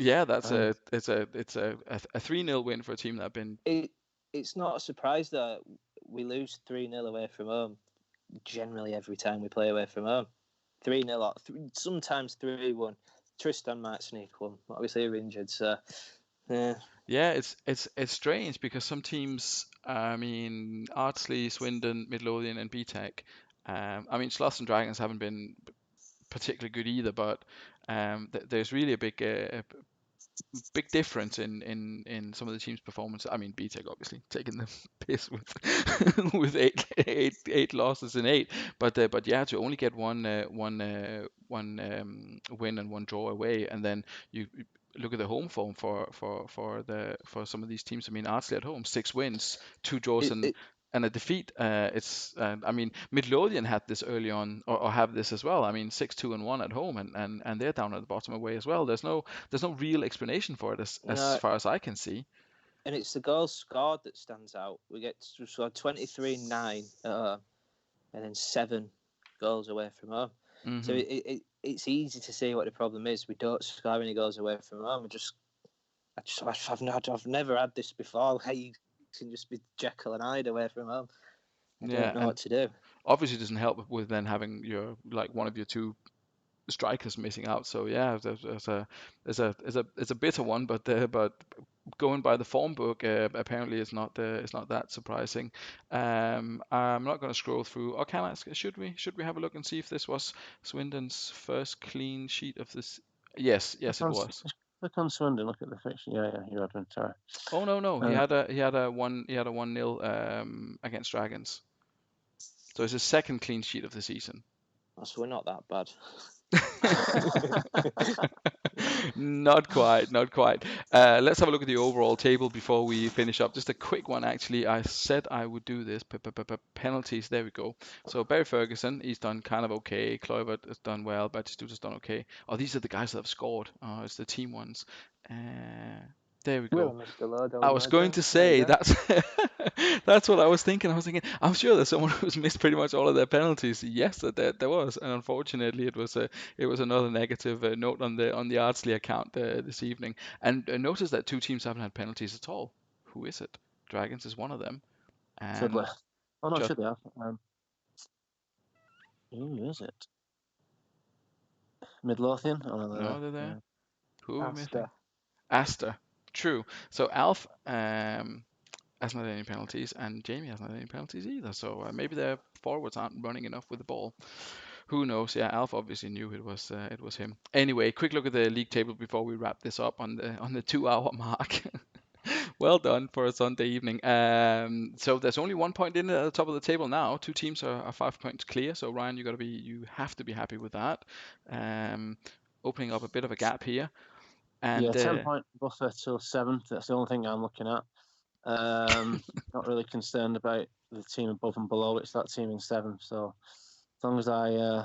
Yeah, it's a 3-0 win for a team that have been. It's not a surprise that we lose 3-0 away from home. Generally, every time we play away from home, 3-0, sometimes 3-1. Tristan might sneak one. Obviously, you're injured, so yeah. Yeah, it's strange because some teams, I mean, Ardsley, Swindon, Midlothian, and BTEC. I mean, Sloths and Dragons haven't been particularly good either, but there's really a big difference in some of the teams' performance. I mean, BTEC obviously taking the piss with with eight losses in 8, but yeah, to only get one win and 1 draw away, and then you look at the home form for some of these teams. I mean, Ardsley at home, 6 wins, 2 draws, and a defeat. I mean, Midlothian had this early on, or have this as well. I mean, 6-2-1 at home, and they're down at the bottom away as well. There's no real explanation for it as far as I can see. And it's the goals scored that stands out. We get 23-9 and then 7 goals away from home. Mm-hmm. So it's easy to see what the problem is. We don't score any goals away from home. I've never had this before. Hey, you can just be Jekyll and Hyde away from home. I don't know what to do. Obviously, it doesn't help with then having one of your 2 strikers missing out. So yeah, it's a bitter one, but going by the form book, apparently it's not that surprising. I'm not going to scroll through. Or can I ask? Should we have a look and see if this was Swindon's first clean sheet of this? Yes, it was. Look on Swindon. Look at the fixture. Yeah, you had one. Sorry. Oh no. He had a 1-0 against Dragons. So it's his second clean sheet of the season. So we're not that bad. Not quite. Let's have a look at the overall table before we finish up. Just a quick one, actually. I said I would do this. Penalties. There we go. So Barry Ferguson, he's done kind of okay. Kluivert has done well. Batistuta has done okay. Oh, these are the guys that have scored. Oh, it's the team ones. There we go. I was going to say that's that's what I was thinking. I'm sure there's someone who's missed pretty much all of their penalties. Yes, there was, and unfortunately it was another negative note on the Ardsley account this evening. And notice that 2 teams haven't had penalties at all. Who is it? Dragons is one of them. Should they? Oh no, should they have? Who is it? Midlothian? Oh, no, they're there. Yeah. Who? Astor. True. So Alf hasn't had any penalties, and Jamie hasn't had any penalties either. So maybe their forwards aren't running enough with the ball. Who knows? Yeah, Alf obviously knew it was him. Anyway, quick look at the league table before we wrap this up on the 2-hour mark. Well done for a Sunday evening. So there's only 1 point in at the top of the table now. 2 teams are 5 points clear. So Ryan, you have to be happy with that. Opening up a bit of a gap here. And, 10-point buffer till 7th. That's the only thing I'm looking at. Not really concerned about the team above and below. It's that team in 7th. So as long as I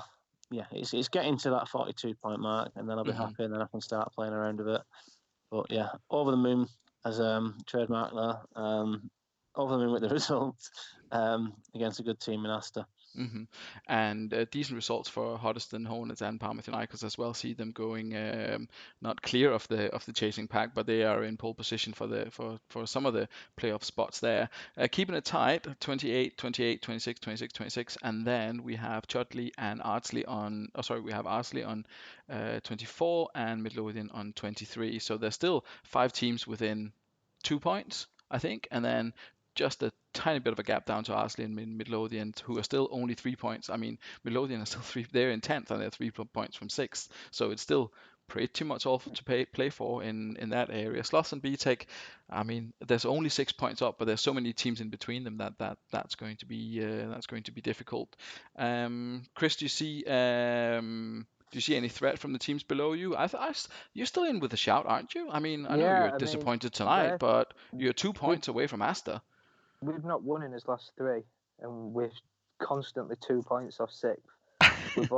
yeah, it's getting to that 42-point mark, and then I'll be happy, and then I can start playing around with it. But yeah, over the moon as trademark there. Over the moon with the results against a good team in Astor. And decent results for Hoddesdon, Hornets, and Panathinaikos as well. See them going not clear of the chasing pack, but they are in pole position for some of the playoff spots there. Keeping it tight, 28, 28, 26, 26, 26, and then we have Chudley and Ardsley on. Oh, sorry, we have Ardsley on 24 and Midlothian on 23. So there's still 5 teams within 2 points, I think, and then just a tiny bit of a gap down to Ardsley and Midlothian, who are still only 3 points. I mean, Midlothian are still they're in 10th and they're 3 points from 6th. So it's still pretty much all to play for in that area. Sloss and BTEC, I mean, there's only 6 points up, but there's so many teams in between them that's going to be difficult. Chris, do you see any threat from the teams below you? You're still in with a shout, aren't you? I mean, I know you're disappointed tonight, but you're 2 points away from Astor. We've not won in his last 3, and we're constantly 2 points off 6th. We've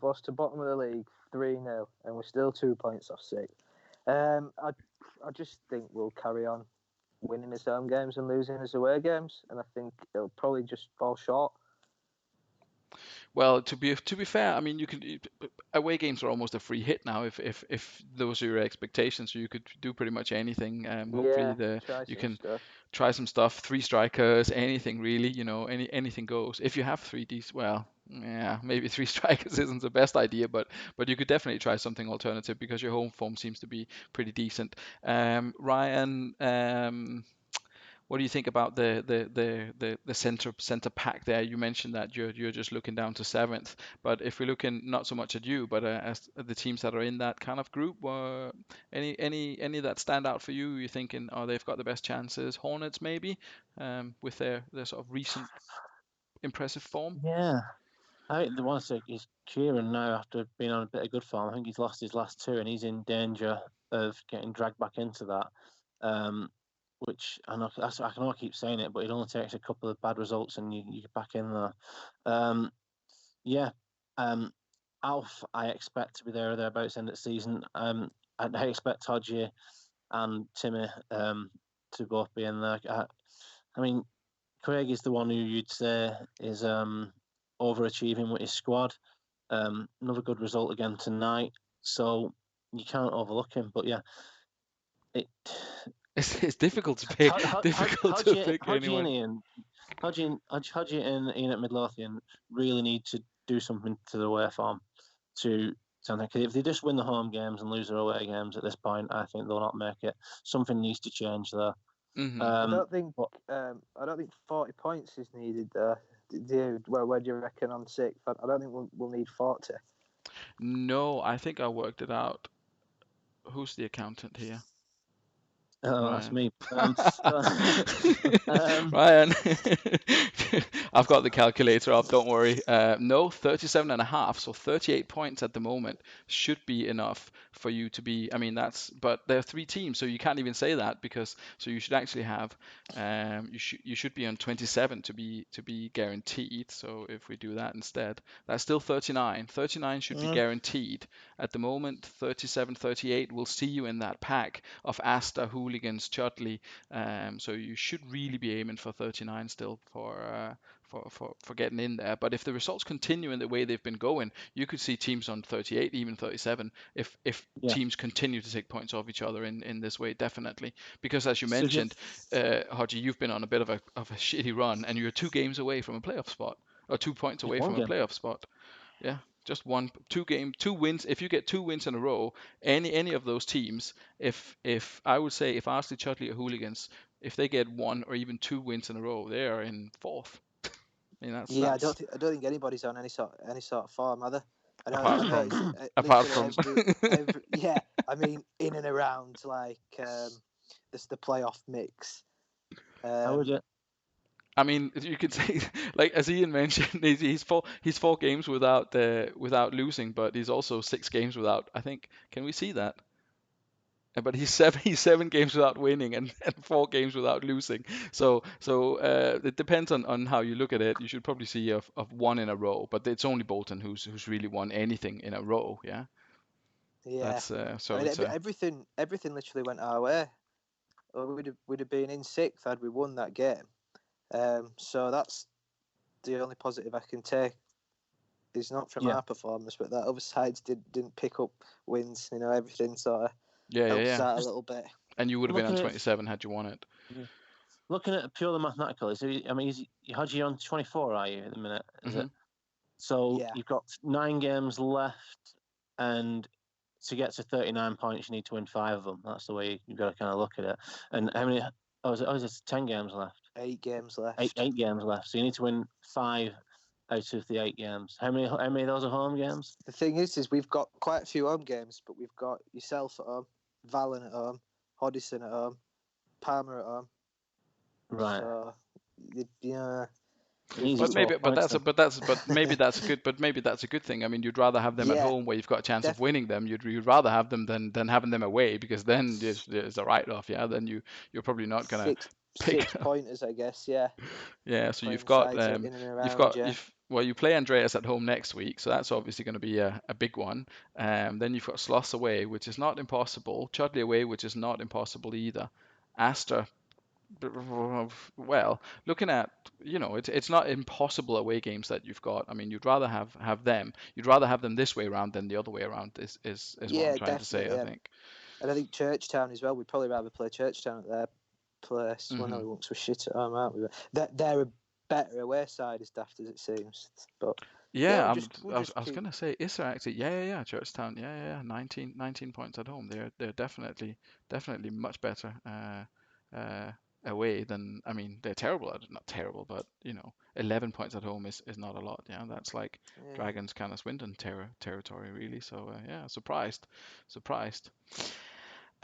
lost to bottom of the league 3-0, and we're still 2 points off 6th. I just think we'll carry on winning his home games and losing his away games, and I think it'll probably just fall short. Well, to be fair, I mean, you can away games are almost a free hit now. If those are your expectations, so you could do pretty much anything. Hopefully, you can try some stuff. 3 strikers, anything really. You know, anything goes. If you have 3Ds, well, yeah, maybe 3 strikers isn't the best idea, but you could definitely try something alternative because your home form seems to be pretty decent. Ryan. What do you think about the center pack there? You mentioned that you're just looking down to 7th, but if we're looking not so much at you, but as the teams that are in that kind of group, any that stand out for you? You're thinking, oh, they've got the best chances. Hornets maybe, with their sort of recent impressive form. Yeah, I think the one is Kieran now after being on a bit of good form. I think he's lost his last 2, and he's in danger of getting dragged back into that. Which I can all keep saying it, but it only takes a couple of bad results and you get back in there. Alf, I expect to be there or thereabouts end of the season. I expect Hodgie and Timmy to both be in there. I mean, Craig is the one who you'd say is overachieving with his squad. Another good result again tonight, so you can't overlook him. But yeah, it's difficult to pick. Anyone. Hodgie and Ian at Midlothian really need to do something to the away form to something. If they just win the home games and lose their away games at this point, I think they'll not make it. Something needs to change there. I don't think 40 points is needed there. Where do you reckon on 6th? I don't think we'll need 40. No, I think I worked it out. Who's the accountant here? Oh, that's me. Ryan, I've got the calculator up, don't worry. No, 37.5, so 38 points at the moment should be enough for you to be, I mean, but there are 3 teams, so you can't even say that so you should actually have, you should be on 27 to be guaranteed. So if we do that instead, that's still 39. 39 should be guaranteed. At the moment, 37, 38 will see you in that pack of Astor, Hooligans, Chudley. So you should really be aiming for 39 still for getting in there. But if the results continue in the way they've been going, you could see teams on 38, even 37, if teams continue to take points off each other in this way, definitely. Because as you mentioned, Hodgie, you've been on a bit of a shitty run, and you're 2 games away from a playoff spot, or 2 points away from a playoff spot. Yeah. Just 2 wins. If you get 2 wins in a row, any of those teams, if I would say if Ardsley, Chudley, or Hooligans, if they get 1 or even 2 wins in a row, they are in 4th. I mean, I don't think anybody's on any sort of form, are they? Apart from I mean, in and around like this the playoff mix. How would you? I mean, you could say, like as Ian mentioned, he's 4 games without losing, but he's also 6 games without. I think. Can we see that? But he's he's 7 games without winning and 4 games without losing. So it depends on how you look at it. You should probably see of one in a row, but it's only Bolton who's really won anything in a row. Yeah. Yeah. That's I mean, everything literally went our way. We'd have been in sixth had we won that game. So that's the only positive I can take. It's not from our performance, but that other sides didn't pick up wins. Everything sort of helps out a little bit. And you would have been on 27 had you won it. Yeah. Looking at purely mathematical, Hadji on 24, are you at the minute? Is it? So you've got 9 games left, and to get to 39 points, you need to win 5 of them. That's the way you've got to kind of look at it. And how many? Is it 10 games left? 8 games left. 8 games left. So you need to win 5 out of the 8 games. How many of those are home games? The thing is we've got quite a few home games, but we've got yourself at home, Valen at home, Hodgson at home, Palmer at home. Right. So, yeah. But maybe that's a good thing. I mean, you'd rather have them at home where you've got a chance of winning them. You'd rather have them than having them away, because then there's a write-off. Yeah, then you're probably not gonna pick 6 pointers, I guess. Yeah. Yeah. So you've got you play Andreas at home next week, so that's obviously going to be a big one. Then you've got Sloss away, which is not impossible. Chudley away, which is not impossible either. Astor. Well, looking at, it's not impossible away games that you've got. I mean, you'd rather have them. You'd rather have them this way around than the other way around. Is what I'm trying to say. I think. And I think Churchtown as well. We'd probably rather play Churchtown at their place. Well, no, we once were shit at home, aren't we? They're a better away side, as daft as it seems. But yeah, I was gonna say, is there actually? Yeah, Churchtown. Yeah. 19 points at home. They're definitely much better. Away than, I mean, they're terrible not terrible, but 11 points at home is not a lot. Yeah, that's like Dragons kind of Swindon territory really. So yeah, surprised.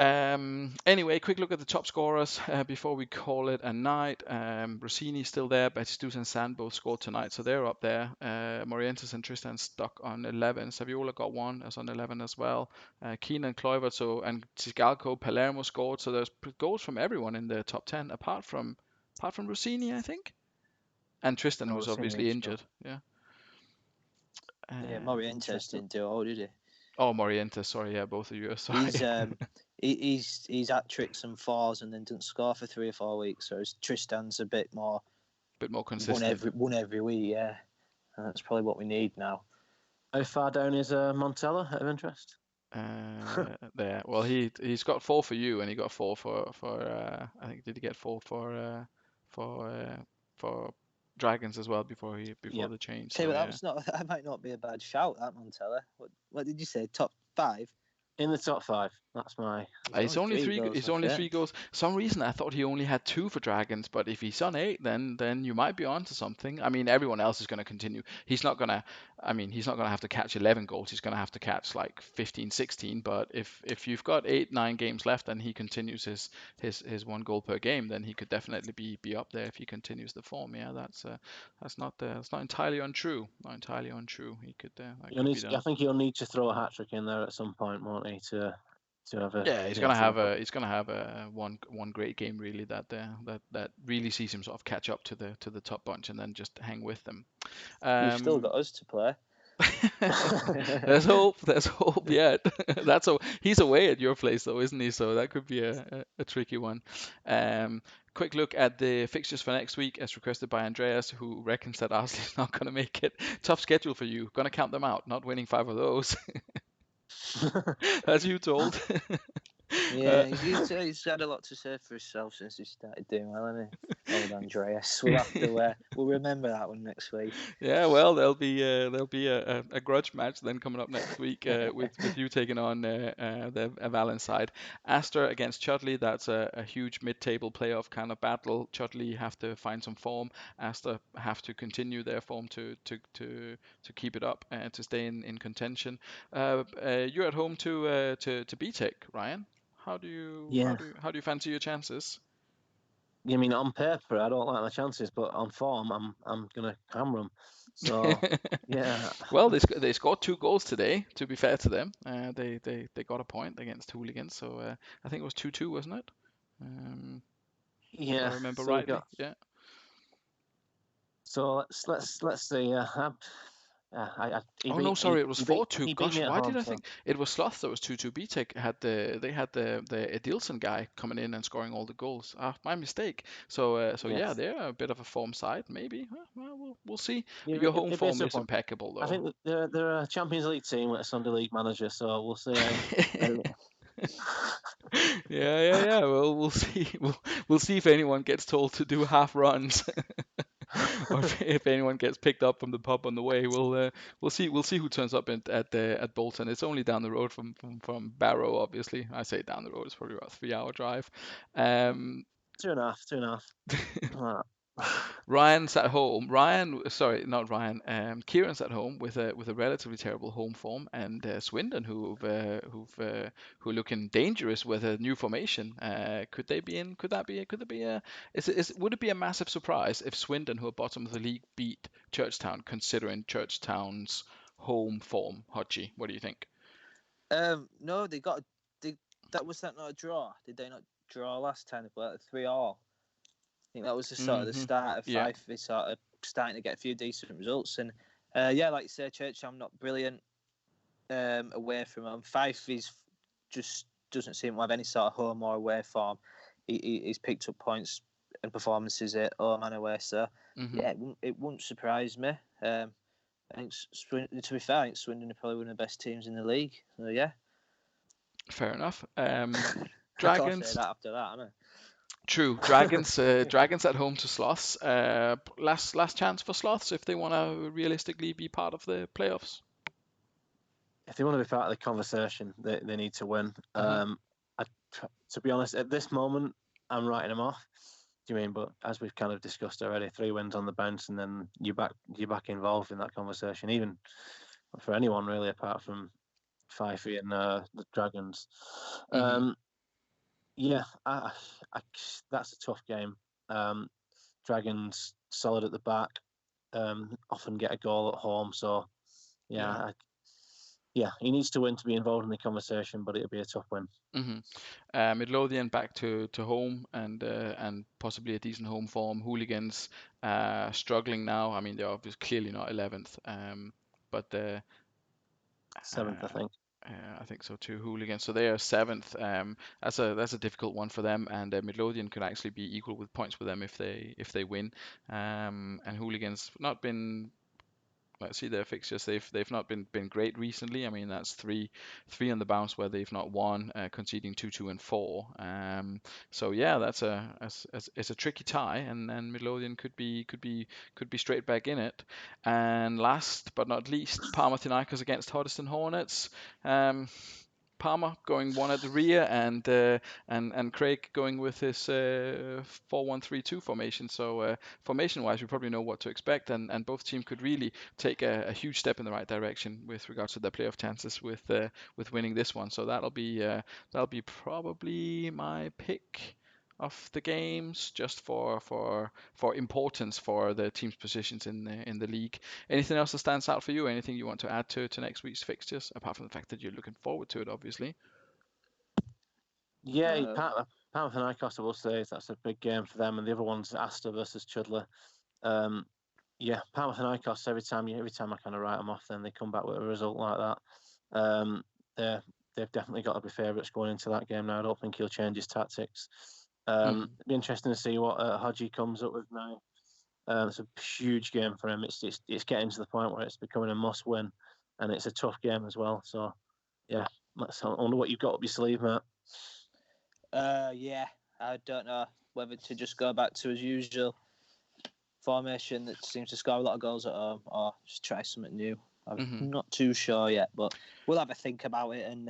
Anyway, quick look at the top scorers before we call it a night. Rossini's still there, Batistuta and Sand both scored tonight, so they're up there. Morientes and Tristan stuck on 11. Saviola got 1 as on 11 as well. Keenan, Kluivert, and Tsigalco, Palermo scored, so there's goals from everyone in the top 10 apart from Rossini, I think, and Tristan, who's obviously injured. Yeah. Morientes didn't do all, did he? Oh, Morientes, sorry, yeah, both of you. Sorry. He's hat tricks and 4s and then doesn't score for 3 or 4 weeks. Whereas Tristan's a bit more consistent. Won every week, yeah. And that's probably what we need now. How far down is Montella, out of interest? There. Well, he's got 4 for you, and he got 4 for I think, did he get 4 for Dragons as well before the change? So, that might not be a bad shout, that Montella. What did you say? Top 5? In the top 5. That's my. It's only 3 goals. It's only 3 goals. Some reason I thought he only had 2 for Dragons, but if he's on 8, then you might be onto something. I mean, everyone else is going to continue. He's not going to have to catch 11 goals. He's going to have to catch like 15, 16. But if you've got 8, 9 games left and he continues his 1 goal per game, then he could definitely be up there if he continues the form. Yeah, that's not entirely untrue. Not entirely untrue. He could. I think he'll need to throw a hat trick in there at some point, won't he? To have a. Yeah, he's gonna have a one great game really that really sees him sort of catch up to the top bunch and then just hang with them. You've still got us to play. There's hope yet. He's away at your place though, isn't he? So that could be a tricky one. Quick look at the fixtures for next week as requested by Andreas, who reckons that Arsenal's not going to make it. Tough schedule for you. Going to count them out. Not winning 5 of those. As you told. Yeah, he's had a lot to say for himself since he started doing well, hasn't he? Old Andreas. We'll have to we'll remember that one next week. Yeah, well, there'll be a grudge match then coming up next week with you taking on the Valen side. Astor against Chudley. That's a huge mid-table playoff kind of battle. Chudley have to find some form. Astor have to continue their form to keep it up and to stay in contention. You're at home to BTEC, Ryan. How do you fancy your chances? You mean on paper, I don't like my chances, but on form, I'm gonna hammer them. So yeah, Well, they scored 2 goals today. To be fair to them, they got a point against Hooligans, so I think it was 2-2, wasn't it? If I yeah. remember So we rightly. got. Yeah. So let's see. He Oh no, beat sorry, it was 4-2. he beat Gosh, me at why did home. I So think it was Sloth that was 2-2? BTEC had the Edilson guy coming in and scoring all the goals. Ah, my mistake. So yeah, yes, they're a bit of a form side, maybe. Well, we'll see. Your home it'd be a form tough is one. impeccable, I though. think that they're a Champions League team with a Sunday League manager, so we'll see. Yeah. Well, we'll see. We'll see if anyone gets told to do half runs, or if anyone gets picked up from the pub on the way. We'll see. We'll see who turns up at Bolton. It's only down the road from Barrow, obviously. I say down the road. It's probably about a 3-hour drive. Um, 2.5. Ryan's at home. Sorry, not Ryan. Kieran's at home with a relatively terrible home form, and Swindon, who are looking dangerous with a new formation. Could they be in? Could that be? Could there be a? Would it be a massive surprise if Swindon, who are bottom of the league, beat Churchtown, considering Churchtown's home form? Hodgie, what do you think? No, that was that not a draw? Did they not draw last time? They played 3-3. I think that was the sort of the start of Yeah. Fife. They sort of starting to get a few decent results, and yeah, like you say, Churcham not brilliant away from home. Fife is just doesn't seem to have any sort of home or away form. He's picked up points and performances at home and away, so yeah, it wouldn't surprise me. I think to be fair, I think Swindon are probably one of the best teams in the league. So yeah, Fair enough. I can't say Dragons. that after that, am I? True. Dragons. Dragons at home to Sloths. Last chance for Sloths if they want to realistically be part of the playoffs. If they want to be part of the conversation, they need to win. To be honest, at this moment, I'm writing them off. Do you mean? But as we've kind of discussed already, 3 wins on the bounce, and then you're back involved in that conversation. Even for anyone really, apart from Fifey and the Dragons. Yeah, that's a tough game. Dragons solid at the back, often get a goal at home. So yeah, he needs to win to be involved in the conversation, but it'll be a tough win. Midlothian back to home and possibly a decent home form. Hooligans struggling now. I mean, they're obviously clearly not 11th, but 7th, I think. I think so too. Hooligans, so they are 7th. That's a difficult one for them, and Midlothian could actually be equal with points with them if they win. And Hooligans not been. Let's see their fixtures. They've not been great recently. I mean, that's three on the bounce where they've not won, conceding 2, 2, and 4. So yeah, it's a tricky tie, and Midlothian could be straight back in it. And last but not least, Parma Thinaikos against Hoddesdon Hornets. Palmer going one at the rear, and Craig going with his 4-1-3-2 formation. So formation-wise, we probably know what to expect, and both teams could really take a huge step in the right direction with regards to their playoff chances with winning this one. So that'll be probably my pick of the games, just for importance for the team's positions in the league. Anything else that stands out for you? Anything you want to add to next week's fixtures, apart from the fact that you're looking forward to it, obviously? Yeah, Panathinaikos, I will say, that's a big game for them, and the other one's Astor versus Chudley. Yeah, Panathinaikos, every time I kind of write them off, then they come back with a result like that. They've definitely got to be favourites going into that game now. I don't think he'll change his tactics. It'll be interesting to see what Hodgie comes up with now. It's a huge game for him. It's getting to the point where it's becoming a must-win, and it's a tough game as well. So, yeah, I wonder what you've got up your sleeve, mate. Yeah, I don't know whether to just go back to his usual formation that seems to score a lot of goals at home, or just try something new. I'm not too sure yet, but we'll have a think about it and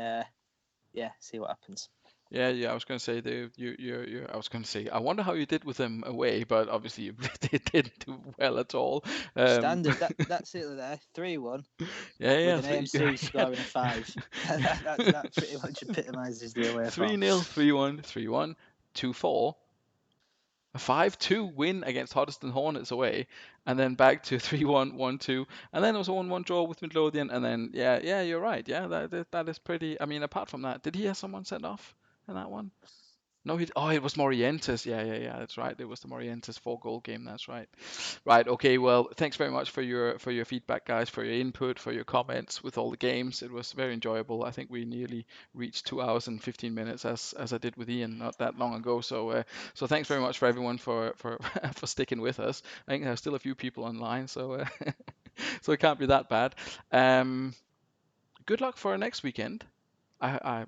see what happens. Yeah. I was going to say I was going to say I wonder how you did with them away, but obviously you didn't do well at all. Standard. That's it there. 3-1. Yeah. With an AMC scoring a 5. that pretty much epitomises the away form. 3-0, 3-1, 3-1, 2-4. A 5-2 win against Hoddesdon Hornets away, and then back to 3-1, 1-2, and then it was a 1-1 draw with Midlothian, and then yeah, you're right. Yeah, that is pretty. I mean, apart from that, did he have someone sent off in that one? No, it was Morientes. Yeah. That's right. It was the Morientes 4-goal game. That's right. Right. Okay. Well, thanks very much for your feedback, guys, for your input, for your comments with all the games. It was very enjoyable. I think we nearly reached 2 hours and 15 minutes as I did with Ian not that long ago. So thanks very much for everyone for for sticking with us. I think there's still a few people online, so so it can't be that bad. Good luck for next weekend. I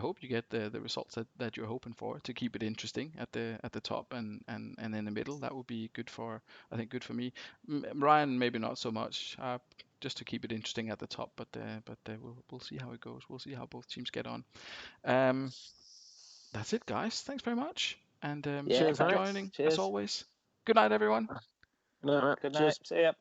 hope you get the results that you're hoping for to keep it interesting at the top and in the middle. That would be good for, I think, good for me. Ryan maybe not so much, just to keep it interesting at the top. But we'll see how it goes. We'll see how both teams get on. That's it, guys. Thanks very much, and Yeah, thanks for thanks. joining as Cheers. always. Good night, everyone. No, Good cheers. night. See ya.